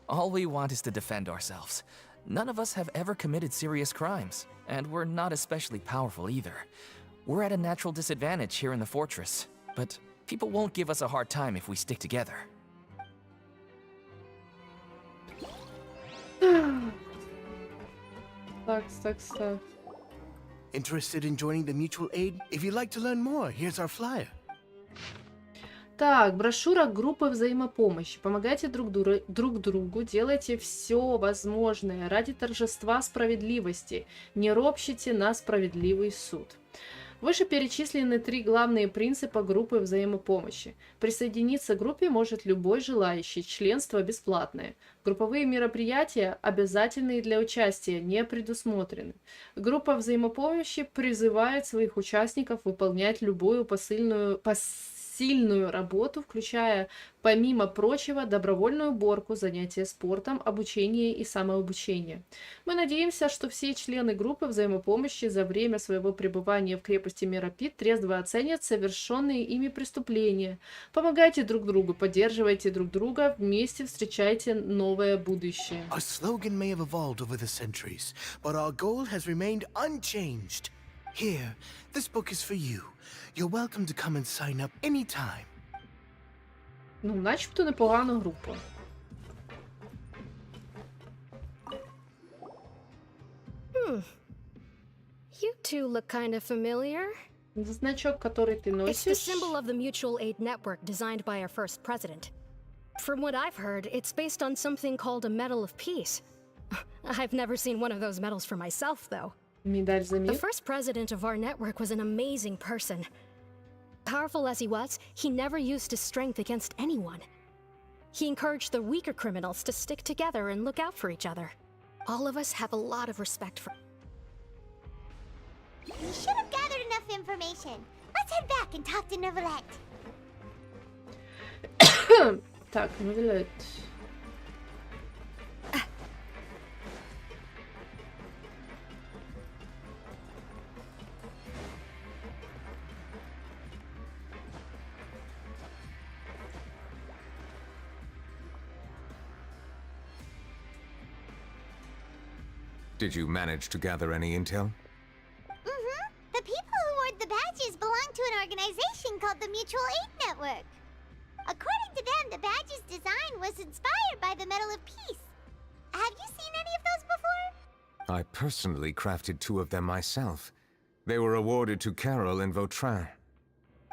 All we want is to defend ourselves. None of us have ever committed serious crimes, and we're not especially powerful either. We're at a natural disadvantage here in the fortress, but people won't give us a hard time if we stick together. Так. Interested in joining the mutual aid? If you'd like to learn more, here's our flyer. Так, брошюра группы взаимопомощи. Помогайте друг другу, делайте все возможное ради торжества справедливости. Не ропщите на справедливый суд. Выше перечислены 3 главные принципа группы взаимопомощи. Присоединиться к группе может любой желающий, членство бесплатное. Групповые мероприятия, обязательные для участия, не предусмотрены. Группа взаимопомощи призывает своих участников выполнять любую посильную работу, включая, помимо прочего, добровольную уборку, занятия спортом, обучение и самообучение. Мы надеемся, что все члены группы взаимопомощи за время своего пребывания в крепости мира ПИД трезво оценят совершенные ими преступления. Помогайте друг другу, поддерживайте друг друга, вместе встречайте новое будущее. Our slogan may have evolved over the centuries, but our goal has remained unchanged. Here, this book is for you. You're welcome to come and sign up anytime. Ну, начебто непогана група. You two look kind of familiar. Значок, который ты It's the носишь. symbol of the mutual aid network designed by our first president. From what I've heard, it's based on something called a Medal of Peace. I've never seen one of those medals for myself, though. Медаль за The мир. first president of our network was an amazing person. Powerful as he was, he never used his strength against anyone. He encouraged the weaker criminals to stick together and look out for each other. All of us have a lot of respect for... We should have gathered enough information. Let's head back and talk to Novylette. Так, Новілетта. Did you manage to gather any intel? Mm-hmm. The people who wore the badges belong to an organization called the Mutual Aid Network. According to them, the badge's design was inspired by the Medal of Peace. Have you seen any of those before? I personally crafted 2 of them myself. They were awarded to Carol in Vautrin.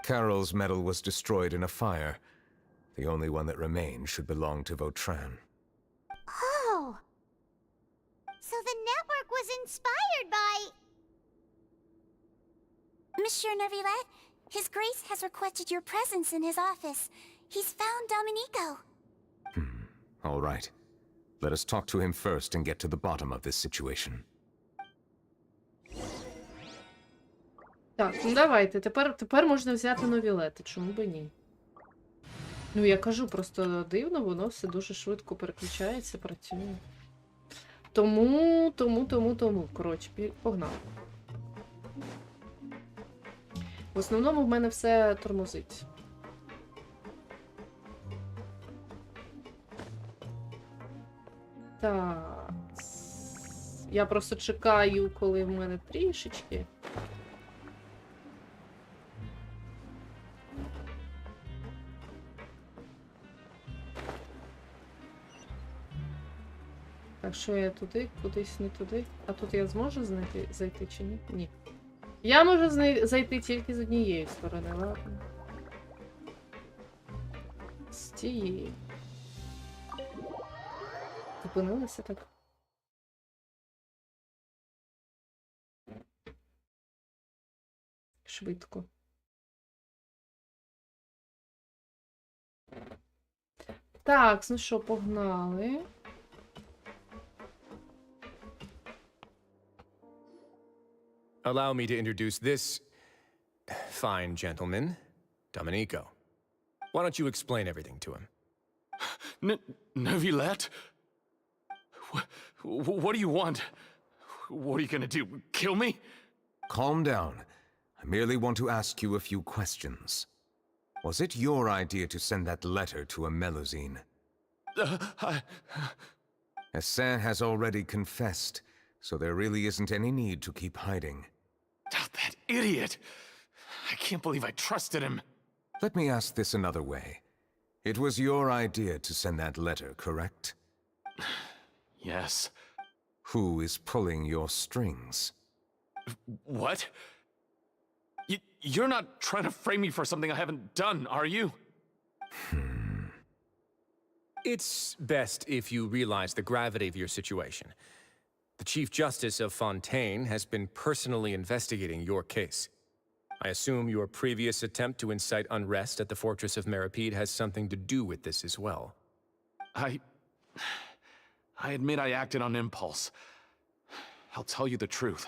Carol's medal was destroyed in a fire. The only one that remained should belong to Vautrin. Oh! So the network was inspired by... Monsieur Novylette, His Grace has requested your presence in his office. He's found Domenico. All right. Let us talk to him first and get to the bottom of this situation. Так, ну давайте. Тепер можна взяти Новілетту. Чому б ні? Ну, я кажу, просто дивно, воно все дуже швидко переключається, працює. Тому. Коротше, погнали. В основному в мене все тормозить. Так. Я просто чекаю, коли в мене трішечки. Так, що я туди, кудись не туди. А тут я зможу зайти чи ні? Ні. Я можу зайти тільки з однієї сторони, ладно. З тієї. Зупинилися так. Швидко. Так, ну що, погнали. Allow me to introduce this fine gentleman, Domenico. Why don't you explain everything to him? Novілетта? What do you want? What are you gonna do? Kill me? Calm down. I merely want to ask you a few questions. Was it your idea to send that letter to a Melusine? Hassan has already confessed, so there really isn't any need to keep hiding. That idiot! I can't believe I trusted him. Let me ask this another way. It was your idea to send that letter, correct? Yes. Who is pulling your strings? What? You're not trying to frame me for something I haven't done, are you? It's best if you realize the gravity of your situation. The Chief Justice of Fontaine has been personally investigating your case. I assume your previous attempt to incite unrest at the Fortress of Meripede has something to do with this as well. I admit I acted on impulse. I'll tell you the truth.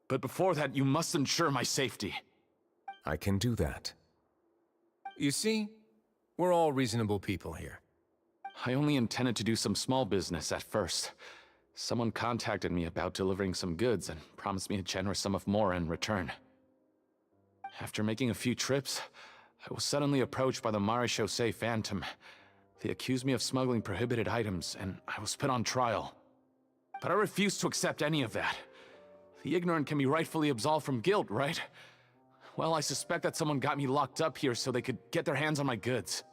But before that, you must ensure my safety. I can do that. You see, we're all reasonable people here. I only intended to do some small business at first. Someone contacted me about delivering some goods and promised me a generous sum of more in return. After making a few trips, I was suddenly approached by the Maréchaussée Phantom. They accused me of smuggling prohibited items, and I was put on trial. But I refused to accept any of that. The ignorant can be rightfully absolved from guilt, right? Well, I suspect that someone got me locked up here so they could get their hands on my goods.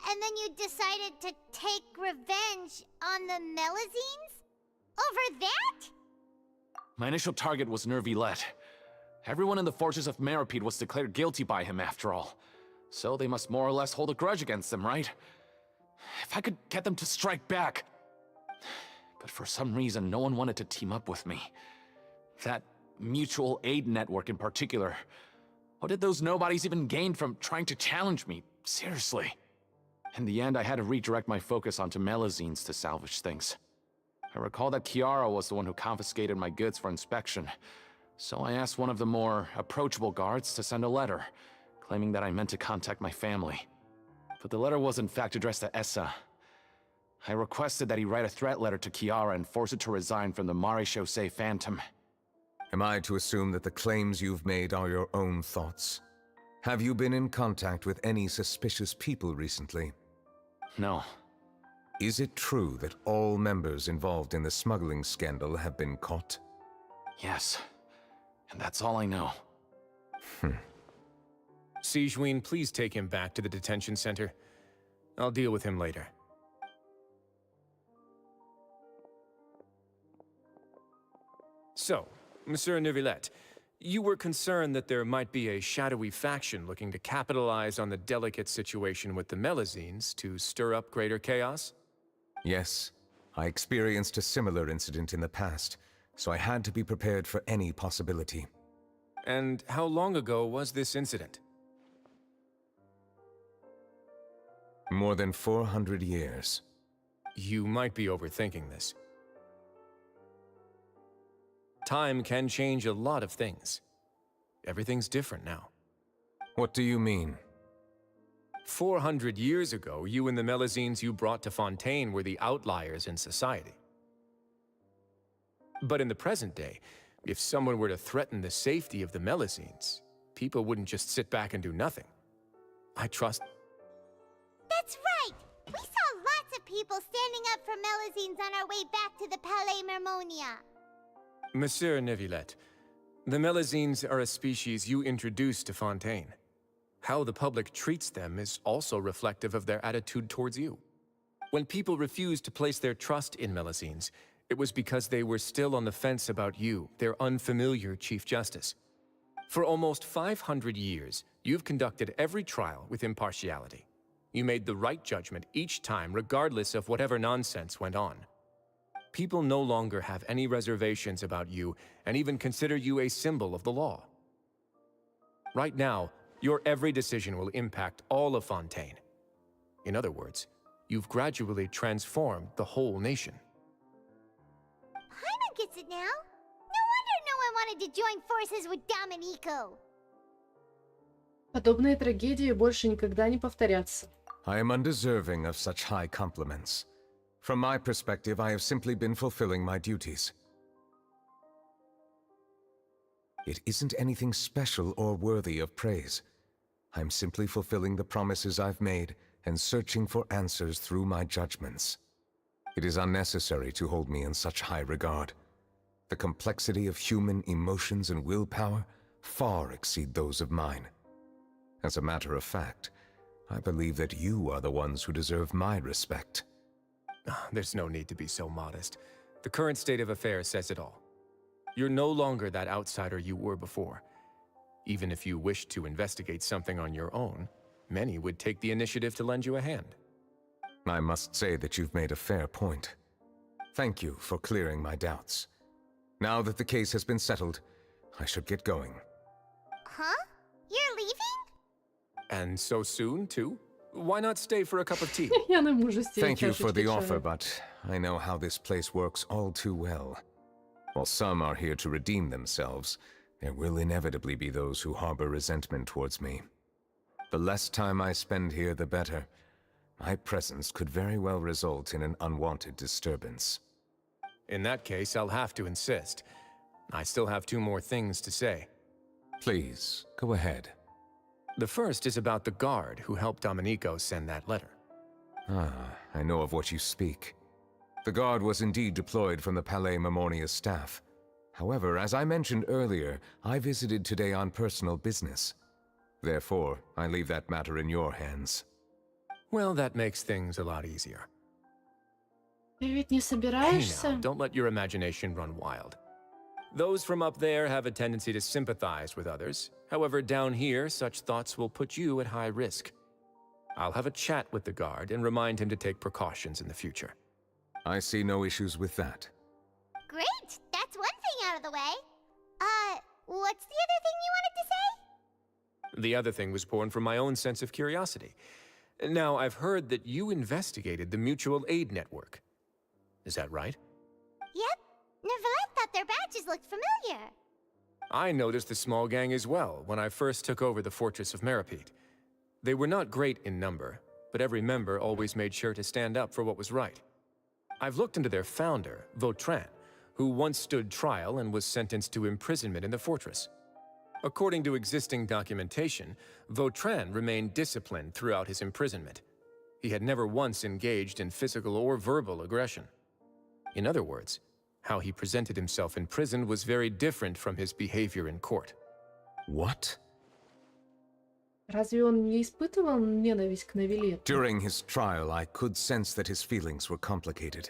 And then you decided to take revenge on the Melusines? Over that? My initial target was Novілетта. Everyone in the Fortress of Meripede was declared guilty by him, after all. So they must more or less hold a grudge against them, right? If I could get them to strike back. But for some reason, no one wanted to team up with me. That mutual aid network in particular. What did those nobodies even gain from trying to challenge me? Seriously. In the end, I had to redirect my focus onto Melusines to salvage things. I recall that Chiara was the one who confiscated my goods for inspection, so I asked one of the more approachable guards to send a letter, claiming that I meant to contact my family. But the letter was in fact addressed to Essa. I requested that he write a threat letter to Chiara and force her to resign from the Maréchaussée Phantom. Am I to assume that the claims you've made are your own thoughts? Have you been in contact with any suspicious people recently? No. Is it true that all members involved in the smuggling scandal have been caught? Yes. And that's all I know. Sigewinne, please take him back to the detention center. I'll deal with him later. So, Monsieur Novілетта, you were concerned that there might be a shadowy faction looking to capitalize on the delicate situation with the Melusines to stir up greater chaos? Yes. I experienced a similar incident in the past, so I had to be prepared for any possibility. And how long ago was this incident? More than 400 years. You might be overthinking this. Time can change a lot of things. Everything's different now. What do you mean? 400 years ago, you and the Melusines you brought to Fontaine were the outliers in society. But in the present day, if someone were to threaten the safety of the Melusines, people wouldn't just sit back and do nothing. I trust... That's right! We saw lots of people standing up for Melusines on our way back to the Palais Mermonia. Monsieur Novілетта, the Melusines are a species you introduced to Fontaine. How the public treats them is also reflective of their attitude towards you. When people refused to place their trust in Melusines, it was because they were still on the fence about you, their unfamiliar Chief Justice. For almost 500 years, you've conducted every trial with impartiality. You made the right judgment each time, regardless of whatever nonsense went on. People no longer have any reservations about you and even consider you a symbol of the law. Right now, Your every decision will impact all of Fontaine. In other words, you've gradually transformed the whole nation. Paimon gets it now. No wonder no one wanted to join forces with Domenico. Подобные трагедии больше никогда не повторятся. I am undeserving of such high compliments. From my perspective, I have simply been fulfilling my duties. It isn't anything special or worthy of praise. I'm simply fulfilling the promises I've made and searching for answers through my judgments. It is unnecessary to hold me in such high regard. The complexity of human emotions and willpower far exceed those of mine. As a matter of fact, I believe that you are the ones who deserve my respect. There's no need to be so modest. The current state of affairs says it all. You're no longer that outsider you were before. Even if you wished to investigate something on your own, many would take the initiative to lend you a hand. I must say that you've made a fair point. Thank you for clearing my doubts. Now that the case has been settled, I should get going. Huh? You're leaving? And so soon, too? Why not stay for a cup of tea? Я не можу з цієї Thank you for чашечки the offer, чаю. but I know how this place works all too well. While some are here to redeem themselves, there will inevitably be those who harbor resentment towards me. The less time I spend here, the better. My presence could very well result in an unwanted disturbance. In that case, I'll have to insist. I still have two more things to say. Please, go ahead. The first is about the guard who helped Domenico send that letter. Ah, I know of what you speak. The guard was indeed deployed from the Palais Memornia's staff. However, as I mentioned earlier, I visited today on personal business. Therefore, I leave that matter in your hands. Well, that makes things a lot easier. Ты ведь не Hey собираешься? now, don't let your imagination run wild. Those from up there have a tendency to sympathize with others. However, down here, such thoughts will put you at high risk. I'll have a chat with the guard and remind him to take precautions in the future. I see no issues with that. Great! That's one thing out of the way. What's the other thing you wanted to say? The other thing was born from my own sense of curiosity. Now, I've heard that you investigated the mutual aid network. Is that right? Yep. Novylette thought their badges looked familiar. I noticed the small gang as well when I first took over the fortress of Meripede. They were not great in number, but every member always made sure to stand up for what was right. I've looked into their founder, Vautrin, who once stood trial and was sentenced to imprisonment in the fortress. According to existing documentation, Vautrin remained disciplined throughout his imprisonment. He had never once engaged in physical or verbal aggression. In other words, how he presented himself in prison was very different from his behavior in court. What? Разве он не испытывал ненависть к Новилетту? During his trial, I could sense that his feelings were complicated.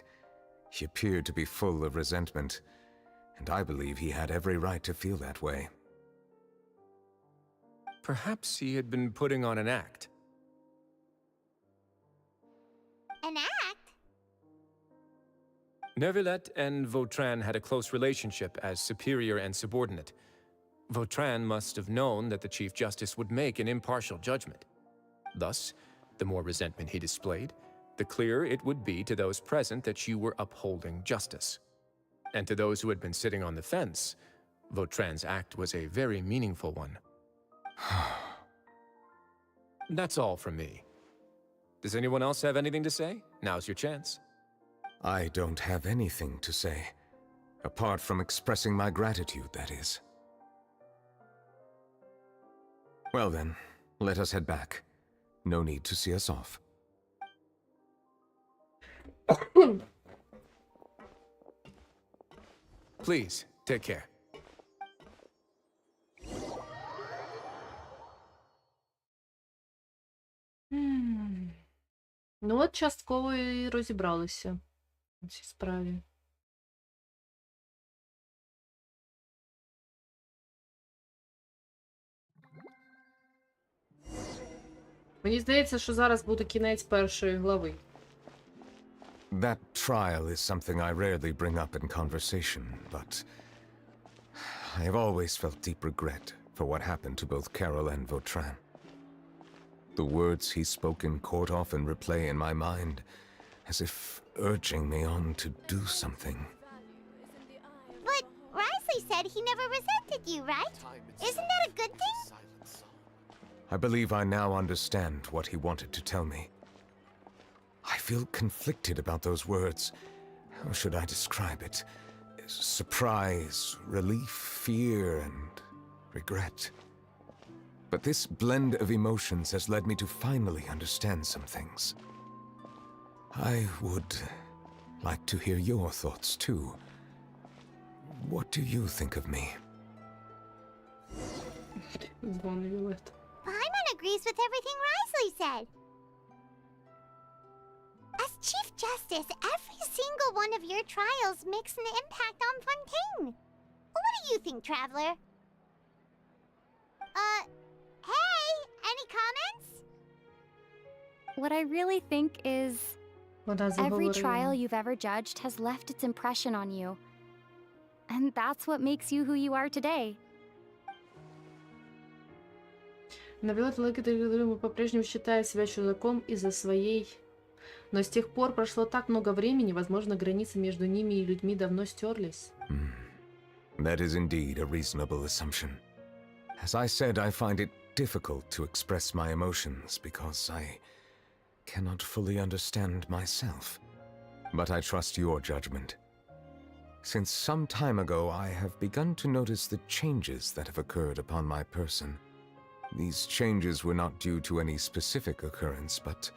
He appeared to be full of resentment, and I believe he had every right to feel that way. Perhaps he had been putting on an act. An act? Novylette and Vautrin had a close relationship as superior and subordinate. Vautrin must have known that the Chief Justice would make an impartial judgment. Thus, the more resentment he displayed, the clearer it would be to those present that you were upholding justice. And to those who had been sitting on the fence, Vautrin's act was a very meaningful one. That's all from me. Does anyone else have anything to say? Now's your chance. I don't have anything to say. Apart from expressing my gratitude, that is. Well then, let us head back. No need to see us off. Please, take care. Ну от частково і розібралися у цій справі. Мені здається, що зараз буде кінець першої глави. That trial is something I rarely bring up in conversation, but I have always felt deep regret for what happened to both Carol and Vautrin. The words he spoke in court often replay in my mind, as if urging me on to do something. But Risley said he never resented you, right? Isn't that a good thing? I believe I now understand what he wanted to tell me. I feel conflicted about those words. How should I describe it? Surprise, relief, fear, and regret. But this blend of emotions has led me to finally understand some things. I would like to hear your thoughts, too. What do you think of me? Paimon agrees with everything Risley said. As Chief Justice, every single one of your trials makes an impact on Fontaine. What do you think, Traveler? Hey, any comments? What I really think is every trial you've ever judged has left its impression on you. And that's what makes you who you are today. Новілетта Легендарь по-прежнему считает себя чудаком из-за своей... Но с тех пор прошло так много времени, возможно, границы между ними и людьми давно стерлись. That is indeed a reasonable assumption. As I said, I find it difficult to express my emotions because I cannot fully understand myself. But I trust your judgment. Since some time ago, I have begun to notice the changes that have occurred upon my person. These changes were not due to any specific occurrence, but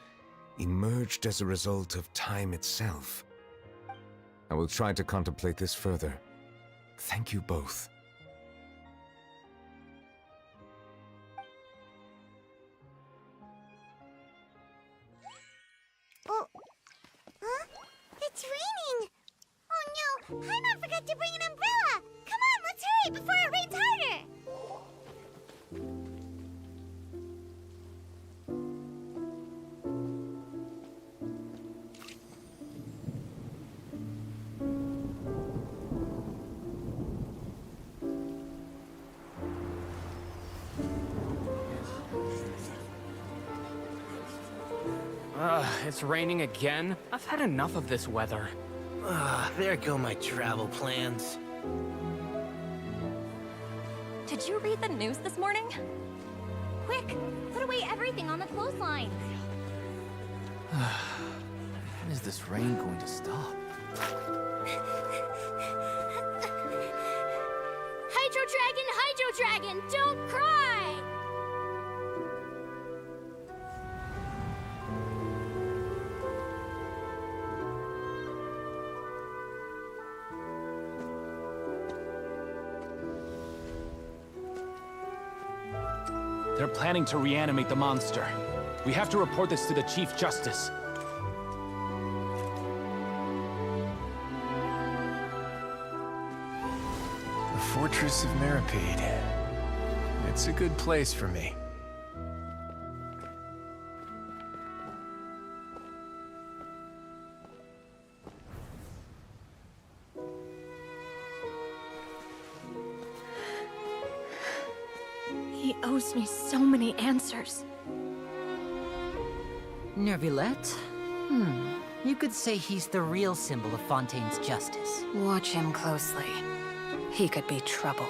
emerged as a result of time itself. I will try to contemplate this further. Thank you both. Oh, huh? It's raining! Oh no, Paimon forgot to bring an umbrella! Come on, let's hurry before it rains harder! It's raining again? I've had enough of this weather. There go my travel plans. Did you read the news this morning? Quick, put away everything on the clothesline. When is this rain going to stop? Hydro Dragon, don't cry! They're planning to reanimate the monster. We have to report this to the Chief Justice. The Fortress of Meripede. It's a good place for me. He owes me so many answers. Novілетта? You could say he's the real symbol of Fontaine's justice. Watch him closely. He could be trouble.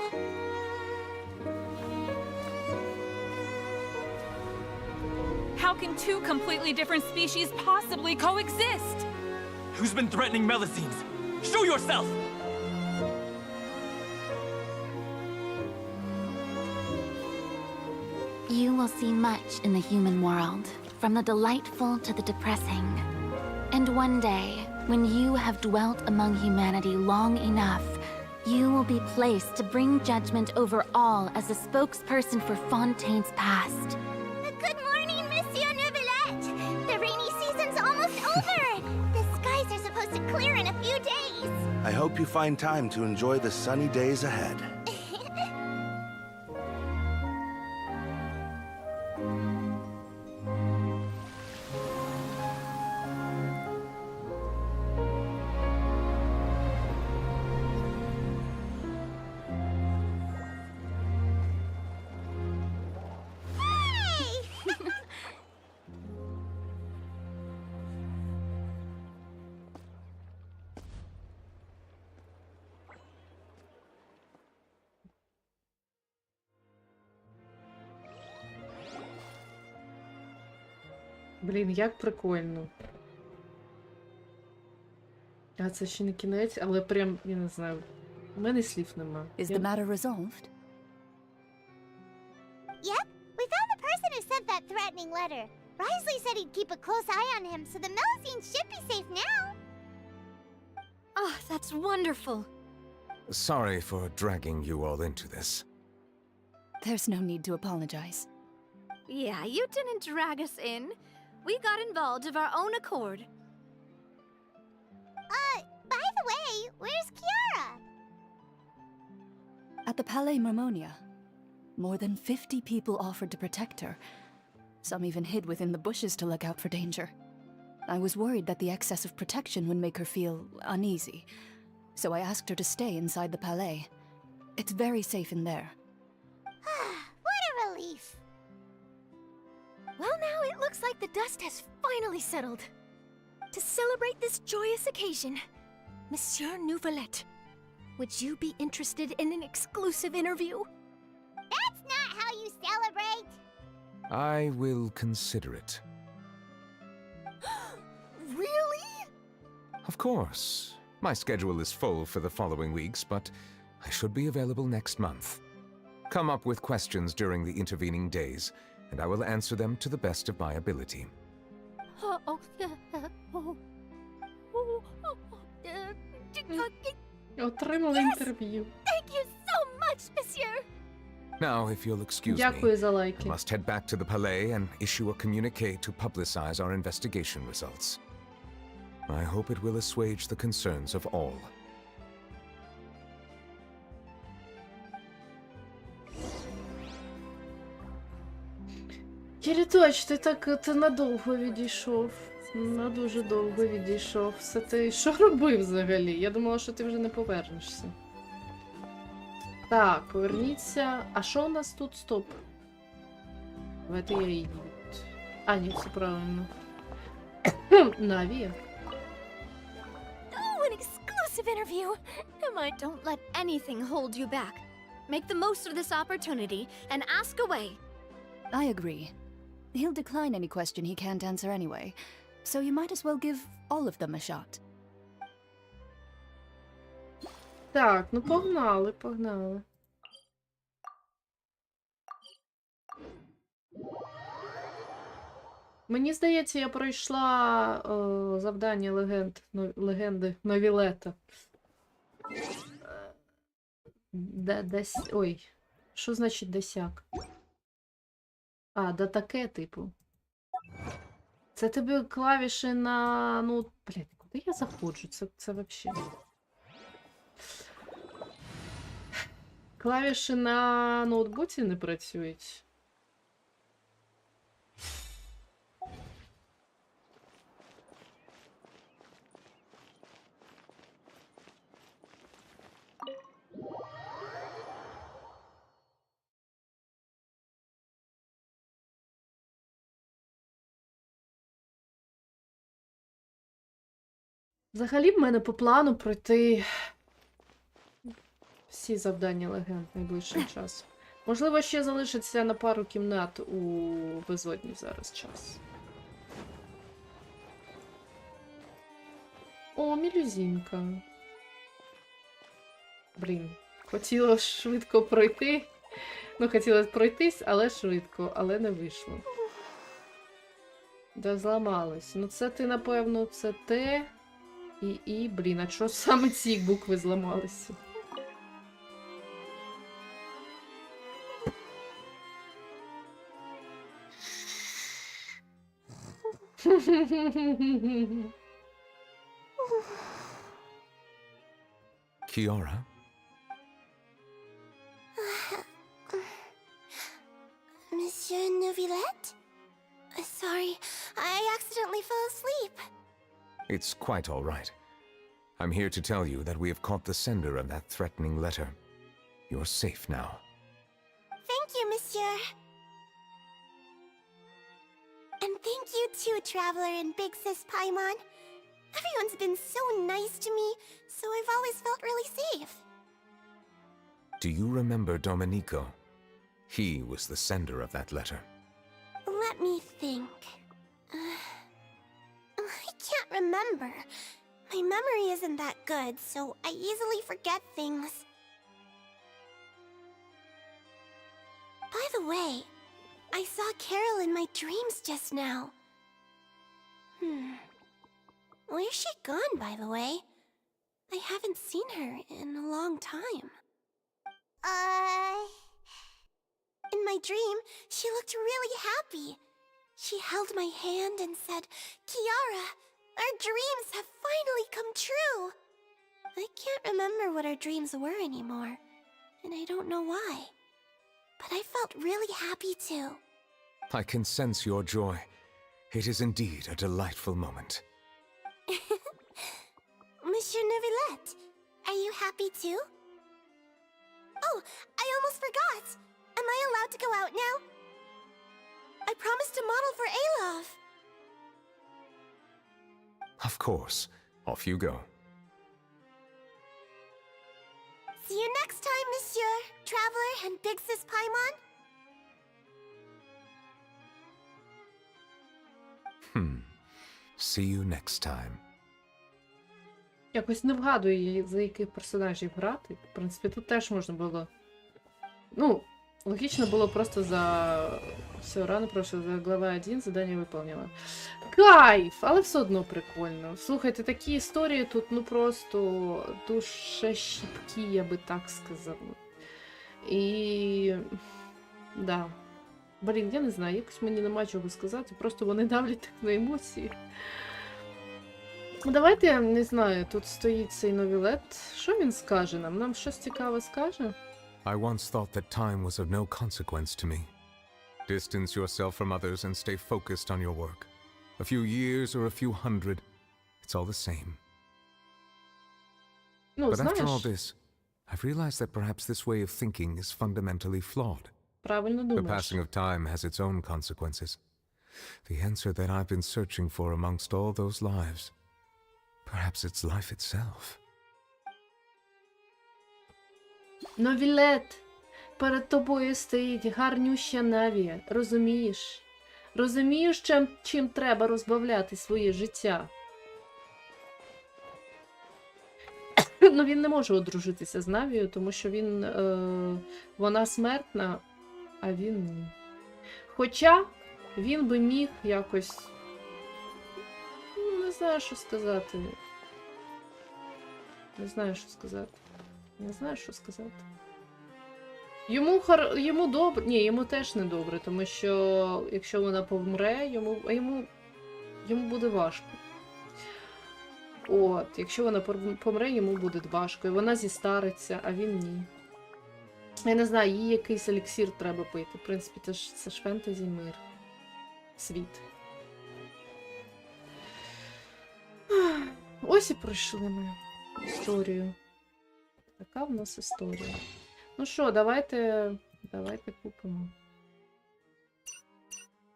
How can two completely different species possibly coexist? Who's been threatening Melusines? Show yourself! You will see much in the human world, from the delightful to the depressing. And one day, when you have dwelt among humanity long enough, you will be placed to bring judgment over all as a spokesperson for Fontaine's past. Good morning, Monsieur Novілетта! The rainy season's almost over! The skies are supposed to clear in a few days! I hope you find time to enjoy the sunny days ahead. Блін, як прикольно. А це ще не кінець, але прям, я не знаю, у мене слів нема. Is the matter resolved? Yep, we found the person who sent that threatening letter. Risley said he'd keep a close eye on him, so the Melusines should be safe now. Oh, that's wonderful. Sorry for dragging you all into this. There's no need to apologize. Yeah, you didn't drag us in. We got involved of our own accord. By the way, where's Kiara? At the Palais Marmonia, more than 50 people offered to protect her. Some even hid within the bushes to look out for danger. I was worried that the excess of protection would make her feel uneasy, so I asked her to stay inside the Palais. It's very safe in there. What a relief. Well, now it looks like the dust has finally settled. To celebrate this joyous occasion, Monsieur Nouvelette, would you be interested in an exclusive interview? That's not how you celebrate. I will consider it. Really? Of course. My schedule is full for the following weeks, but I should be available next month. Come up with questions during the intervening days, and I will answer them to the best of my ability. Отримала інтерв'ю. Thank you so much, Monsieur. Now, if you'll excuse Дякую за me, I лайки. must head back to the Palais and issue a communique to publicize our investigation results. I hope it will assuage the concerns of all. Кіріточ, ти надовго відійшов. На дуже довго відійшов. Все ти що робив взагалі? Я думала, що ти вже не повернешся. Так, поверніться. А що у нас тут? Стоп. Давайте я її. А, ні, все правильно. Наві. Oh, an exclusive interview! Emma, don't let anything hold you back. Make the most of this opportunity and ask away. I agree. He'll decline any question he can't answer anyway, so you might as well give all of them a shot. Так, ну погнали, погнали. Мені здається, я пройшла завдання легенди Новілетта. Десь... Ой, що значить десяк? А, да таке, типу. Це тобі клавіші на... Ну, блядь, куди я заходжу? Це вообще... Клавіші на ноутбуці не працюють. Взагалі в мене по плану пройти всі завдання легенд найближчим часом. Можливо, ще залишиться на пару кімнат у Безодні зараз час. О, мілюзінка. Блін, хотіла швидко пройти. Ну, хотіла пройтись, але швидко, але не вийшло. Да, зламалось. Ну, це ти, напевно, це те і, блін, а чого саме ці букви зламалися? Kiara? Monsieur Novillette? Sorry, I accidentally fell asleep. It's quite all right. I'm here to tell you that we have caught the sender of that threatening letter. You're safe now. Thank you, Monsieur. And thank you too, Traveler and Big Sis Paimon. Everyone's been so nice to me, so I've always felt really safe. Do you remember Domenico? He was the sender of that letter. Let me think. I can't remember. My memory isn't that good, so I easily forget things. By the way, I saw Carol in my dreams just now. Where's she gone, by the way? I haven't seen her in a long time. In my dream, she looked really happy. She held my hand and said, "Kiara, our dreams have finally come true." I can't remember what our dreams were anymore, and I don't know why. But I felt really happy too. I can sense your joy. It is indeed a delightful moment. Monsieur Novillette, are you happy too? Oh, I almost forgot! Am I allowed to go out now? I promised to model for Alov. Of course. Off you go. See you next time, Monsieur, Traveler, and Big Sis Paimon. See you next time. Якось не вгадую, за яких персонажів грати. В принципі, тут теж можна було. Ну, логічно було просто за... Все, рано пройшло, за глава 1 задання виповнила. Кайф! Але все одно прикольно. Слухайте, такі історії тут, ну просто душещіпкі, я би так сказала. І... Да. Блін, я не знаю, якось мені нема чого сказати, просто вони давлять так на емоції. Давайте, я не знаю, тут стоїть цей Новілет. Що він скаже нам? Нам щось цікаве скаже? I once thought that time was of no consequence to me. Distance yourself from others and stay focused on your work. A few years or a few hundred, it's all the same. Ну, But знаєш, after all this, I've realized that perhaps this way of thinking is fundamentally flawed. правильно The думаєш. passing of time has its own consequences. The answer that I've been searching for amongst all those lives, perhaps it's life itself. Новілет, перед тобою стоїть гарнюща Навія. Розумієш? Розумієш, чим треба розбавляти своє життя? Ну, він не може одружитися з Навією, тому що вона смертна, а він ні. Хоча він би міг якось... Ну, не знаю, що сказати. Не знаю, що сказати. Не знаю, що сказати. Йому добре... Ні, йому теж не добре, тому що якщо вона помре, йому буде важко. От, якщо вона помре, йому буде важко. І вона зістариться, а він ні. Я не знаю, їй якийсь еліксир треба пити. В принципі, це ж фентезі мир. Світ. Ось і пройшли ми історію. Така в нас історія. Ну що, давайте купимо.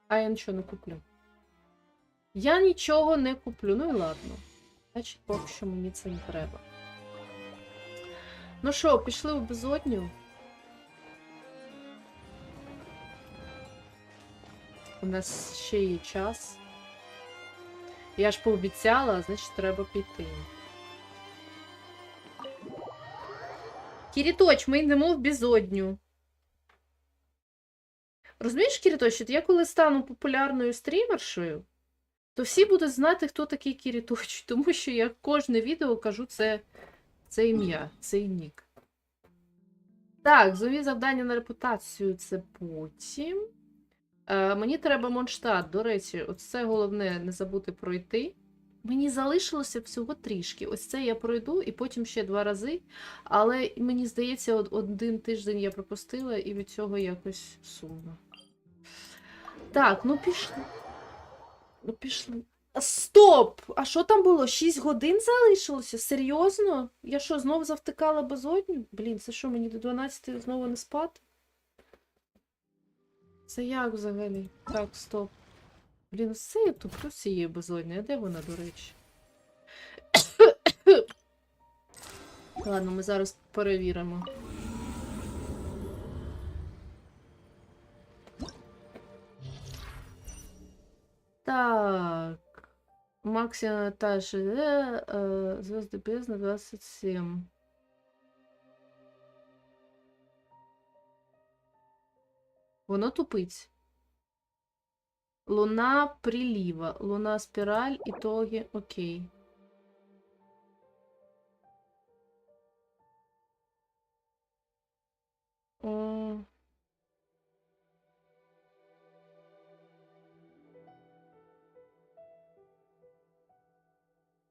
А я нічого не куплю. Я нічого не куплю. Ну і ладно. Значить, поки що мені це не треба. Ну що, пішли у безодню. У нас ще є час. Я ж пообіцяла, значить треба піти. Кіріточ, ми йдемо в безодню. Розумієш, Кіріточ, я коли стану популярною стрімершою, то всі будуть знати, хто такий Кіріточ, тому що я кожне відео кажу це ім'я, цей нік. Так, зові завдання на репутацію це потім. Мені треба Монштадт, до речі, оце головне не забути пройти. Мені залишилося всього трішки. Ось це я пройду і потім ще 2 рази. Але мені здається, 1 тиждень я пропустила і від цього якось сумно. Так, ну пішли. Ну пішли. Стоп! А що там було? 6 годин залишилося? Серйозно? Я що, знову завтикала безодню? Блін, це що, мені до 12 знову не спати? Це як взагалі? Так, стоп. Блін, все я туплю з цією безоднею. А де вона, до речі? Ладно, ми зараз перевіримо. Так. Максимум этаж звезды бездны 27. Воно тупить. Луна прилива. Луна спираль. Итоги. Окей. О.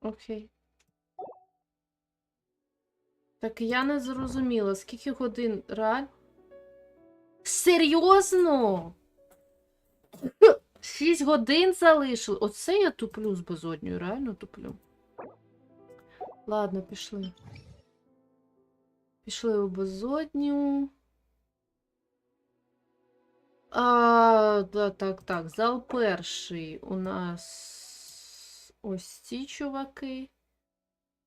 Окей. Так я не зрозуміла, скільки годин реально? Серйозно? 6 годин залишили. Оце я туплю з безоднею, реально туплю. Ладно, пішли. Пішли у безодню. Так. Зал перший у нас ось ці чуваки.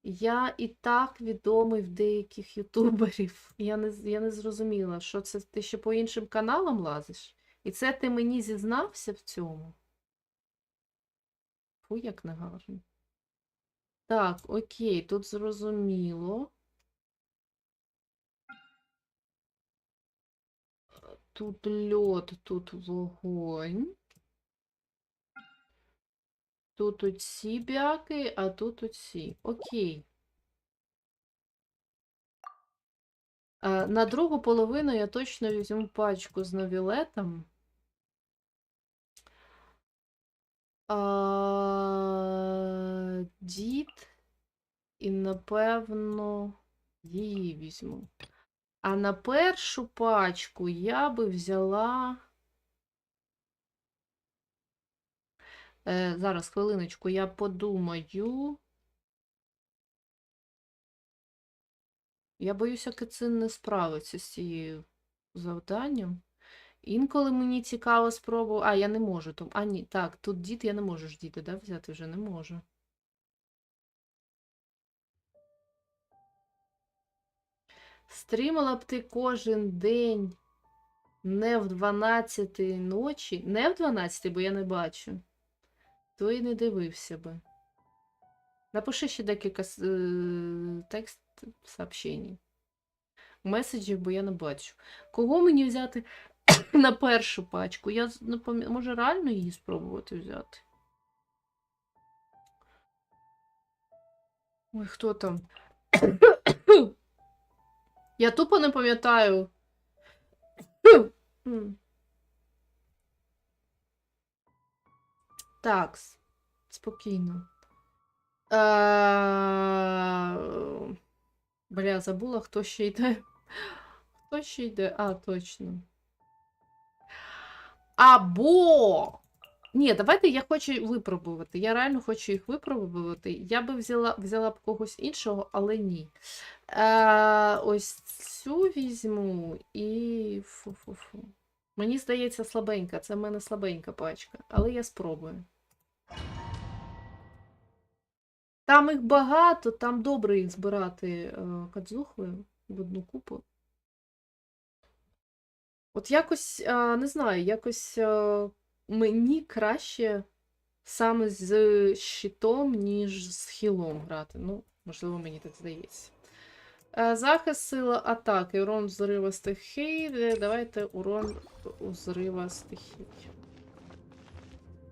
Я і так відомий в деяких ютуберів. Я не зрозуміла, що це ти ще по іншим каналам лазиш? І це ти мені зізнався в цьому? Фу, як негарно. Так, окей, тут зрозуміло. Тут льод, тут вогонь. Тут оці бяки, а тут оці. Окей. На другу половину я точно візьму пачку з новілетом. Дід. І, напевно, її візьму. А на першу пачку я би взяла... Зараз, хвилиночку, я подумаю. Я боюся, Кицин не справиться з цією завданням. Інколи мені цікаво спробувати... я не можу. Ні, так, тут дід я не можу ж діти, да, взяти вже не можу. Стрімала б ти кожен день не в 12-й ночі. Не в 12-й, бо я не бачу. То і не дивився би. Напиши ще декілька сообщень. Меседжів, бо я не бачу. Кого мені взяти на першу пачку? Я не пам'ятаю, може реально її спробувати взяти? Ой, хто там? Я тупо не пам'ятаю. Так, спокійно. Бля, забула, хто ще йде. Хто ще йде? Точно. Або... Ні, давайте я хочу випробувати. Я реально хочу їх випробувати. Я би взяла б когось іншого, але ні. Ось цю візьму і... Фу-фу-фу. Мені здається, слабенька. Це в мене слабенька пачка. Але я спробую. Там їх багато, там добре їх збирати кадзухою в одну купу. От якось, не знаю, якось мені краще саме з щитом, ніж з хілом грати. Ну, можливо, мені так здається. Захист, сила атаки, урон зрива стихій. Давайте урон зрива стихій.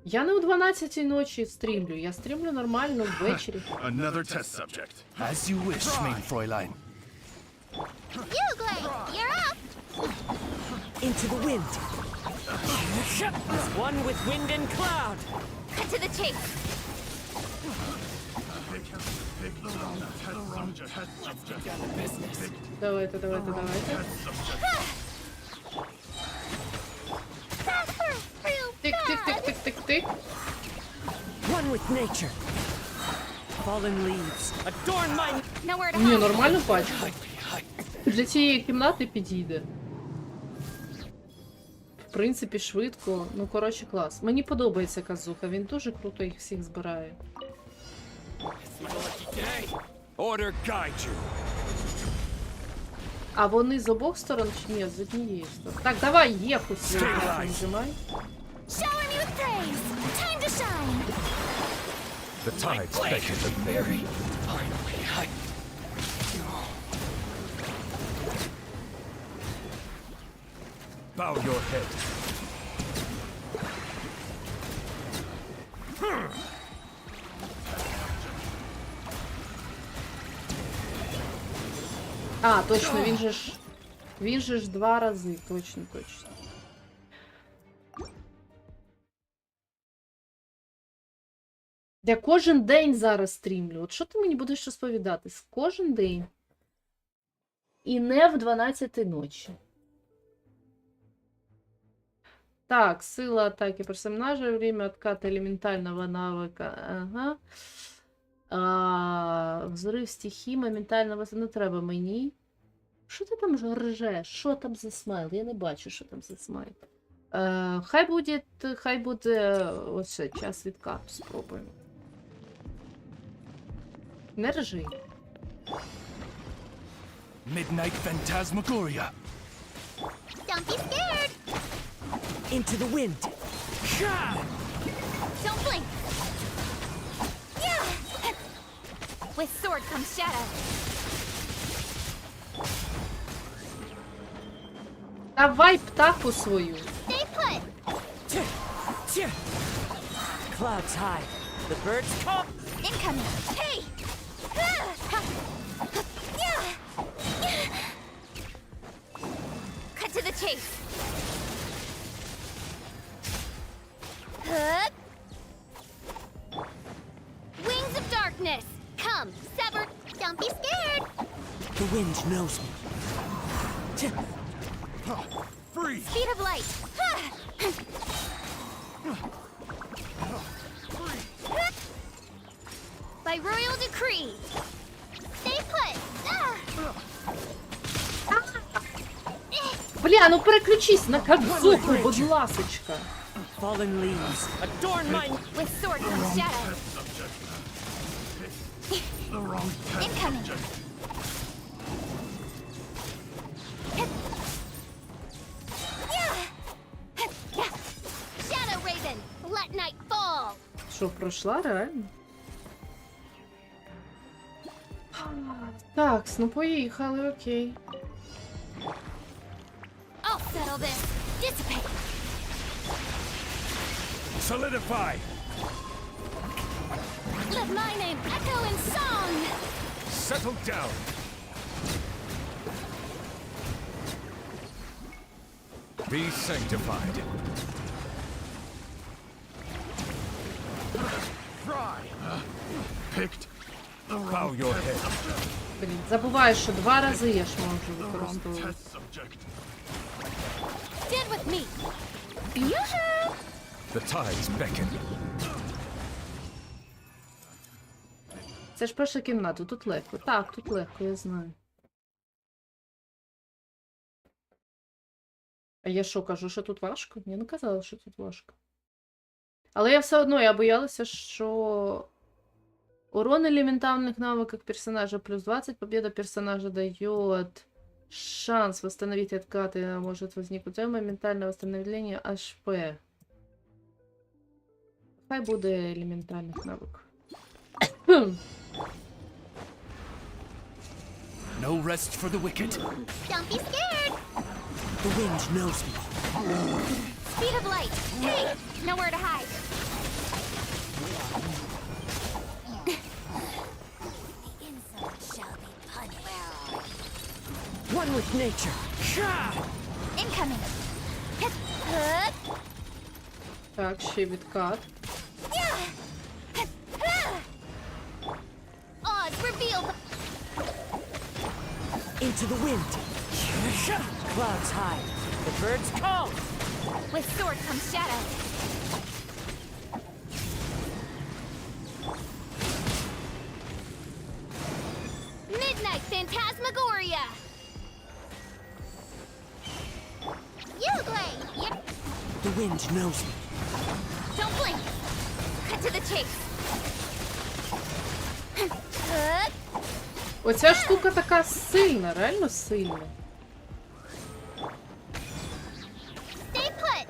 Я не о 12-й ночі стрімлю, я стрімлю нормально ввечері. Another test subject. As you wish, main Fräulein. You're up! Into the wind. As one with wind and cloud. Cut to the chase. Давайте. Тик. One with nature. Fallen leaves. Adorn my... Ні, нормально пачка. Для цієї кімнати підійде. В принципі, швидко. Ну, коротше, клас. Мені подобається Казуха, він дуже круто їх всіх збирає. Order guide you. А вони з обох сторон чи ні? З однієї сторони. Так, давай, є хоч нажимай. Shower me with praise! Time to shine! The tides beckon. Mary, finally, Bow your head. А, точно, він же ж 2 рази, точно. Я кожен день зараз стрімлю. От що ти мені будеш розповідати? Кожен день. І не в 12 ночі. Так, сила атаки персонажа, время отката элементального навыка. Ага. Взрив стихій, моментального... Не треба мені. Що ти там ржеш? Що там за смайл? Я не бачу, що там за смайл. Хай буде ось час відкату. Спробуємо. Не ржи. Midnight Phantasmagoria. Don't be scared! Into the wind. Don't blink! Yeah! With sword comes shadow. Давай птаху свою. Stay put! Clouds high. The birds come. Incoming! Hey! Cut to the chase! Wings of darkness! Come, severed! Don't be scared! The wind knows me. Free. Speed of light! By royal decree! Stay put! Бля, ну переключись на кадзуху, будь ласочка. Fallen leaves. Adorn my... With sword comes shadow! Incoming! Shadow Raven! Let night fall! Що, пройшла реально? Так, ну поїхали, окей. I'll settle this! Dissipate! Solidify. Let my name echo in song! Settle down. Be sanctified. Fry. Picked. Bow your head. Блін, забуваю, що 2 рази я ж можу використовувати. Stand with me! The tides beckon. Це ж перша кімната, тут легко. Так, тут легко, я знаю. А я що кажу, що тут важко? Я не казала, що тут важко. Але я все одно, я боялася, що урон элементарных навыков персонажа плюс 20, победа персонажа дает шанс восстановить откаты, может возникнуть моментальное восстановление HP. Хай буде элементарных навыков. No rest for the wicked. Don't be scared! The wind knows me. Speed of light! Hey! Nowhere to hide! The insult shall be punished. One with nature. Incoming! Так, ще відкат. Odds revealed! Into the wind. Clouds high. The birds call. With sword comes shadow. Midnight Phantasmagoria! You play! The wind knows me. Don't blink! Cut to the chase! Оця штука така сильна, реально сильна. Stay put!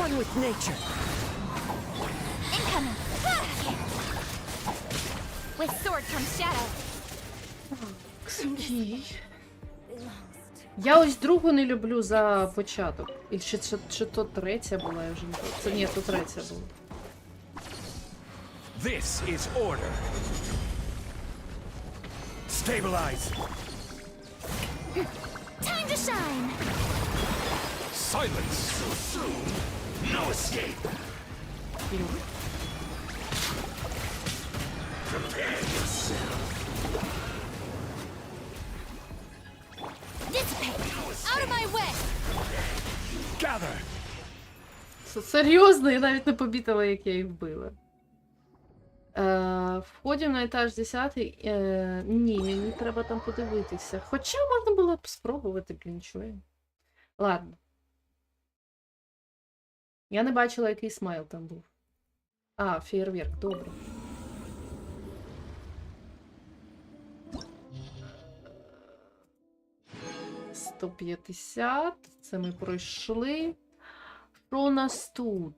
One with nature. With sword comes shadow. Окей. Я ось другу не люблю за початок. І чи то третя була, я вже не знаю. Це ні, то третя була. This is order. Stabilize. Time to shine. Silence. So soon. No escape. Prepare yourself. Dissipate. Out of my way. Gather. Це серйозно, я навіть не помітила, як я їх вбила. Входимо на етаж 10. Ні, мені треба там подивитися. Хоча можна було б спробувати, блін, чого я. Ладно. Я не бачила, який смайл там був. А, фейерверк, добре. — 150. Це ми пройшли. Що у нас тут?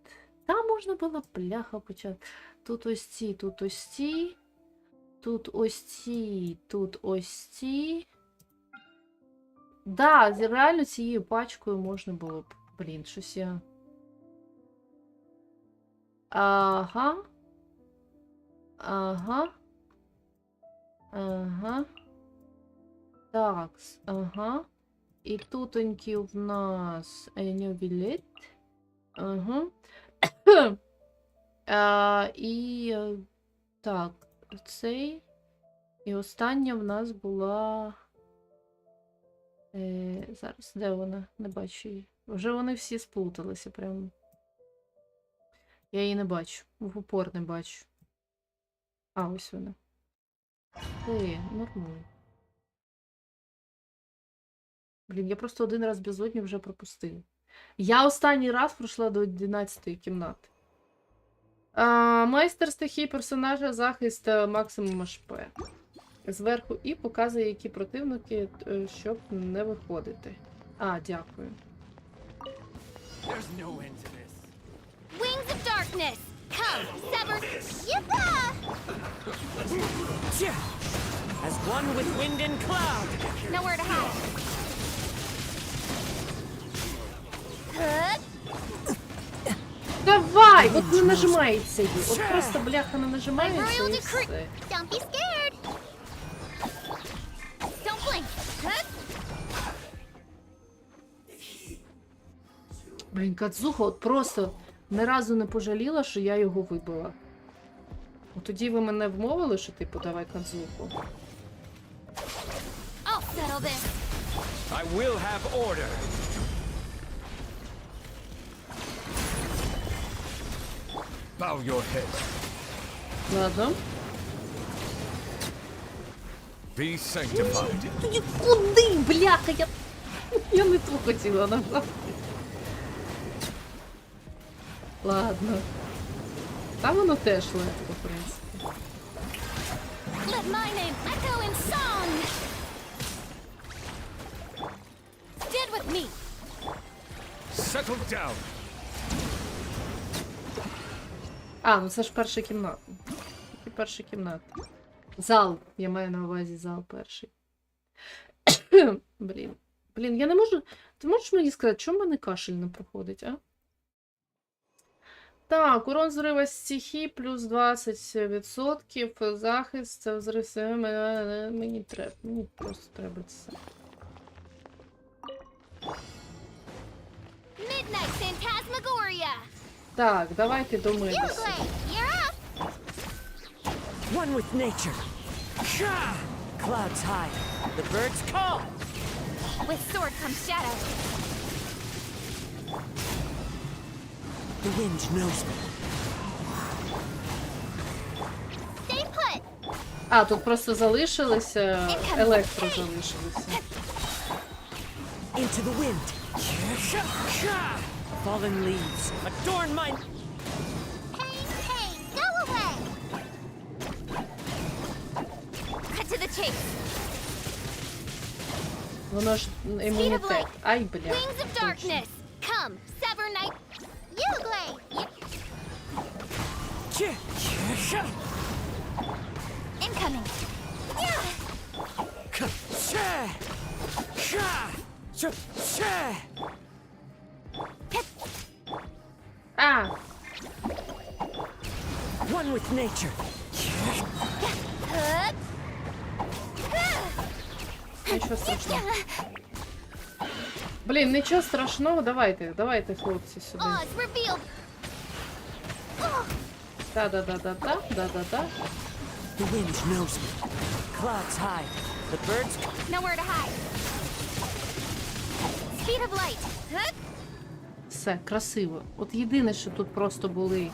Там можна було бляха почати. Тут ось ці, тут ось ці. Тут ось ці, тут ось ці. Да, реально цією пачкою можна було б. Блін, щось я... Ага. Ага. Ага. Такс, ага. І тутоньки в нас Новілетта. Ага. І так, цей. І остання в нас була. Зараз, де вона? Не бачу її. Вже вони всі сплуталися прямо. Я її не бачу. В упор не бачу. А, ось вона. Нормально. Блін, я просто один раз безодню вже пропустила. Я останній раз пройшла до 11-ї кімнати. Майстер стихій персонажа, захист максимум ХП. Зверху і показує, які противники, щоб не виходити. А, дякую. Wings of darkness. Come, sever. Yippah! As one with wind and cloud. Nowhere to hide. Давай! От не нажимається її. От просто бляха не нажимається і все. Don't be scared. Don't blink. Блін, Кадзуха от просто ні разу не пожаліла, що я його вибила. От тоді ви мене вмовили, що типу давай Кадзуху. I'll settle this. I will have order. Bow your head. Ладно. Be sanctified. Куди, бляха? Я не ту хотіла нажати. Ладно. Там воно теж легко, в принципі. Let my name echo in song. Stand with me. Settle down. А, ну це ж перша кімната. Тільки перша кімната. Зал. Я маю на увазі зал перший. Блін. Блін, я не можу... Ти можеш мені сказати, чому в мене кашель не проходить, а? Так, урон зрива стихій плюс 20%. Захист, це взрив... Мені треба. Мені просто треба це. Midnight Phantasmagoria. Так, давайте до Медуси. One with nature. Clouds high. The birds call. With sword comes shadow. The wind knows me. Stay put. А, тут просто залишилися, електро залишилися. Into the wind. Fallen leaves adorn my... Hey, go away. Cut to the chase. Воно ж імунітет. Ай, бля. Wings of darkness. Come, sever night. You glade. Incoming. А! One with nature. Нічого страшного. Блін, нічого страшного, давайте, хлопці, сюди. Oz revealed. Да-да-да-да-да. The wind knows me. Clouds high. The birds. Nowhere to hide. Speed of light. Все, красиво. От єдине, що тут просто були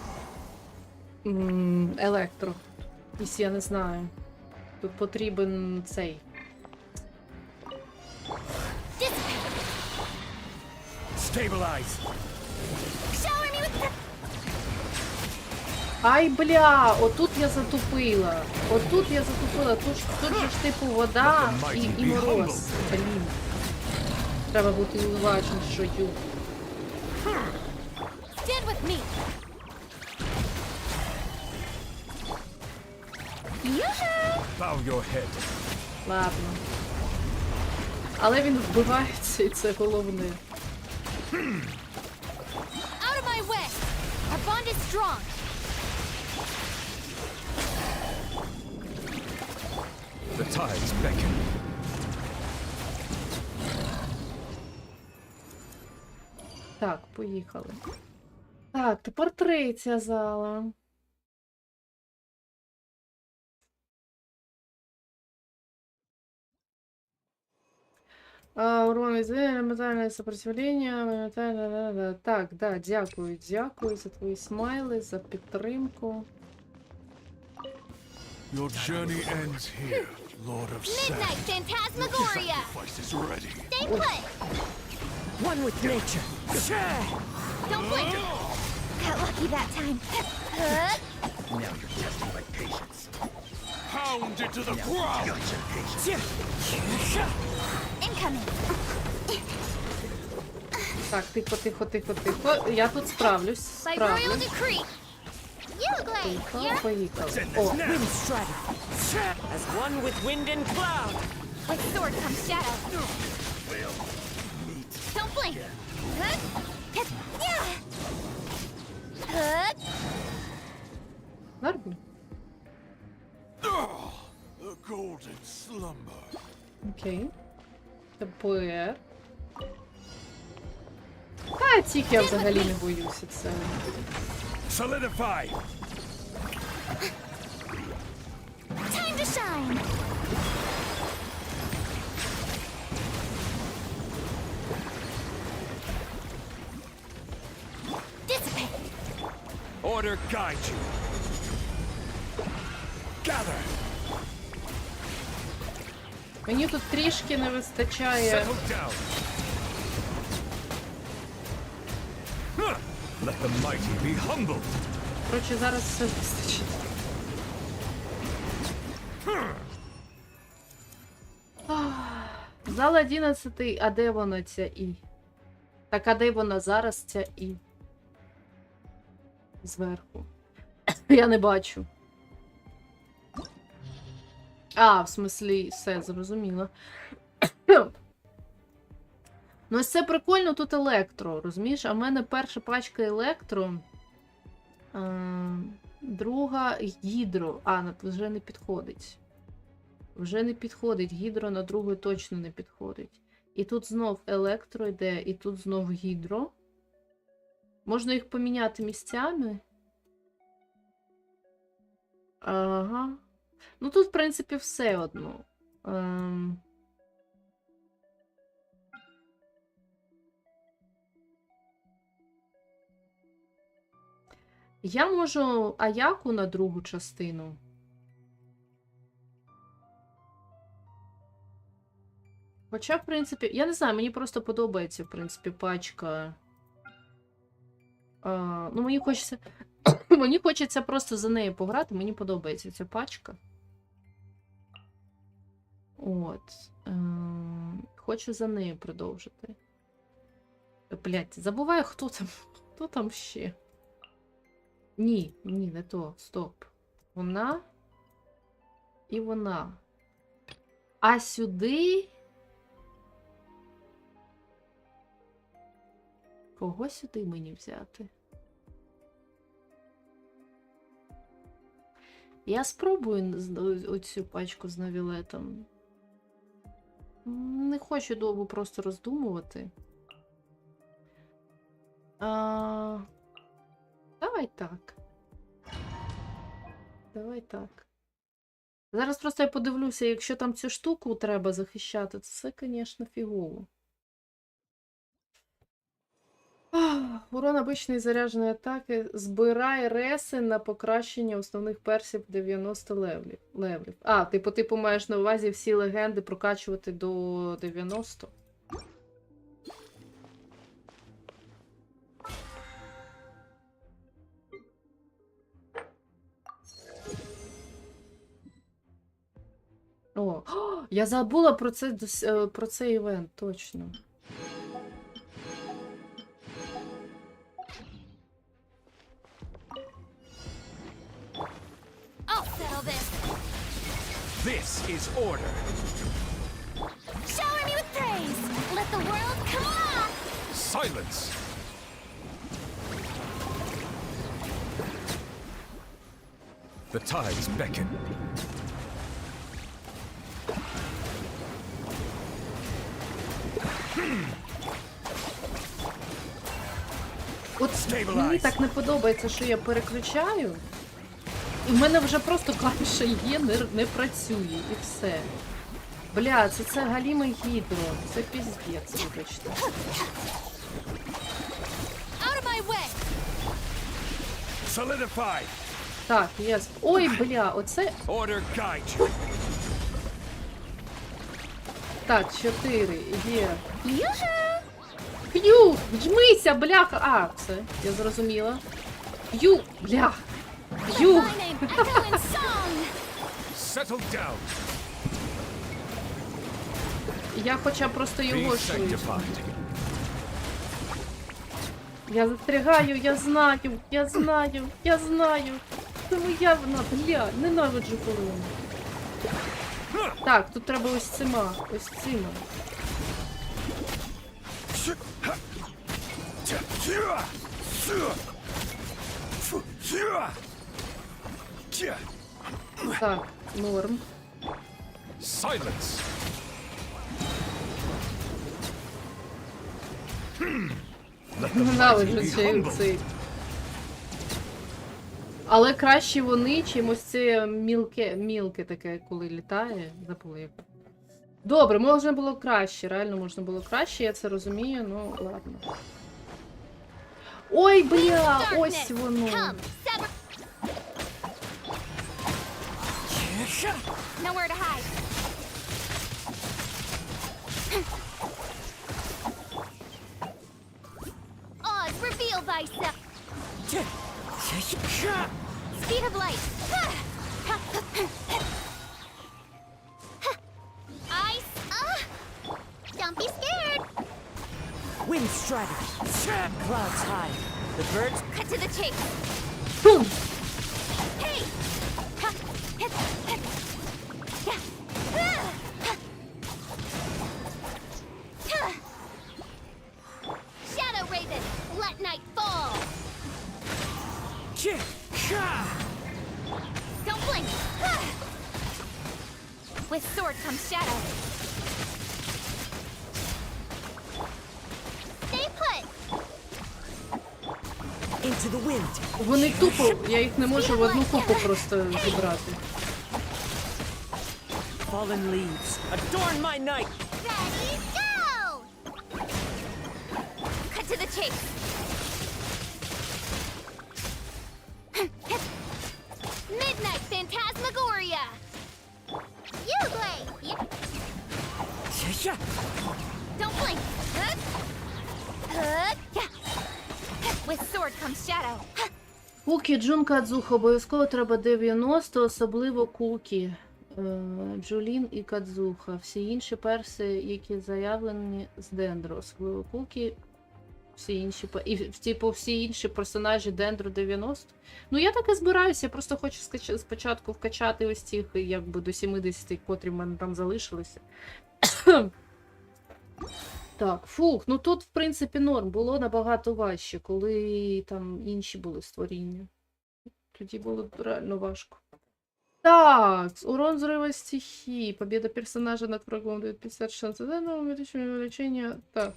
електро. Якісь, я не знаю. Тут потрібен цей. Stabilize. Shower me with. Ай, бля, отут я затупила. Тут же ж типу вода і мороз. Блін. Треба бути уважнішою. Stand with me. Bow your head. Ладно. Але він вбивається, і це головне. Out of my way. Our bond is strong. The tides beckon. Так, поїхали. Так, тепер третя зала. Урон емоціональне сопротивлення. Так, да, дякую за твої смайли, за підтримку. Your journey ends here, Lord of Midnight Phantasmagoria. Sacrifice is ready. Stay put. One with nature. Don't blink. Got lucky that time. Now you're testing my patience. Pound it to the ground. Incoming. Так, тихо. Я тут справлюсь. By royal decree. You glade. Поїхали. О, Wind strike. As one with wind and cloud. With sword comes shadow. Don't blink. нормально. The golden slumber. Окей. Тепер. Та тільки я взагалі не боюся це. Solidify. Time to shine. Dissipate. Order guide you. Gather. Мені тут трішки не вистачає. Settle down. Let the mighty be humbled. Коротше, зараз все вистачить. Зал 11, а де вона ця І? Так, а де вона зараз ця І? Зверху. Я не бачу. А, в смислі, все, зрозуміло. Ну, ось це прикольно, тут електро, розумієш? А в мене перша пачка електро, друга гідро. А, вже не підходить. Вже не підходить. Гідро на другу точно не підходить. І тут знов електро йде, і тут знов гідро. Можна їх поміняти місцями. Ага. Ну тут, в принципі, все одно. Я можу Аяку на другу частину. Хоча, в принципі, я не знаю, мені просто подобається, в принципі, пачка. Ну, мені хочеться. Мені хочеться просто за нею пограти, мені подобається ця пачка. От. Хочу за нею продовжити. Блять, забуваю, хто там ще. Ні, не то. Стоп. Вона і вона. А сюди... Кого сюди мені взяти? Я спробую оцю пачку з Новілетом. Не хочу довго просто роздумувати. Давай так. Давай так. Зараз просто я подивлюся, якщо там цю штуку треба захищати, то це, звісно, фігово. Урон обичної зарядженої атаки. Збирай реси на покращення основних персів 90 левлів. А, типу маєш на увазі всі легенди прокачувати до 90? О, я забула про цей івент, точно. I'll settle this. This is order. Shower me with praise. Let the world come on. Silence. The tides beckon. От мені так не подобається, що я переключаю. І в мене вже просто клавіша є, не працює, і все. Бля, це галіме гідро. Це піздець, вибачте. Solidify. Так, є. Ой, бля, оце... Order guide you. Так, 4, є. П'ю! Жмися, бляха! А, все, я зрозуміла. П'ю, блях! П'ю! Settle down. Я хоча просто його Be швидше. sanctified. Я застрягаю, я знаю. Тому я вона, бля, ненавиджу полону. Так, тут треба ось цима. Так, норм. Silence. Ненавиджу цей. Але краще вони, чим ось це мілке таке, коли літає. Забула як. Добре, можна було краще, реально можна було краще, я це розумію, ну ладно. Ой, бля, ось воно. Nowhere to hide. Oz, reveal thyself. Speed of light. Ice. Don't be scared. Wind strategy. Clouds high. The birds Cut to the chase. Boom. Hey. Shadow Raven, let night fall. Don't blink. With sword comes shadow. Stay put. into the wind. Вони тупо, я їх не можу в одну купу просто зібрати. Fallen leaves, adorn my night. Ready, go! Cut to the chase. Midnight Phantasmagoria. You play. Don't blink. With sword comes shadow. Кукі, Джун, Кадзуха. Обов'язково треба 90, особливо Кукі, Джулін і Кадзуха. Всі інші перси, які заявлені з Дендро. Особливо Кукі, Всі інші, і, типу, всі інші персонажі Дендру 90. Ну, я так і збираюся, я просто хочу спочатку вкачати ось цих, якби, до 70, котрі в мене там залишилися. Так, фух, ну тут, в принципі, норм. Було набагато важче, коли там інші були створіння. Тоді було реально важко. Так, урон взрыва стихии. Победа персонажа над врагом дает 50 шансов. Да, но увеличение. Так.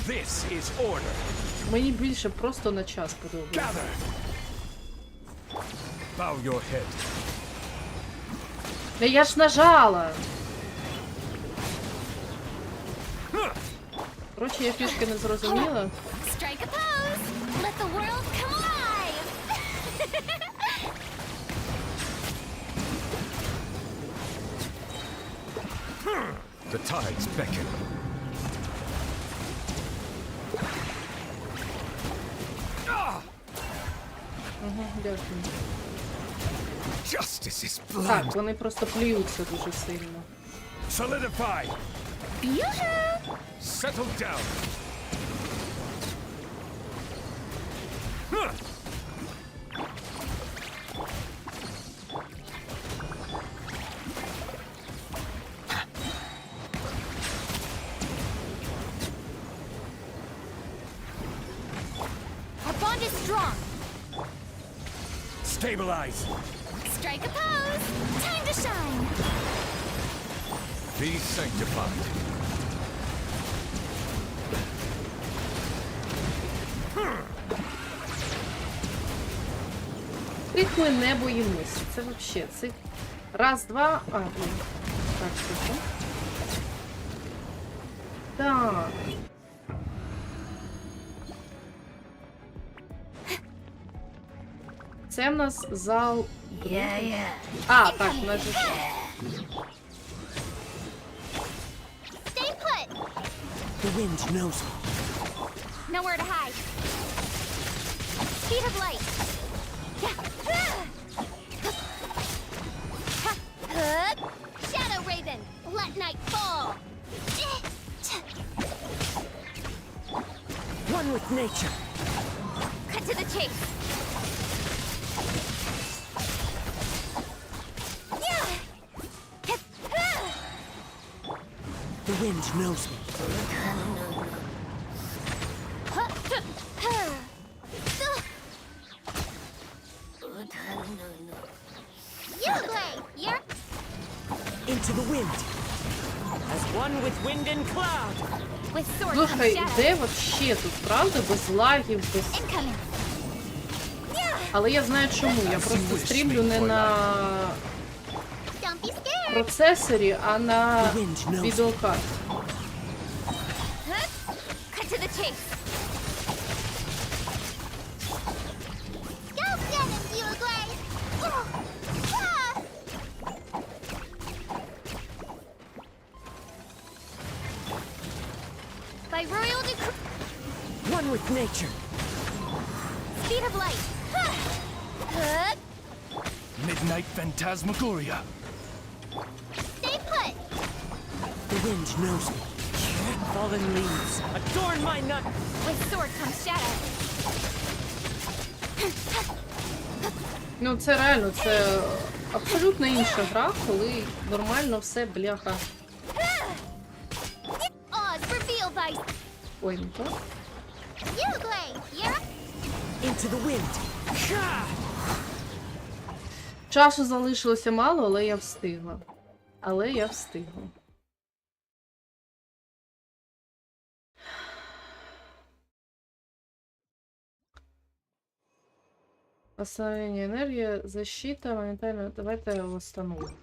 This is order. Мені більше просто на час подобається. Bow your head. Да я ж нажала. Короче, я фішки не зрозуміла. Strike a pose. Let the world come alive. The tides beckon. Дякую. Justice is blind. Так, вони просто плюються дуже сильно. Solidify. Settle down. Our bond is strong. Stabilize. Strike a pose. Time to shine. Be sanctified. Цих ми не боїмося. Це взагалі цих. Раз, два. А, блін. Так, тихо. Так. Це в нас зал. А, так, в нас же. Stay put. The wind knows me. Nowhere to hide. Speed of light. Shadow Raven, let night fall. One with nature. Cut to the chase. The wind knows me. You're Into the wind. As one with wind and cloud. with sword Слухай, comes shadow. де вообще тут, правда? Без лагів, без... Incoming. Але я знаю чому. Я просто стрімлю не на Don't be scared. процесорі, а на відеокарті. Cut to the chase. Go get him, Bugle. By royal decree. One with nature. Speed of light. Midnight phantasmagoria. Stay put. The wind knows me. Fallen leaves adorn my nut. With sword comes shadow. Ну, це реально, це абсолютно інша гра, коли нормально все, бляха. Oz reveal by Ой, не так. Bugle. You're Into the wind. Часу залишилося мало, але я встигла. Але я встигла. Восстановление энергии, защита, моментально. Давайте восстановим.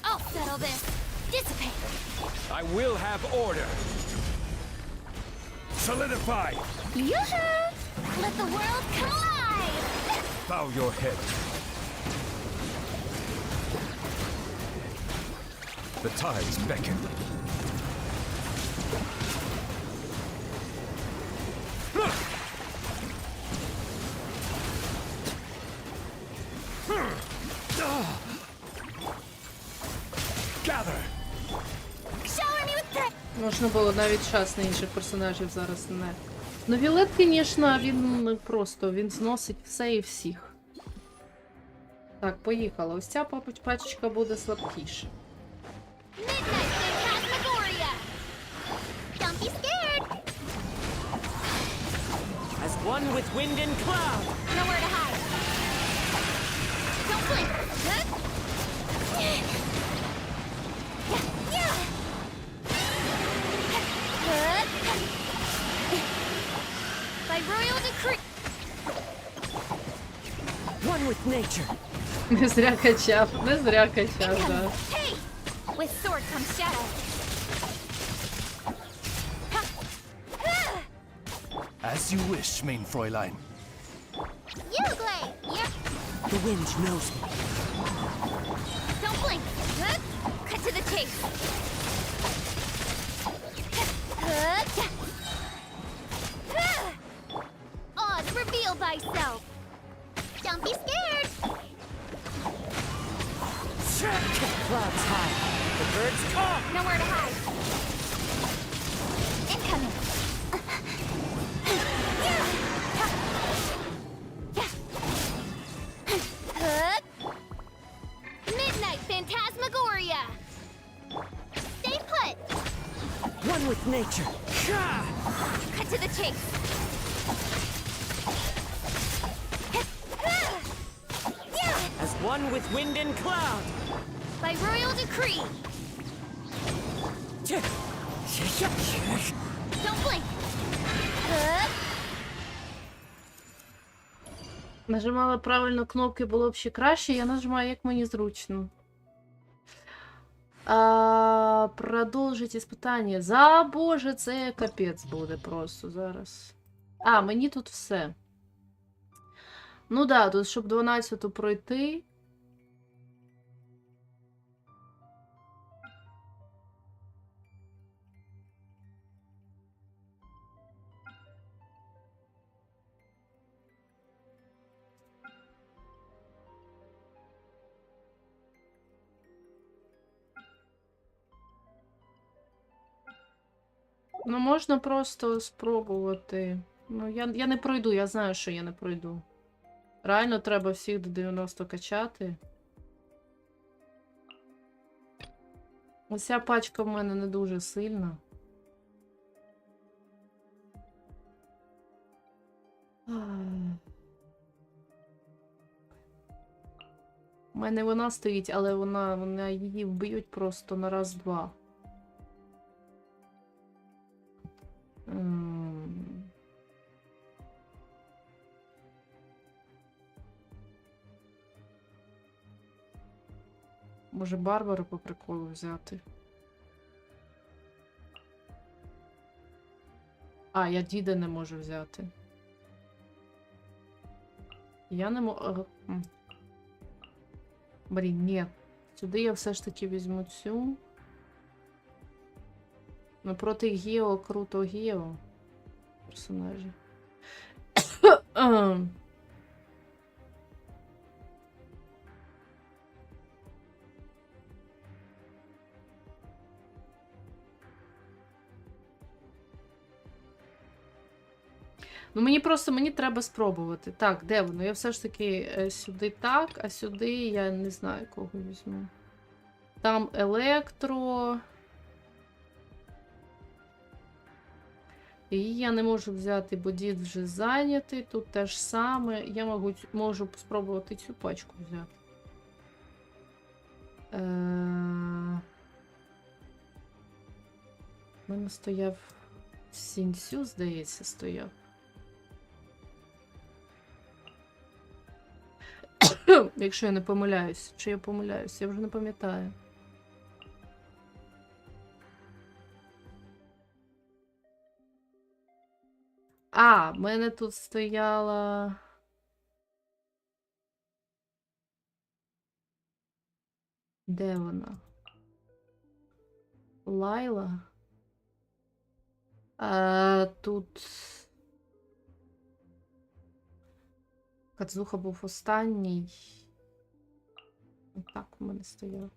I'll settle this. Dissipate. I will have order. Solidify. Yoo-hoo! Let the world come alive. Bow your head. The tides beckon. Можна було навіть час на інших персонажів зараз не. Новілет, звісно, він просто, він зносить все і всіх. Так, поїхала. Ось ця пачечка буде слабкіша. As one with wind and cloud. Nowhere to hide. Don't blink. By royal decree. One with nature. Не зря качав, да. Hey! With sword comes shadow. As you wish, main Fräulein. Yugley! Yep. The wind knows me. Don't blink. Cut to the chase. Oz, reveal thyself. Don't be scared. Clouds high. The birds call. Nowhere to hide. Incoming. Midnight Phantasmagoria. Stay put. One with nature. Cut to the chase. As one with wind and cloud. By royal decree. Don't blink. Нажимала правильно кнопки, було б ще краще. Я нажимаю, як мені зручно. Продовжить іспитання. За Боже, це капець буде просто зараз. А, мені тут все. Ну да, тут, щоб 12-ту пройти. Ну, можна просто спробувати. Ну, я не пройду, я знаю, що я не пройду. Реально треба всіх до 90 качати. Оця пачка в мене не дуже сильна. У мене вона стоїть, але вона її вб'ють просто на раз-два. Може, Барбару по приколу взяти? А, я діда не можу взяти. Я не можу... Блін, ні. Сюди я все ж таки візьму цю. Ну, проти Гео, круто Гео. Персонажі. Ну, мені треба спробувати. Так, де воно? Я все ж таки сюди так, а сюди я не знаю, кого візьму. Там електро. Її я не можу взяти, бо дід вже зайнятий. Тут те ж саме. Я можу спробувати цю пачку взяти. У мене стояв Сінцю, здається, стояв. Якщо я не помиляюсь. Чи я помиляюсь? Я вже не пам'ятаю. А, в мене тут стояла... Де вона? Лайла? Тут... Кадзуха був останній. Так у мене стояв.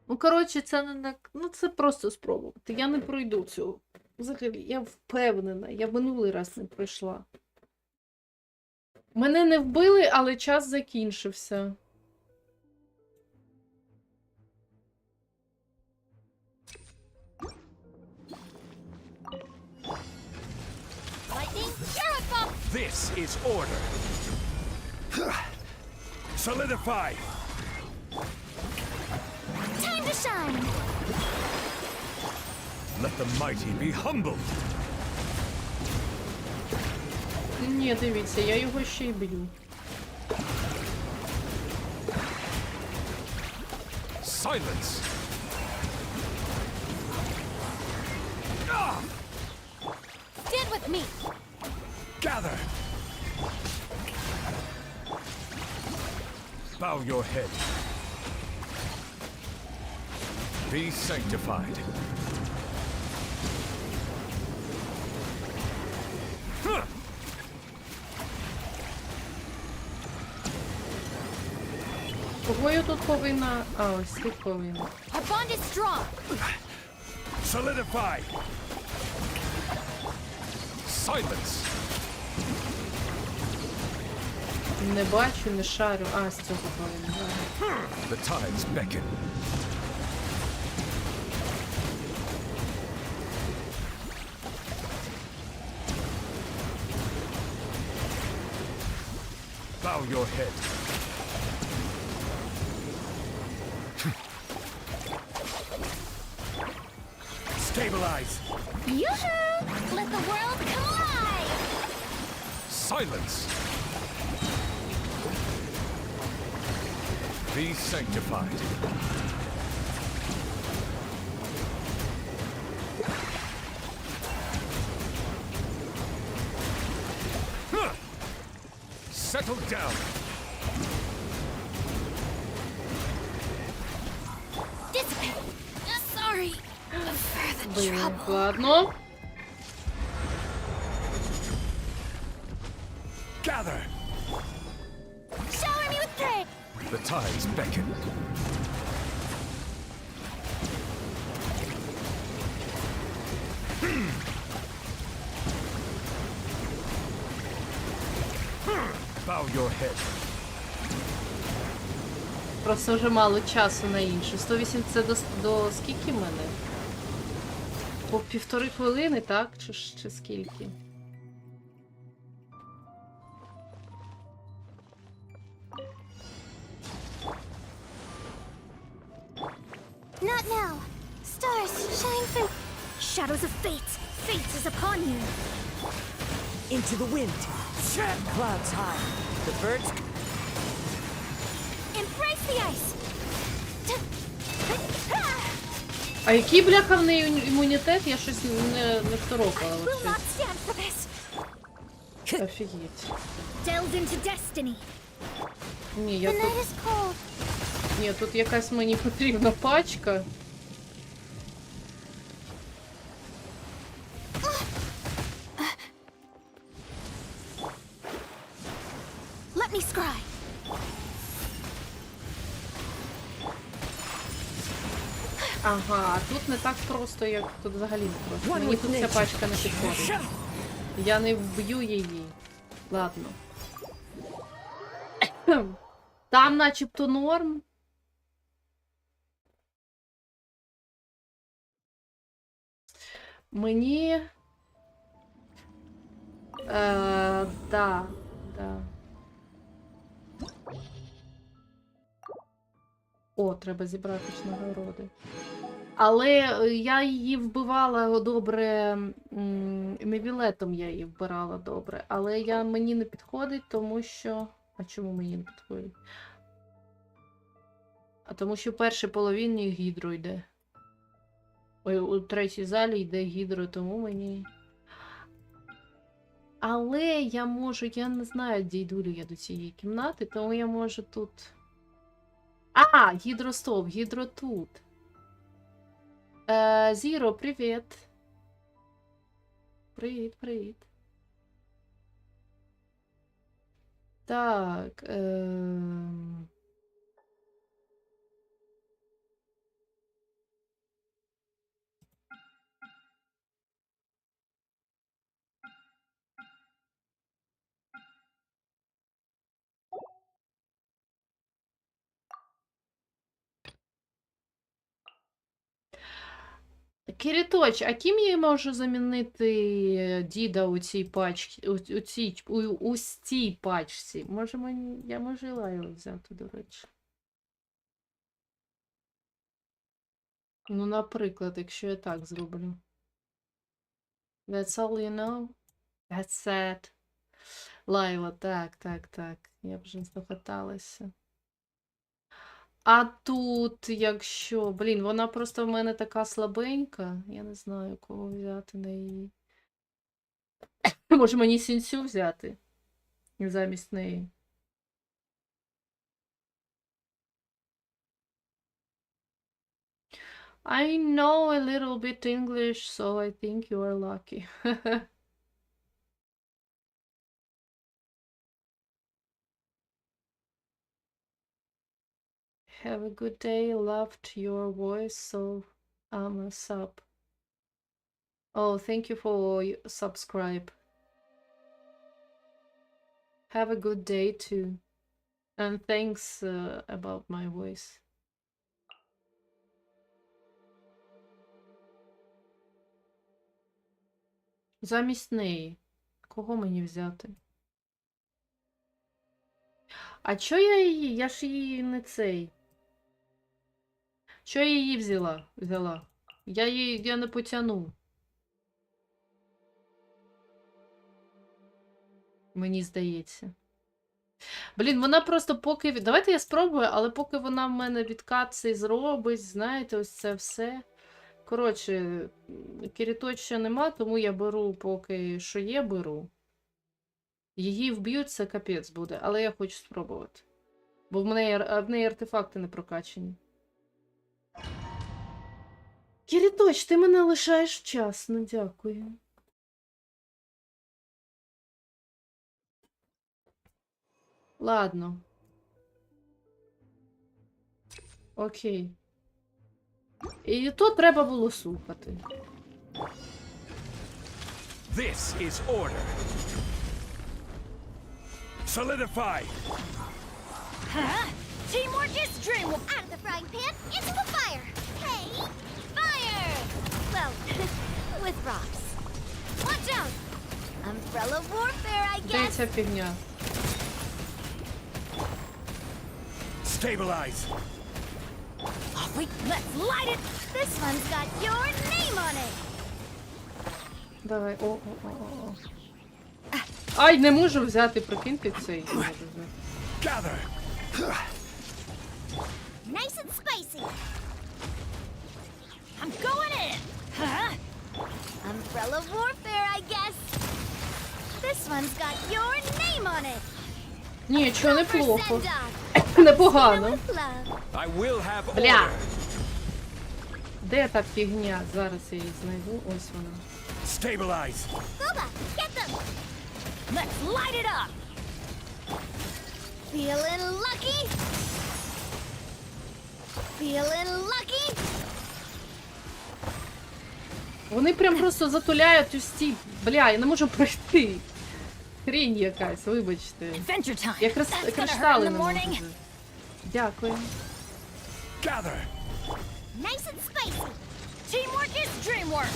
Ну, коротше, це не на... Ну, це просто спробувати. Я не пройду цього. Взагалі, я впевнена. Я минулий раз не пройшла. Мене не вбили, але час закінчився. This is order. Solidify. Time to shine! Let the mighty be humbled. Ні, дивіться, я його ще й б'ю. Silence. Stand with me! Gather. Bow your head. Be sanctified. Huh. Кого я тут повинна? А, ось тут повинна. Our bond is strong! Solidify. Silence. Не бачу, не шарю. А, з цього повинна. The tides beckon. Bow your head. Stabilize. Yoo-hoo! Let the world come alive! Silence. Be sanctified. Huh. Settle down. Dissipate! Sorry for the Блін, trouble. ладно. Gather. Shower me with praise! The tides beckon. Bow your head. Просто вже мало часу на інше. 180 це до скільки в мене? По 1,5 хвилини, так? Чи скільки? Not now! Stars, shine through! Shadows of fate! Fate is upon you! Into the wind. Clouds high. The birds. Embrace the ice! А який, бляха, в неї імунітет? Я щось не второпала. Will not stand for this! Офігеть. Delved into destiny! Ні, я The тут... night is cold! Ні, тут якась мені потрібна пачка. Let me scry! Ага, тут не так просто, як тут взагалі не просто. Мені тут ця пачка не підходить. Я не вб'ю її. Ладно. Там начебто норм. Мені... Да. О, треба зібрати ж нагороди. Але я її вбивала добре, Новілеттом я її вбирала добре. Але мені не підходить, тому що... А чому мені не підходить? А тому що в першій половині гідро йде. Ой, у третій залі йде гідро, тому мені... Але я можу, я не знаю, дійду ли я до цієї кімнати, тому я можу тут... А, гідростоп, гідро тут. Зіро, привіт. Привіт. Так. Кириточ, а ким я можу замінити діда у цій пачці, у цій пачці? Може мені, я можу його взяти, до речі. Ну, наприклад, якщо я так зроблю. That's all you know? That's sad. Лайла, так. Я вже здогадалася. А тут, якщо... Блін, вона просто в мене така слабенька. Я не знаю, кого взяти на її. Може мені Сінцю взяти? Замість неї. I know a little bit English, so I think you are lucky. Have a good day. Loved your voice, so I'm a sub. Oh, thank you for subscribe. Have a good day too. And thanks about my voice. Замість неї. Кого мені взяти? А чо я її? Я ж її не цей. Чо я її взяла? Я не потягну. Мені здається. Блін, вона просто поки... Давайте я спробую, але поки вона в мене відкат цей зробить, знаєте, ось це все. Коротше, Кириточа нема, тому я беру поки що є, беру. Її вб'ють, це капець буде, але я хочу спробувати. Бо в неї артефакти не прокачані. Кириточ, ти мене лишаєш вчасно, дякую. Ладно. Окей. І то треба було слухати. This is order. Solidify. Huh? Teamwork is dream. Out of the frying pan, into the fire. Hey, fire! Well, with rocks. Watch out! Umbrella warfare, I guess. Де ця фігня? Stabilize. Oh, wait, let's light it. This one's got your name on it. Давай, о. Ай, не можу взяти, прикиньте цей. Gather. Nice and spicy. I'm going in. Huh? Umbrella warfare, I guess. This one's got your name on it. Нічого, неплохо. Непогано. I will have order. Бля. Де та фігня? Зараз я її знайду. Ось вона. Stabilize. Boba, get them. Let's light it up. Feeling lucky. Feeling lucky. Вони прям просто затуляють ось ці... Бля, я не можу пройти. Хрінь якась, вибачте. Я криштали не можу. Дякую. Gather. Nice and spicy. Teamwork is dreamwork.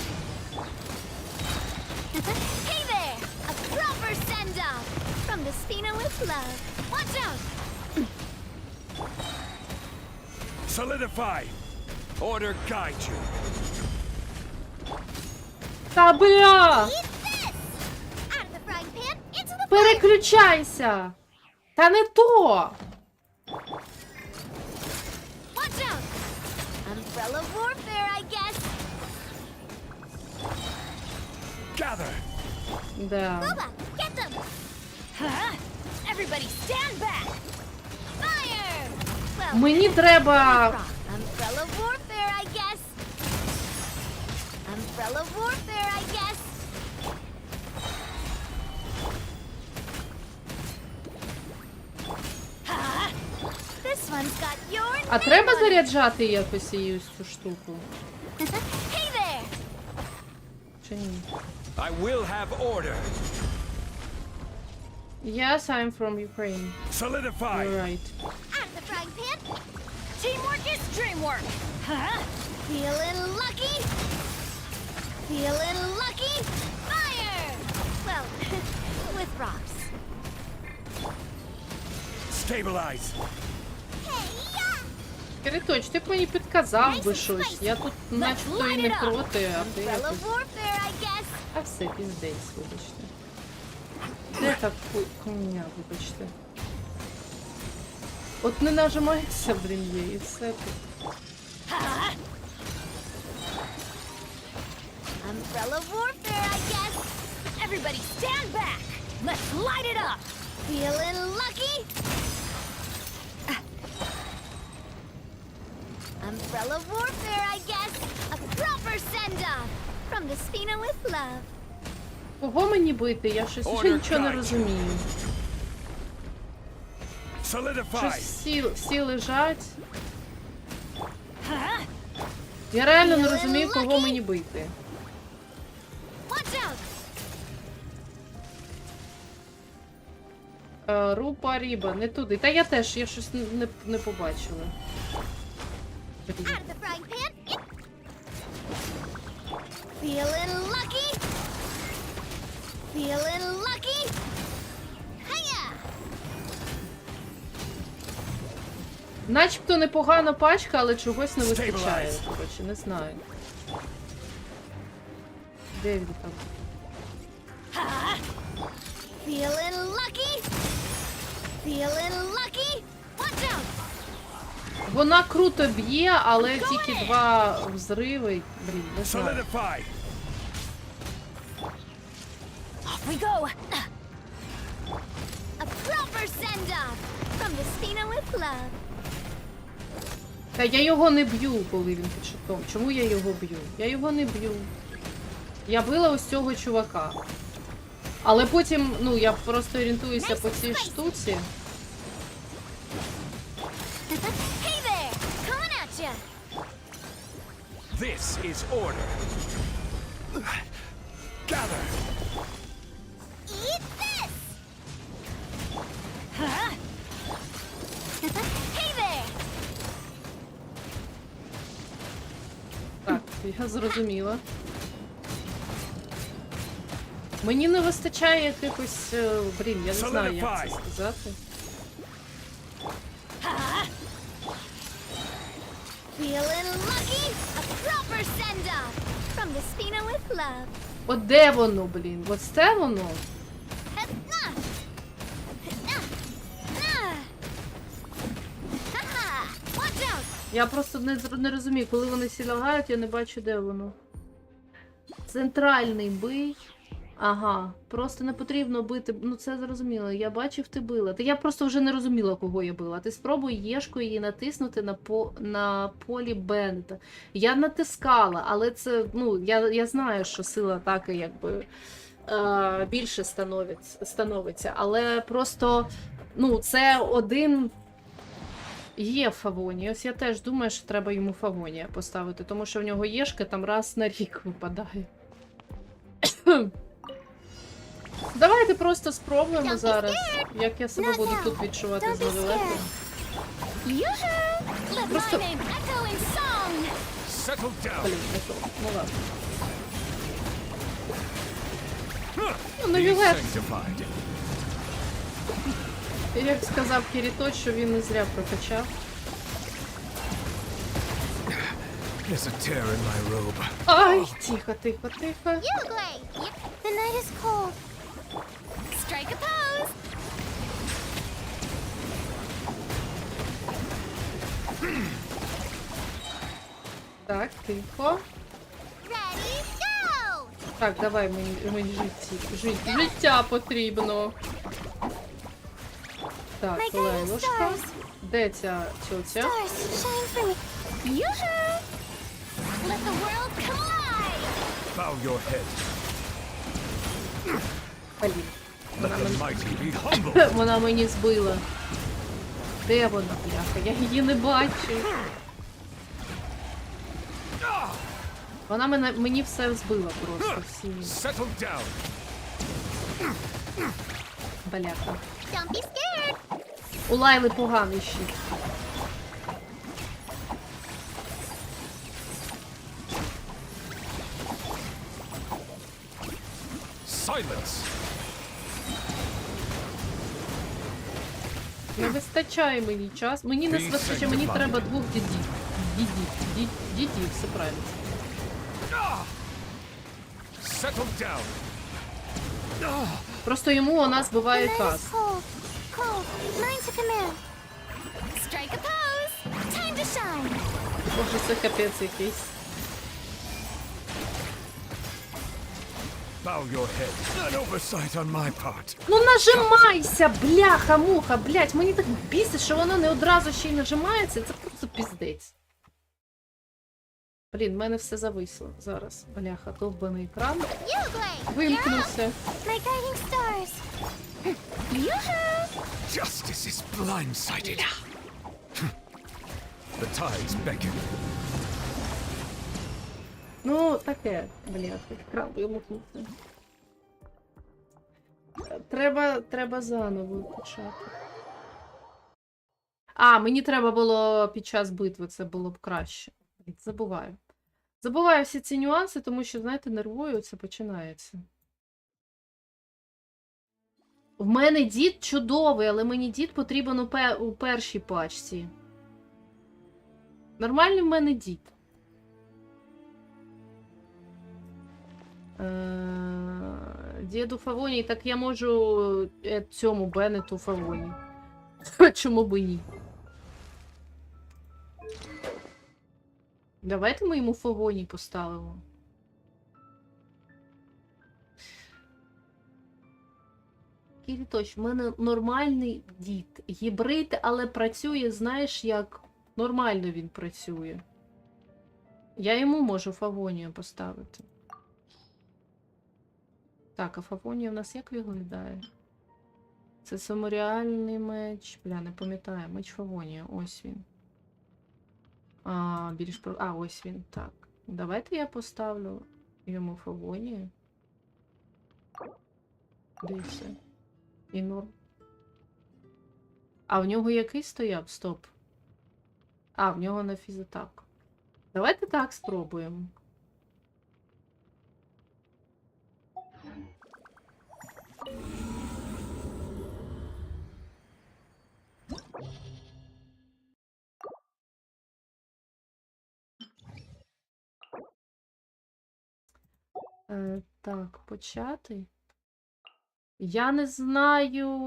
Hey there, a proper send-off from the Spina with love. Watch out. Solidify. Order guide you. Та бля! Eat this. Out of the frying pan, into the fire. Переключайся! Та не то! Watch out. Umbrella warfare, I guess. Gather. Да. Boba, get them. Huh? Everybody stand back. Fire. Well, Мені треба... Umbrella warfare, I guess. Umbrella warfare, I guess. Huh? This one's got your А треба заряджати якось її цю штуку? Hey there. Чи ні? I will have order. Yes, I'm from Ukraine. Solidify. You're right. Out of the frying pan. Teamwork is dreamwork. Huh? Feeling lucky. Feeling lucky? Fire! Well, with rocks. Stabilize. Кириточ, ти б мені підказав би щось. Я тут начебто і не проти, а ти Umbrella якось... warfare, I guess. А все, піздець, вибачте. Де так хуйня, вибачте. От не нажимається, блін, є, і все тут. Umbrella warfare, I guess. Everybody stand back. Let's light it up. Feeling lucky? Umbrella warfare, I guess. A proper send-off. From the Spina with love. Кого мені бити? Я щось вже нічого не розумію. Щось всі лежать. Я реально не розумію, кого мені бити. Рупа Ріба, не туди. Та я теж, я щось не побачила. Feeling lucky? Feeling lucky? Hiya! Начебто непогана пачка, але чогось не вистачає. Коротше, не знаю. Де він там? Feeling lucky? Feeling lucky? Watch out! Вона круто б'є, але тільки 2 взриви. Блін, не знаю. Off we go! A proper send-off from the Spina with love. Та я його не б'ю, коли він під щитом. Чому я його б'ю? Я його не б'ю. Я била ось цього чувака. Але потім, ну, я просто орієнтуюся по цій штуці. Hey there! Coming at ya! This is order. Gather. Eat this! Huh? Hey there! Так, я зрозуміла. Мені не вистачає якихось, блін, я не знаю, як це сказати. Feeling lucky? A proper send-off from the Spina with love. От де воно, блін? Ось це воно? Я просто не розумію, коли вони всі лягають, я не бачу, де воно. Центральний бий. Ага, просто не потрібно бити. Ну це зрозуміло. Я бачив, ти била. Та я просто вже не розуміла, кого я била. Ти спробуй єшкою її натиснути на полі Беннета. Я натискала, але це, ну, я знаю, що сила атаки якби більше становиться. Але просто, ну, це один є Фавонія. Ось я теж думаю, що треба йому Фавонія поставити, тому що в нього єшка там раз на рік випадає. Давайте просто спробуємо зараз, як я себе буду тут відчувати з Новілеттою. Просто... Блін, не то. Ну ладно. Ну, Новілетта. Як сказав Кіріто, що він не зря прокачав. Ай, тихо, тихо, тихо. The night is cold. Strike a pose. Так, тихо. Ready, go! Так, давай, мені життя потрібно. Так, лайлошка. Де ця тьотя? Stars, shine for me. Yoo-hoo! Let the world collide! Bow your head. Блін. Let the mighty be humble. Вона мені збила. Де вона, бляха? Я її не бачу. Вона мені все збила просто. Всі. Settle down. Бляха. Don't be scared! У Лайли поганий щит. Не вистачає мені час. Мені не вистачає, мені треба 2 дідів. Дідів, все правильно. Просто йому у нас буває час. Боже, це капець якийсь. Ну нажимайся, бляха-муха, блять, мені так бісить, що воно не одразу ще й нажимається, це просто піздець. Блін, в мене все зависло зараз. Бляха, довбаний екран. Вимкнувся. Justice is blindsided. The tides beckon. Ну, таке, бляха, екран вимкнувся. Треба заново почати. А, мені треба було під час битви, це було б краще. Забуваю. Забуваю всі ці нюанси, тому що, знаєте, нервую, це починається. В мене дід чудовий, але мені дід потрібен у першій пачці. Нормальний в мене дід. Діду Фавоні, так я можу цьому Беннету Фавоні. Чому б і ні? Давайте ми йому Фавоні поставимо. Кіріточ, в мене нормальний дід. Гібрид, але працює, знаєш, як нормально він працює. Я йому можу Фавонію поставити. Так, а Фавонія в нас як виглядає? Це саморіальний меч. Бля, не пам'ятаю. Меч Фавонія. Ось він. Ось він. Так. Давайте я поставлю йому Фавонію. Дивіться. І норм. А в нього який стояв? Стоп. А, в нього на фізатак. Давайте так спробуємо. Так, почати. Я не знаю,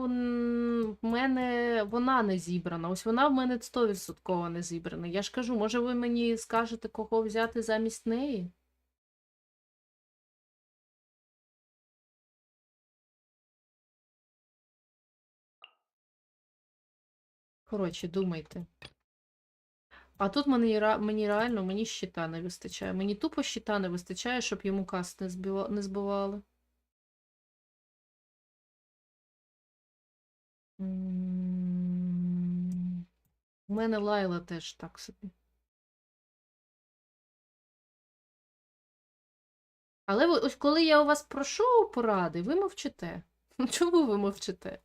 в мене вона не зібрана. Ось вона в мене 100% не зібрана. Я ж кажу, може ви мені скажете, кого взяти замість неї? Коротше, думайте. А тут мені реально, мені щита не вистачає. Мені тупо щита не вистачає, щоб йому каст не збивали. У мене Лайла теж так собі. Але ось коли я у вас прошу поради, ви мовчите. Чому ви мовчите?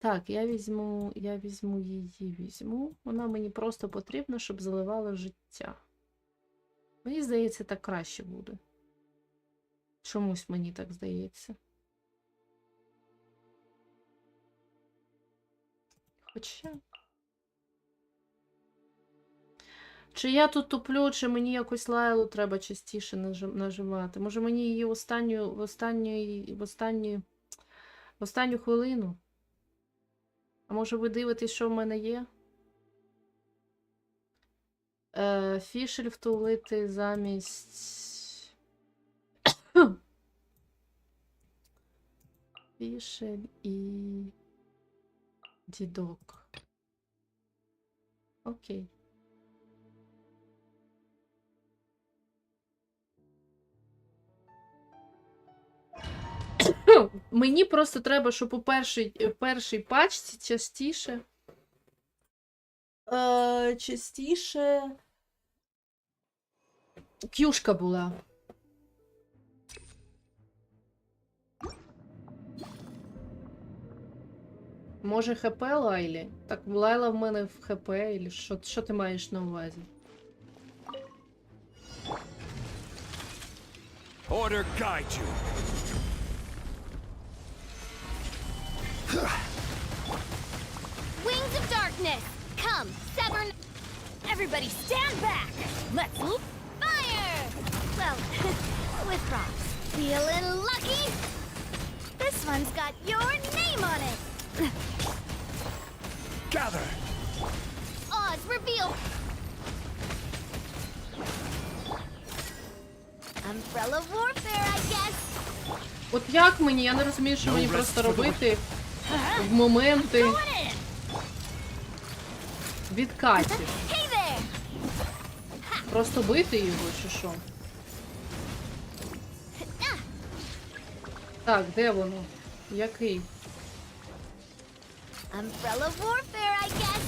Так, я візьму її. Вона мені просто потрібна, щоб заливала життя. Мені здається, так краще буде. Чомусь мені так здається. Хоча... Чи я тут туплю, чи мені якось Лайлу треба частіше нажимати? Може мені її в останню хвилину? А може ви дивитесь, що в мене є? Фішель втулити замість... Фішель і... дідок. Окей. Мені просто треба, щоб у першій пачці частіше кюшка була. Може ХП Лайлі? Так, Лайла в мене в ХП, і що ти маєш на увазі? Order guide you. Wings of darkness! Come, sever... Everybody stand back! Let's... Fire! Well, with props. Feeling lucky? This one's got your name on it. Gather! Odds reveal... Umbrella warfare, I guess. От як мені? Я не розумію, що мені просто робити в моменти відкатів. Просто бити його, чи що? Так, де воно? Який? Umbrella warfare, I guess.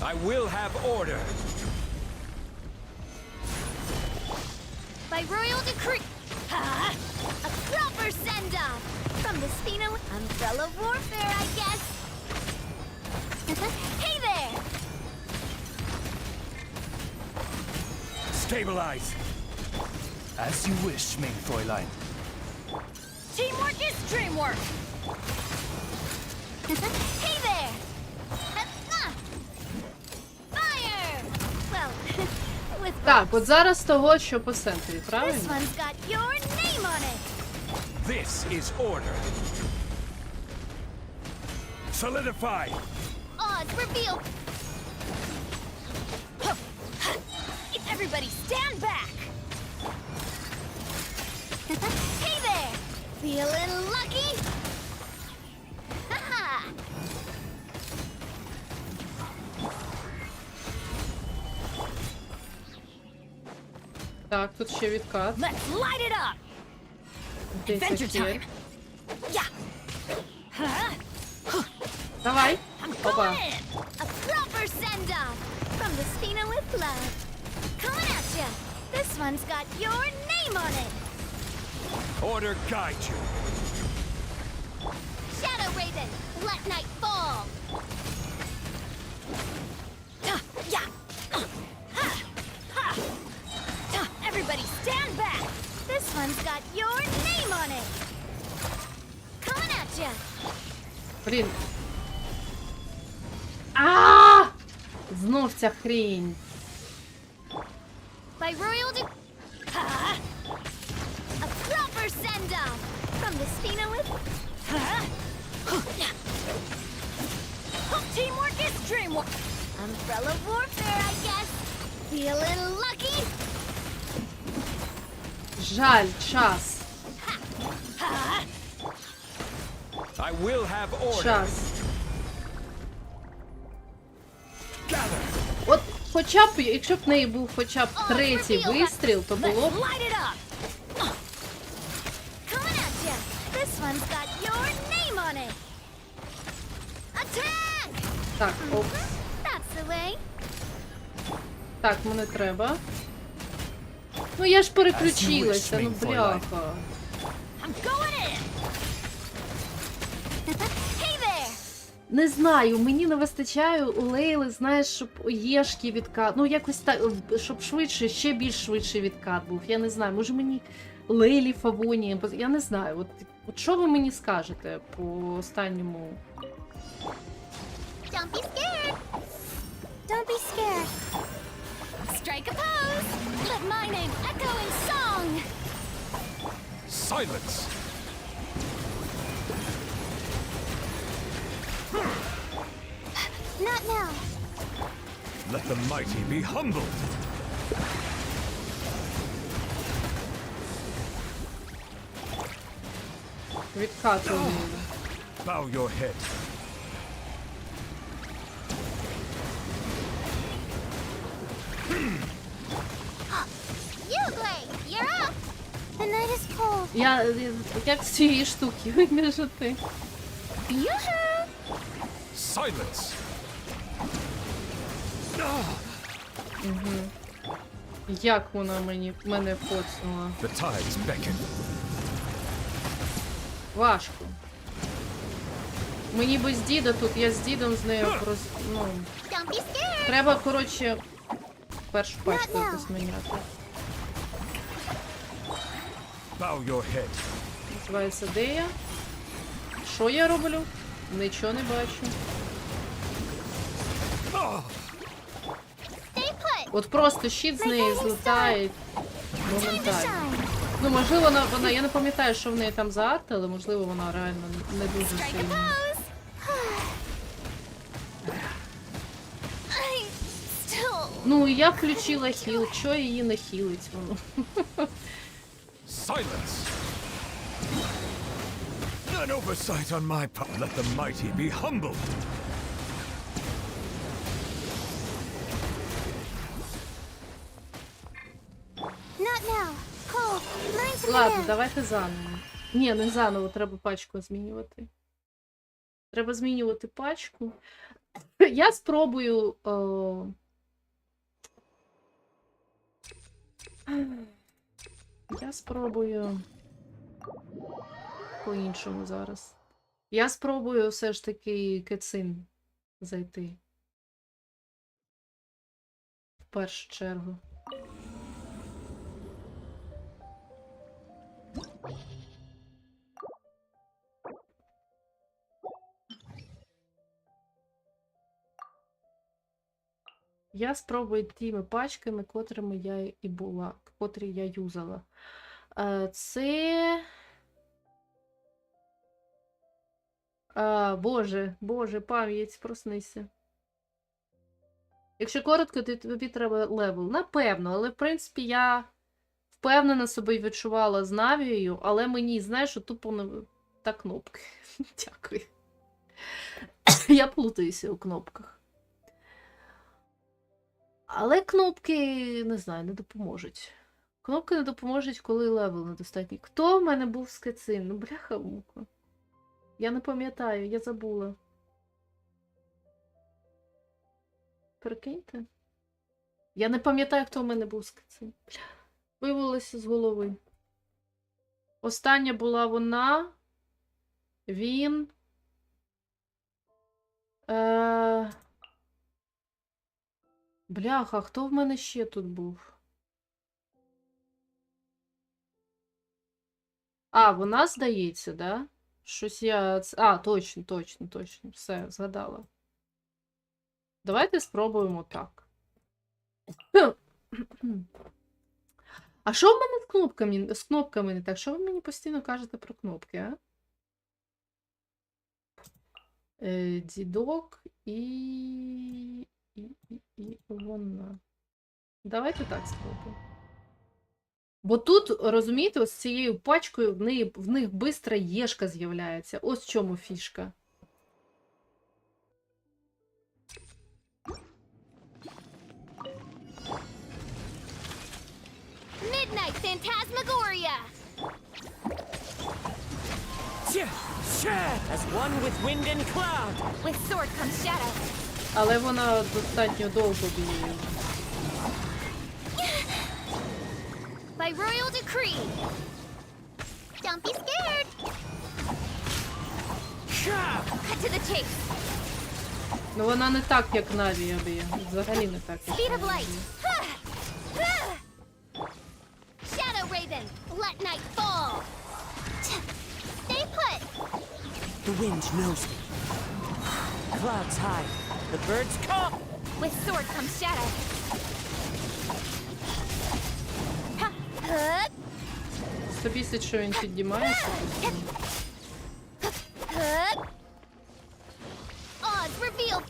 I will have order. By royal decree... A proper send-off from the Spina. Umbrella warfare, I guess. Hey there! Stabilize. As you wish, mein Fräulein. Teamwork is dreamwork! Hey there! Fire! Well, with Так, от зараз того, що по центрі, this правильно? one's got your name on it. This is order. Solidify. Odds reveal... Everybody stand back! Hey there! Feeling lucky? Haha! Так, тут ще відкат. Let's light it up! Десь Adventure як є. time! Yeah! Давай. I'm Опа. going in! A proper send-off from the Spina with love. Coming at ya. This one's got your name on it. Order guide you. Shadow Raven, let night fall. Yeah! Everybody stand back! This one's got your name on it. Coming at ya. Блін. А! Знов ця хрінь. By royal a proper send-off from the Spina with... Teamwork is dreamwork! Umbrella warfare, I guess. Feeling lucky? Жаль, час. I will have order. Час. Gather. От хоча б, якщо б в неї був хоча б третій вистріл, то було б... Light it up. Coming at ya. This one's got your name on it. Attack! Так, оп. That's the way. Так, мене треба. Ну я ж переключилася, ну бляха. I'm going in! Hey there! Не знаю, мені не вистачає у Лейли, знаєш, щоб Єшки відкат. Ну якось так, щоб швидше, ще більш швидший відкат був. Я не знаю, може мені Лейлі Фавоні, я не знаю. От що ви мені скажете по останньому? Don't be scared. Don't be scared. Strike a pose! Let my name echo in song! Silence. Not now. Let the mighty be humbled. Відкатую. Bow your head. Yuglei, you're up. The night is cold. Я як з цієї штуки вибіжати. Yoo-hoo! Silence. Угу. Як вона мене коцнула? The tides beckon. Важко. Мені без діда тут, я з дідом з нею просто, ну... Don't be scared. Треба, коротше, першу пачку якось міняти. Bow your head. Називається де я? Що я роблю? Нічого не бачу. От просто щит з неї злітає моментально. Ну, можливо, вона, я не пам'ятаю, що в неї там за арт, але можливо вона реально не дуже сильна. Ну, я включила хіл, чого її не хілить воно? Silence! An oversight on my part. Let the mighty be humbled. Not now. Cole, learn to Ладно, live. давайте заново. Ні, не заново, треба пачку змінювати. Треба змінювати пачку. Я спробую... Я спробую по-іншому зараз. Я спробую все ж таки кецин зайти. В першу чергу. Я спробую тими пачками, котрими я і була, котрі я юзала. Це... Боже, пам'ять, проснися. Якщо коротко, то тобі треба левел. Напевно, але в принципі я впевнена собі відчувала з Навією, але мені, знаєш, тупо не... Та кнопки. Дякую. Я плутаюся у кнопках. Але кнопки, не знаю, не допоможуть. Кнопки не допоможуть, коли левел недостатній. Хто в мене був з кецин? Ну, бляха-мука. Я не пам'ятаю, я забула. Прикиньте. Я не пам'ятаю, хто в мене був з кецин. Вивелося з голови. Остання була вона. Він. Бляха, хто в мене ще тут був? Вона, здається, да? Щось я... точно. Все, згадала. Давайте спробуємо так. А що в мене з кнопками не так? Що ви мені постійно кажете про кнопки, а? Дідок і вона. Давайте так спробуємо. Бо тут, розумієте, ось з цією пачкою в них бистра єшка з'являється. Ось в чому фішка. Midnight Phantasmagoria! As one with wind and cloud. With sword comes shadow. Але вона достатньо довго б'є. By royal decree. Don't be scared. Cut to the chase. Ну вона не так, як Навія б'є. Взагалі не так, як Speed of Навія light. б'є. Shadow Raven, let night fall. Stay put. The wind knows me. Clouds high. The birds call. With sword comes shadow. 150, що він піднімається. Odds revealed.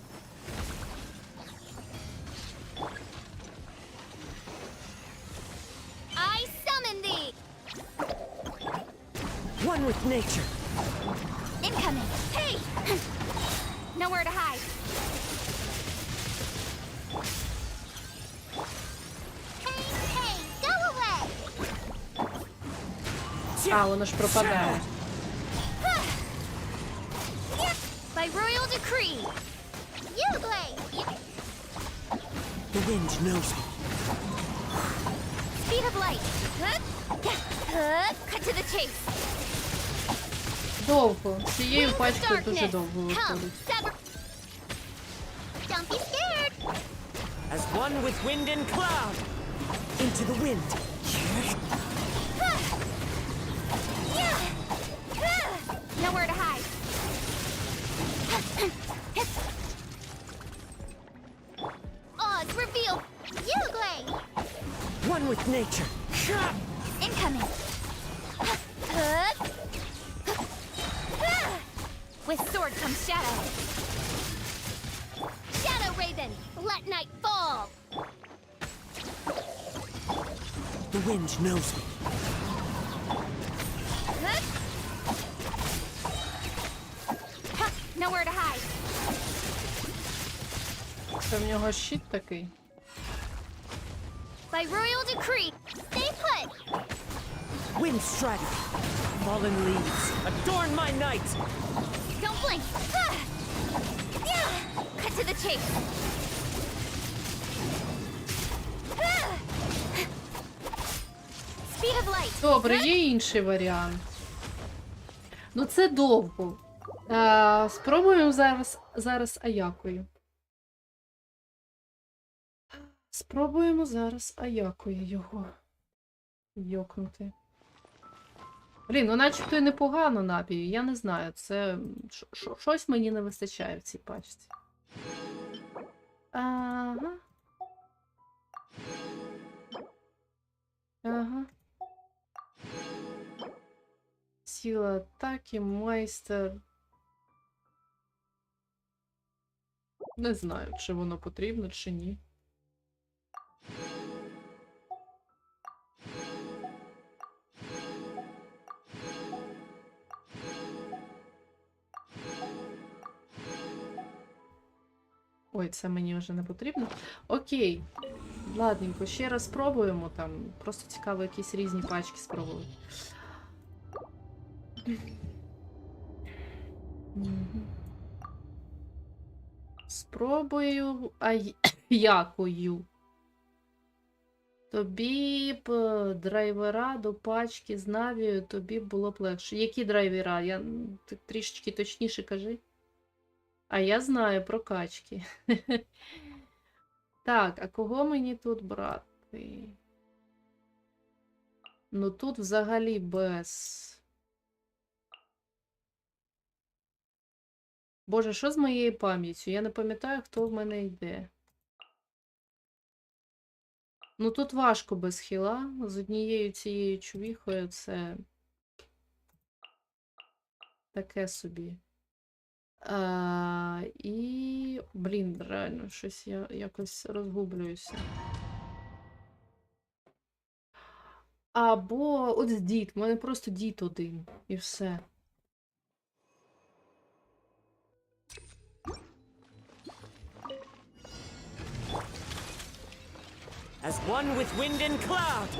I summon thee. One with nature. Incoming. Hey! Nowhere to hide. Hey, go away. Воно ж пропадає. By royal decree. You blade. The wind knows me. Speed of light. Cut to the chase. Довго. Цією пачкою дуже довго виходить. Don't be scared. As one with wind and cloud. Into the wind. Nowhere to hide. One with nature. Incoming. With sword comes shadow. Shadow Raven, let night fall. The wind knows me. Nowhere to hide. Це в нього щит такий. By royal decree, stay put. Wind strider. Fallen leaves. Adorn my night. Don't blink. Cut to the chase. Speed of light. Добре, є інший варіант. Ну це довго. Спробуємо зараз Аякою. Спробуємо зараз Аякою його йокнути. Блін, ну начебто і непогано напій. Я не знаю, це щось мені не вистачає в цій пачці. Ага. Ага. Сила атаки, майстер. Не знаю, чи воно потрібно, чи ні. Ой, це мені вже не потрібно. Окей. Ладненько, ще раз спробуємо там. Просто цікаво якісь різні пачки спробувати. Спробую Аякою. Тобі б драйвера до пачки з Навією, тобі б було б легше. Які драйвера? Я трішечки точніше кажи. А я знаю про качки. Так, а кого мені тут брати? Ну тут взагалі без... Боже, що з моєю пам'яттю? Я не пам'ятаю, хто в мене йде. Ну тут важко без хіла. З однією цією чувіхою це... таке собі. І... Блін, реально, щось я якось розгублююся. Або от дід. У мене просто дід один. І все. As one with wind and cloud.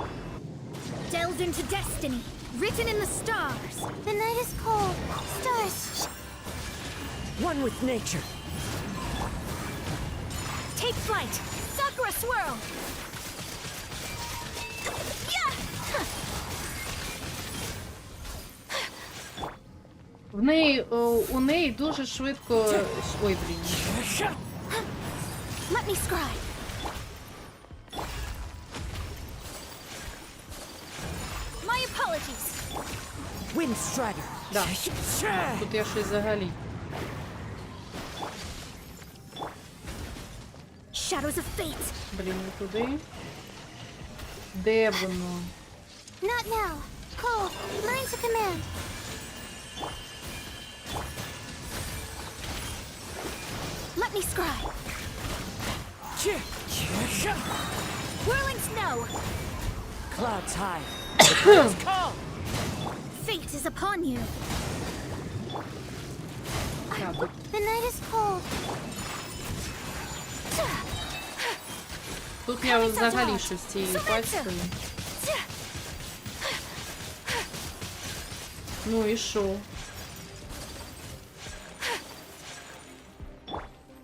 Delved into destiny, written in the stars. The night is cold. Stars. One with nature. Take flight. Sakura swirl. У неї дуже швидко... Ой, блін. Let me scribe. My apologies. Wind strider. Да. Тут я щось взагалі. Shadows of fate. Блін, не туди. Де воно? Not now. Cold. Learn to command. Let me scribe. Whirling snow. Clouds high. The clouds call. Fate is upon you. The night is cold. Тут я взагалі щось з цією пачкою. Ну і що?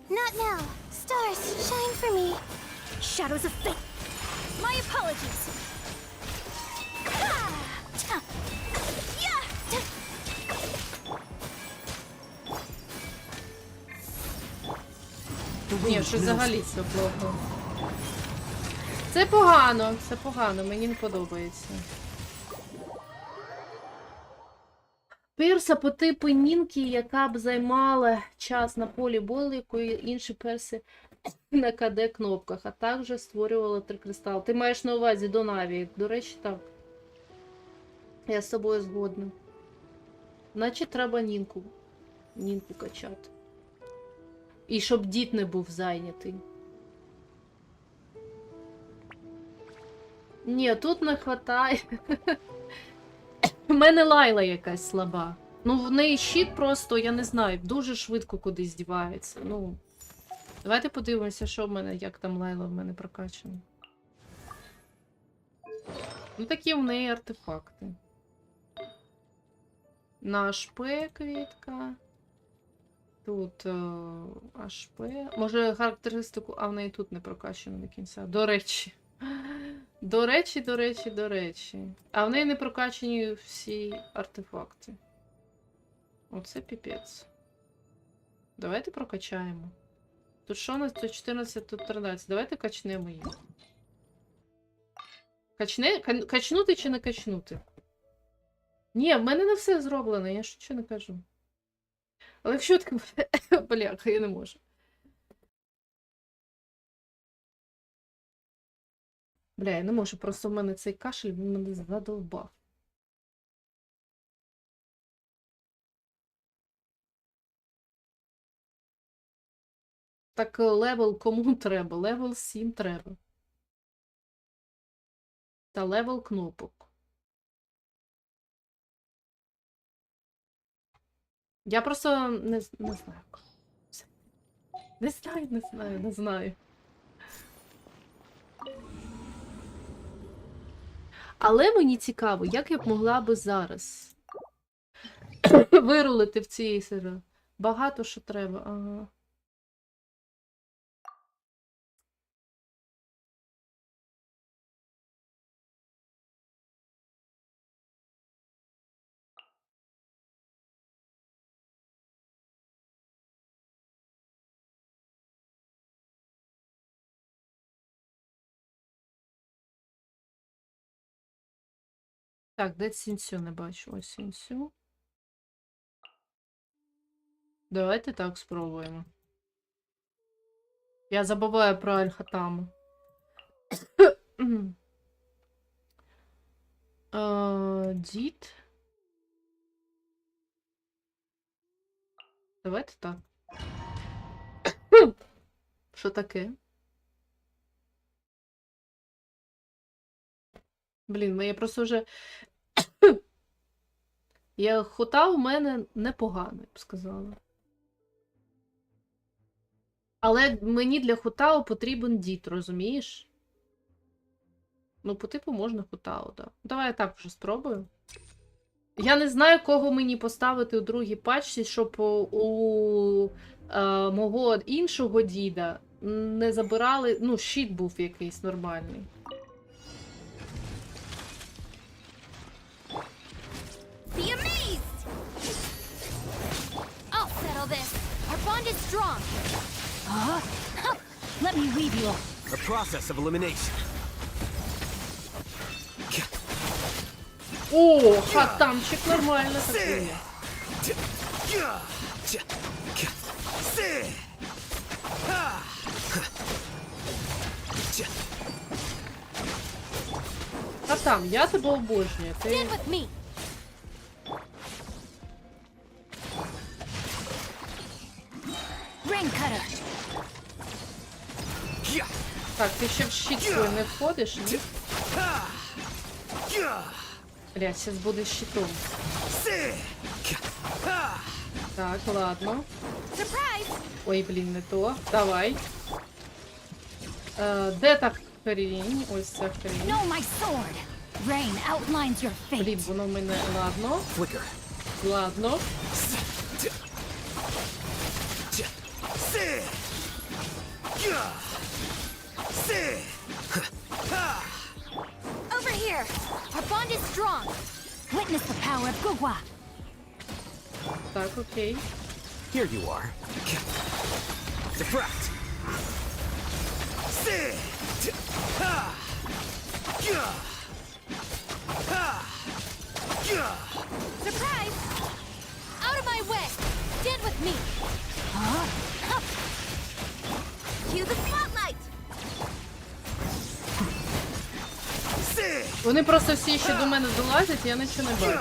Not now. Stars, shine for me. Shadows of fate. My apologies. Ні, що взагалі це плохо. Це погано, мені не подобається. Перса по типу Нінки, яка б займала час на полі бою, якої інші перси на КД-кнопках, а також створювала 3 кристали. Ти маєш на увазі до Наві. До речі, так. Я з тобою згодна. Значить, треба Нінку. Нінку качати. І щоб дід не був зайнятий. Ні, тут не хватає. У мене Лайла якась слаба. Ну, в неї щит просто, я не знаю, дуже швидко кудись дівається. Ну, давайте подивимося, що в мене, як там Лайла в мене прокачана. Ну, такі в неї артефакти. На АШП квітка. Тут АШП. Може характеристику, а в неї тут не прокачано до кінця. До речі. До речі. А в неї не прокачані всі артефакти. Оце піпець. Давайте прокачаємо. Тут що у нас? Тут 14, тут 13. Давайте качнемо її. Качнути чи не качнути? Ні, в мене не все зроблено, я ж нічого не кажу. Але якщо так... Бляха, я не можу. Бля, я не можу, просто в мене цей кашель, він мене задовбав. Так, левел кому треба? Левел 7 треба. Та левел кнопок. Я просто не знаю. Не знаю. Але мені цікаво, як я б могла би зараз вирулити в цій серії. Багато що треба. Ага. Так, де Сінсю не бачу? Ось Сінсю. Давайте так спробуємо. Я забуваю про Альхатаму. Дід. Давайте так. Що таке? Блін, моє просто вже... Хота у мене непогано, я б сказала. Але мені для Хотао потрібен дід, розумієш? Ну, по типу можна Хотао, так. Давай я так вже спробую. Я не знаю, кого мені поставити у другій пачці, щоб у мого іншого діда не забирали... Ну, щит був якийсь нормальний. Be amazed! I'll settle this. Our bond is strong. Let me weave you up. A process of elimination. О, хатамчик нормально такий. Хатам, я тебе обожнюю. Stand with me. Так, ти ще в щит свой не входиш, ні? Бля, сейчас буде з щитом. Так, ладно. Ой, блін, не то. Давай. Де та хрінь? Ось ця хрінь. Блін, воно в мене... Ладно. Ладно. Over here. Our bond is strong. Witness the power of Gugwa. Так, окей. Here you are. Deflect. Surprise! Out of my way! Stand with me! Cue the spotlight. Вони просто всі ще до мене долазять, я нічого не бачу.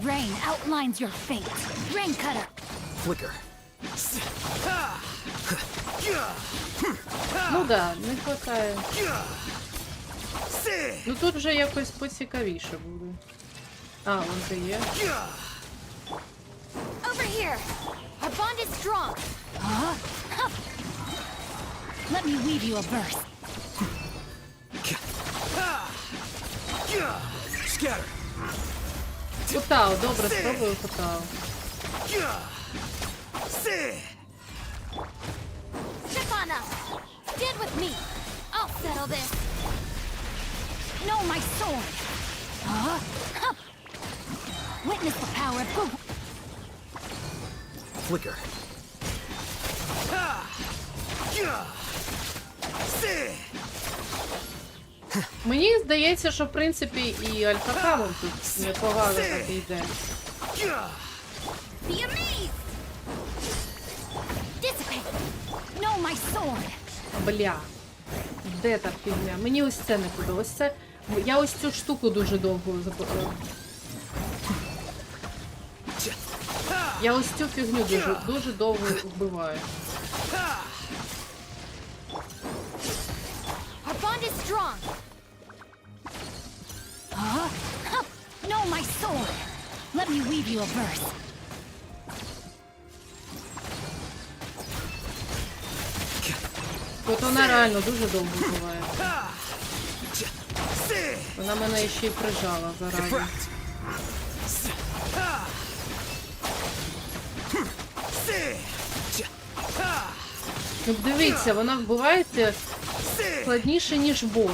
Rain outlines your fate. Rain cutter. Flicker. Ну да, не хватає. Ну тут вже якось поцікавіше буде. А, вон це є. Over here. Our bond is strong. Huh? Let me weave you a verse. Scatter. Хутао, добре, спробую хутао. Stefana, stand with me. I'll settle this. No, my sword. Huh? Witness the power of Google. Flicker. Мені здається, що в принципі і альфа-камон тут непогано так йде. Be amazed. Dissipate. No, my sword. Бля. Де та фігня? Мені ось це не подобається. Ось це... Я ось цю штуку дуже довго забула. Я ось цю фігню дуже довго вбиваю. Our bond is strong. Huh? No, my sword. Let me weave you a verse. От вона реально дуже довго вбиває. Вона мене ще й прижала заради. Ну дивіться, вона вбивається складніше, ніж бос.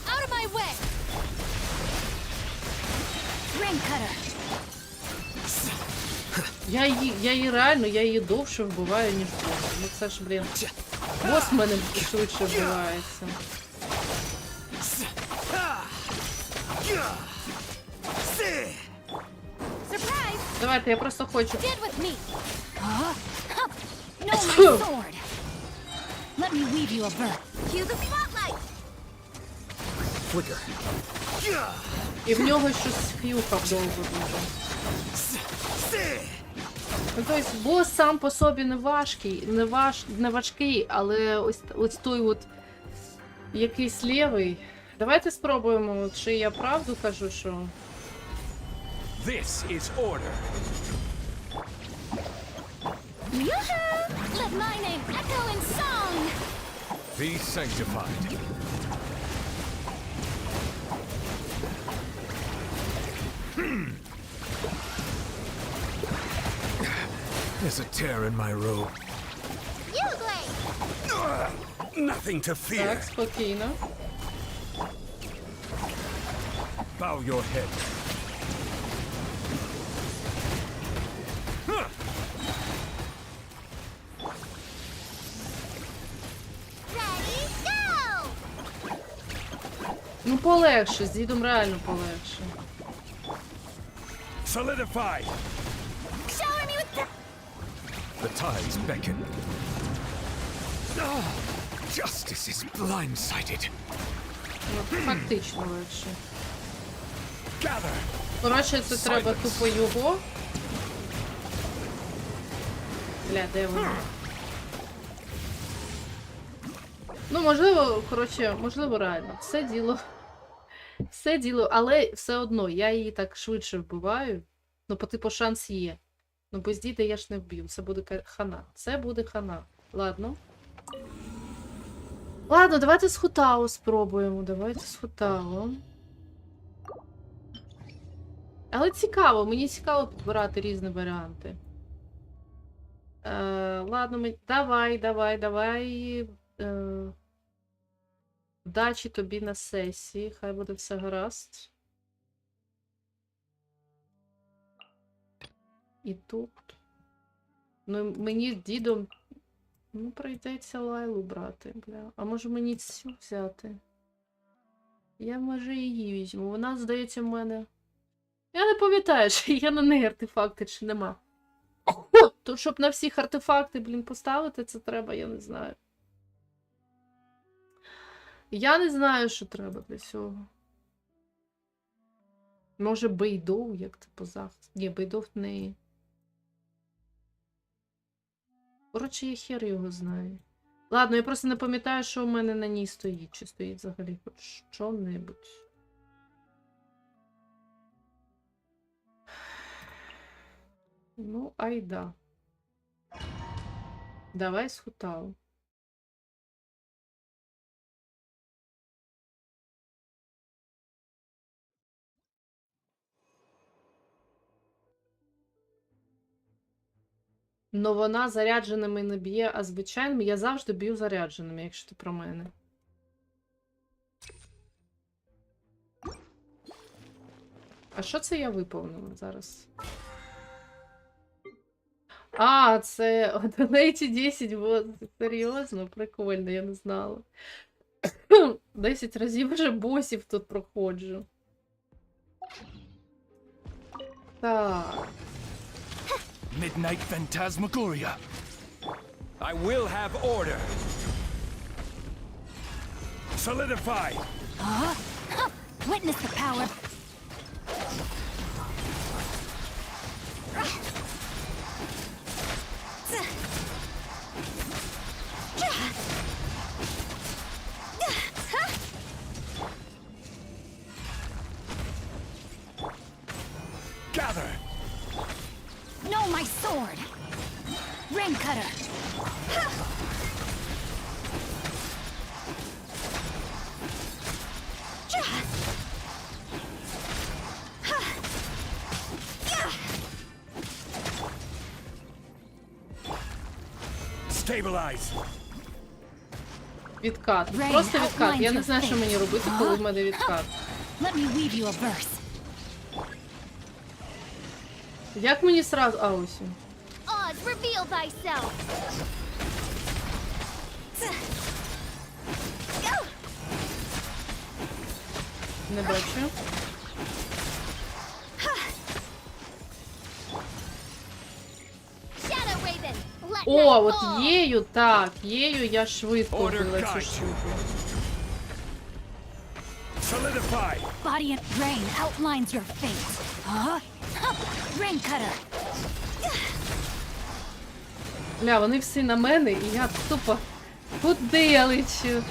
Out of my way. Ring cutter. Я її довше вбиваю, ніж бос. Ну це ж, блін. Бос в мене швидше вбивається. Давайте, я просто хочу. Stand with me. Huh? No, my sword. Let me weave you a verse. Cue the spotlight. Flicker. І в нього щось ф'юхав довго дуже. Ну, тобто, бос сам по собі не важкий, не важкий, але ось той от якийсь лівий. Давайте спробуємо, чи я правду кажу, що... This is order. Let my name echo in song. Be sanctified. There's a tear in my robe. Nothing to fear. Так, спокійно. Bow your head. Ну полегше, з дідом реально полегше. Solidify. Shower me with The tides beckon. Justice is blindsided. Ну, фактично легше. Gather. Коротше, це треба тупо його. Бля, де воно? Ну, можливо, коротше, можливо, реально. Все діло, але все одно, я її так швидше вбиваю. Ну, по типу, шанс є. Ну, без діда я ж не вб'ю. Це буде хана. Це буде хана. Ладно. Ладно, давайте з Хутао спробуємо. Давайте з Хутао. Але цікаво, мені цікаво підбирати різні варіанти. Ладно, давай. Вдачі тобі на сесії, хай буде все гаразд. І тут. Ну, мені з дідом... Ну, прийдеться Лайлу брати, бля. А може мені цю взяти? Я, може, її візьму. Вона, здається, в мене... Я не пам'ятаю, чи є на неї артефакти, чи нема. То, щоб на всіх артефакти, блін, поставити, це треба, я не знаю. Я не знаю, що треба для цього. Може, Бейдоу, як типу захист. Ні, Бейдоу в неї. Коротше, я хер його знаю. Ладно, я просто не пам'ятаю, що в мене на ній стоїть. Чи стоїть взагалі хоч що-небудь. Ну, айда. Давай схутав. Но вона зарядженими не б'є, а звичайними я завжди б'ю зарядженими, якщо ти про мене. А що це я виповнила зараз? А, це 10 було. Серйозно? Прикольно, я не знала. 10 разів вже босів тут проходжу. Так. Midnight Phantasmagoria. I will have order. Solidify. Witness the power. Gather. No, my sword. Rain cutter. Stabilize. Відкат. Просто відкат. Я не знаю, що мені робити, коли в мене відкат. Let me weave you a verse. Як мені сразу... А, ось. Oz, reveal thyself. Не бачу. О, от єю, так. Єю я швидко вбила цю штуку. Solidify. Body rain outlines your fate. Rain cutter. Бля, вони всі на мене, і я тупо куди я лечу?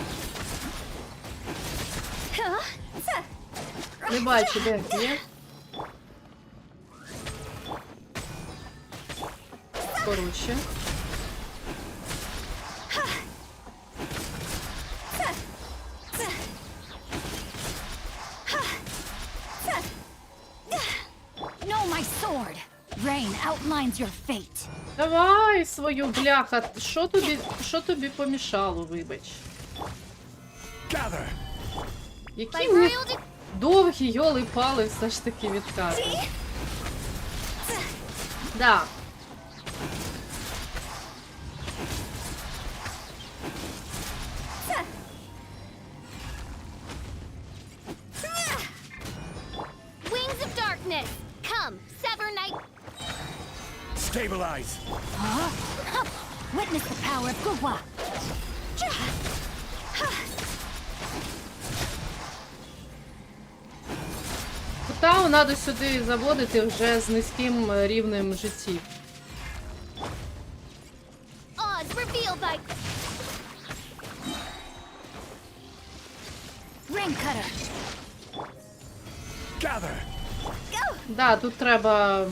Не бачу, де є? Коротше. No, my sword. Rain outlines your fate. Давай свою, бляха. Що тобі помішало, вибач? Які ми довгі йоли-пали все ж таки відкати. Да. Wings of darkness. Come, sever night. Stabilize. Witness the power of Gugwa. Кутау треба сюди заводити вже з низьким рівнем життів. Oz, reveal thy... Rain cutter. Gather. Да, тут треба...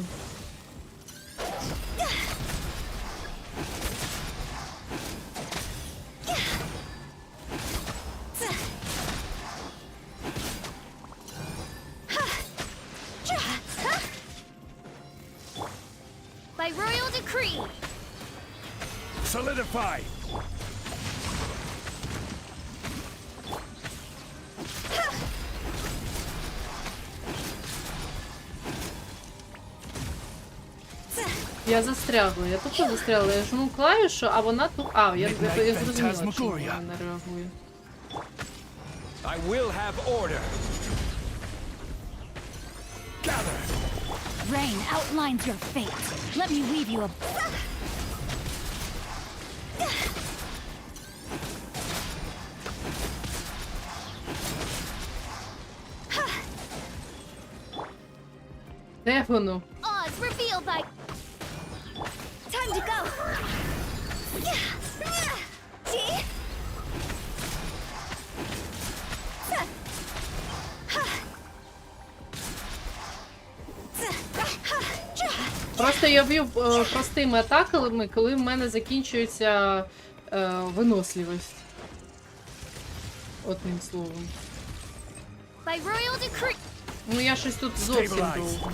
By royal decree. Solidify. Я застрягла, я тупо застрягла. Я жму клавішу, а вона тут... А, я зрозуміла, чому вона не реагує. I will have order. Gather. Rain outlines your fate. Let me weave you a... Де воно? Oz revealed by... Time to go! See? Просто я б'ю простими атаками, коли в мене закінчується виносливість. Одним словом. By royal decree... Ну я щось тут зовсім довго.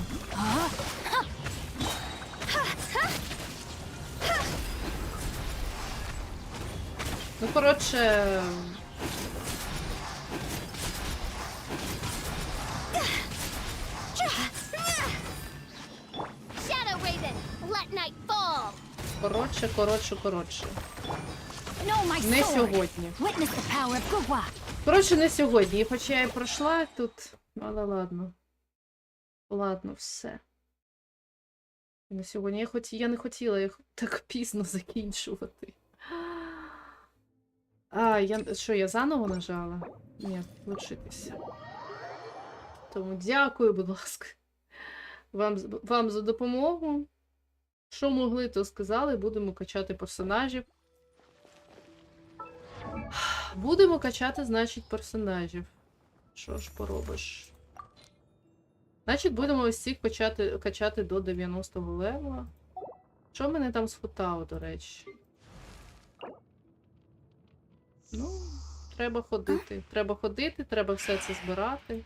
Ну, коротше... Shadow Raven, let night fall! Коротше. No, my Не sword. сьогодні. Witness the power of Gugwa. Коротше, не сьогодні. І хоча я і пройшла тут... Але ладно. Ладно, все. Не сьогодні. Я не хотіла їх так пізно закінчувати. А, я заново нажала? Ні, лишитися. Тому дякую, будь ласка. Вам за допомогу. Що могли, то сказали. Будемо качати персонажів. Будемо качати, значить, персонажів. Що ж поробиш? Значить, будемо ось цих качати до 90-го левела. Що мене там схватало, до речі? Ну, треба ходити. Треба все це збирати.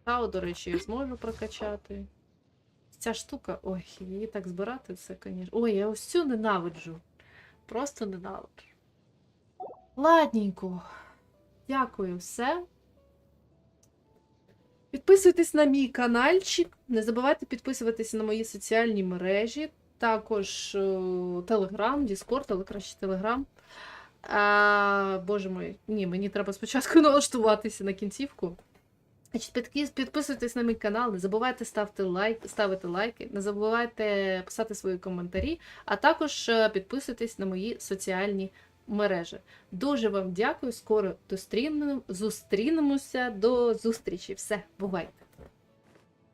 Та, до речі, я зможу прокачати. Ця штука, ой, її так збирати, це, звісно. Ой, я ось цю ненавиджу. Просто ненавиджу. Ладненько. Дякую, все. Підписуйтесь на мій каналчик. Не забувайте підписуватися на мої соціальні мережі. Також Телеграм, Діскорд, але краще Телеграм. Боже мой, ні, мені треба спочатку налаштуватися на кінцівку. Підписуйтесь на мій канал, не забувайте ставити лайки, не забувайте писати свої коментарі, а також підписуйтесь на мої соціальні мережі. Дуже вам дякую, скоро зустрінемося, до зустрічі. Все, бувайте!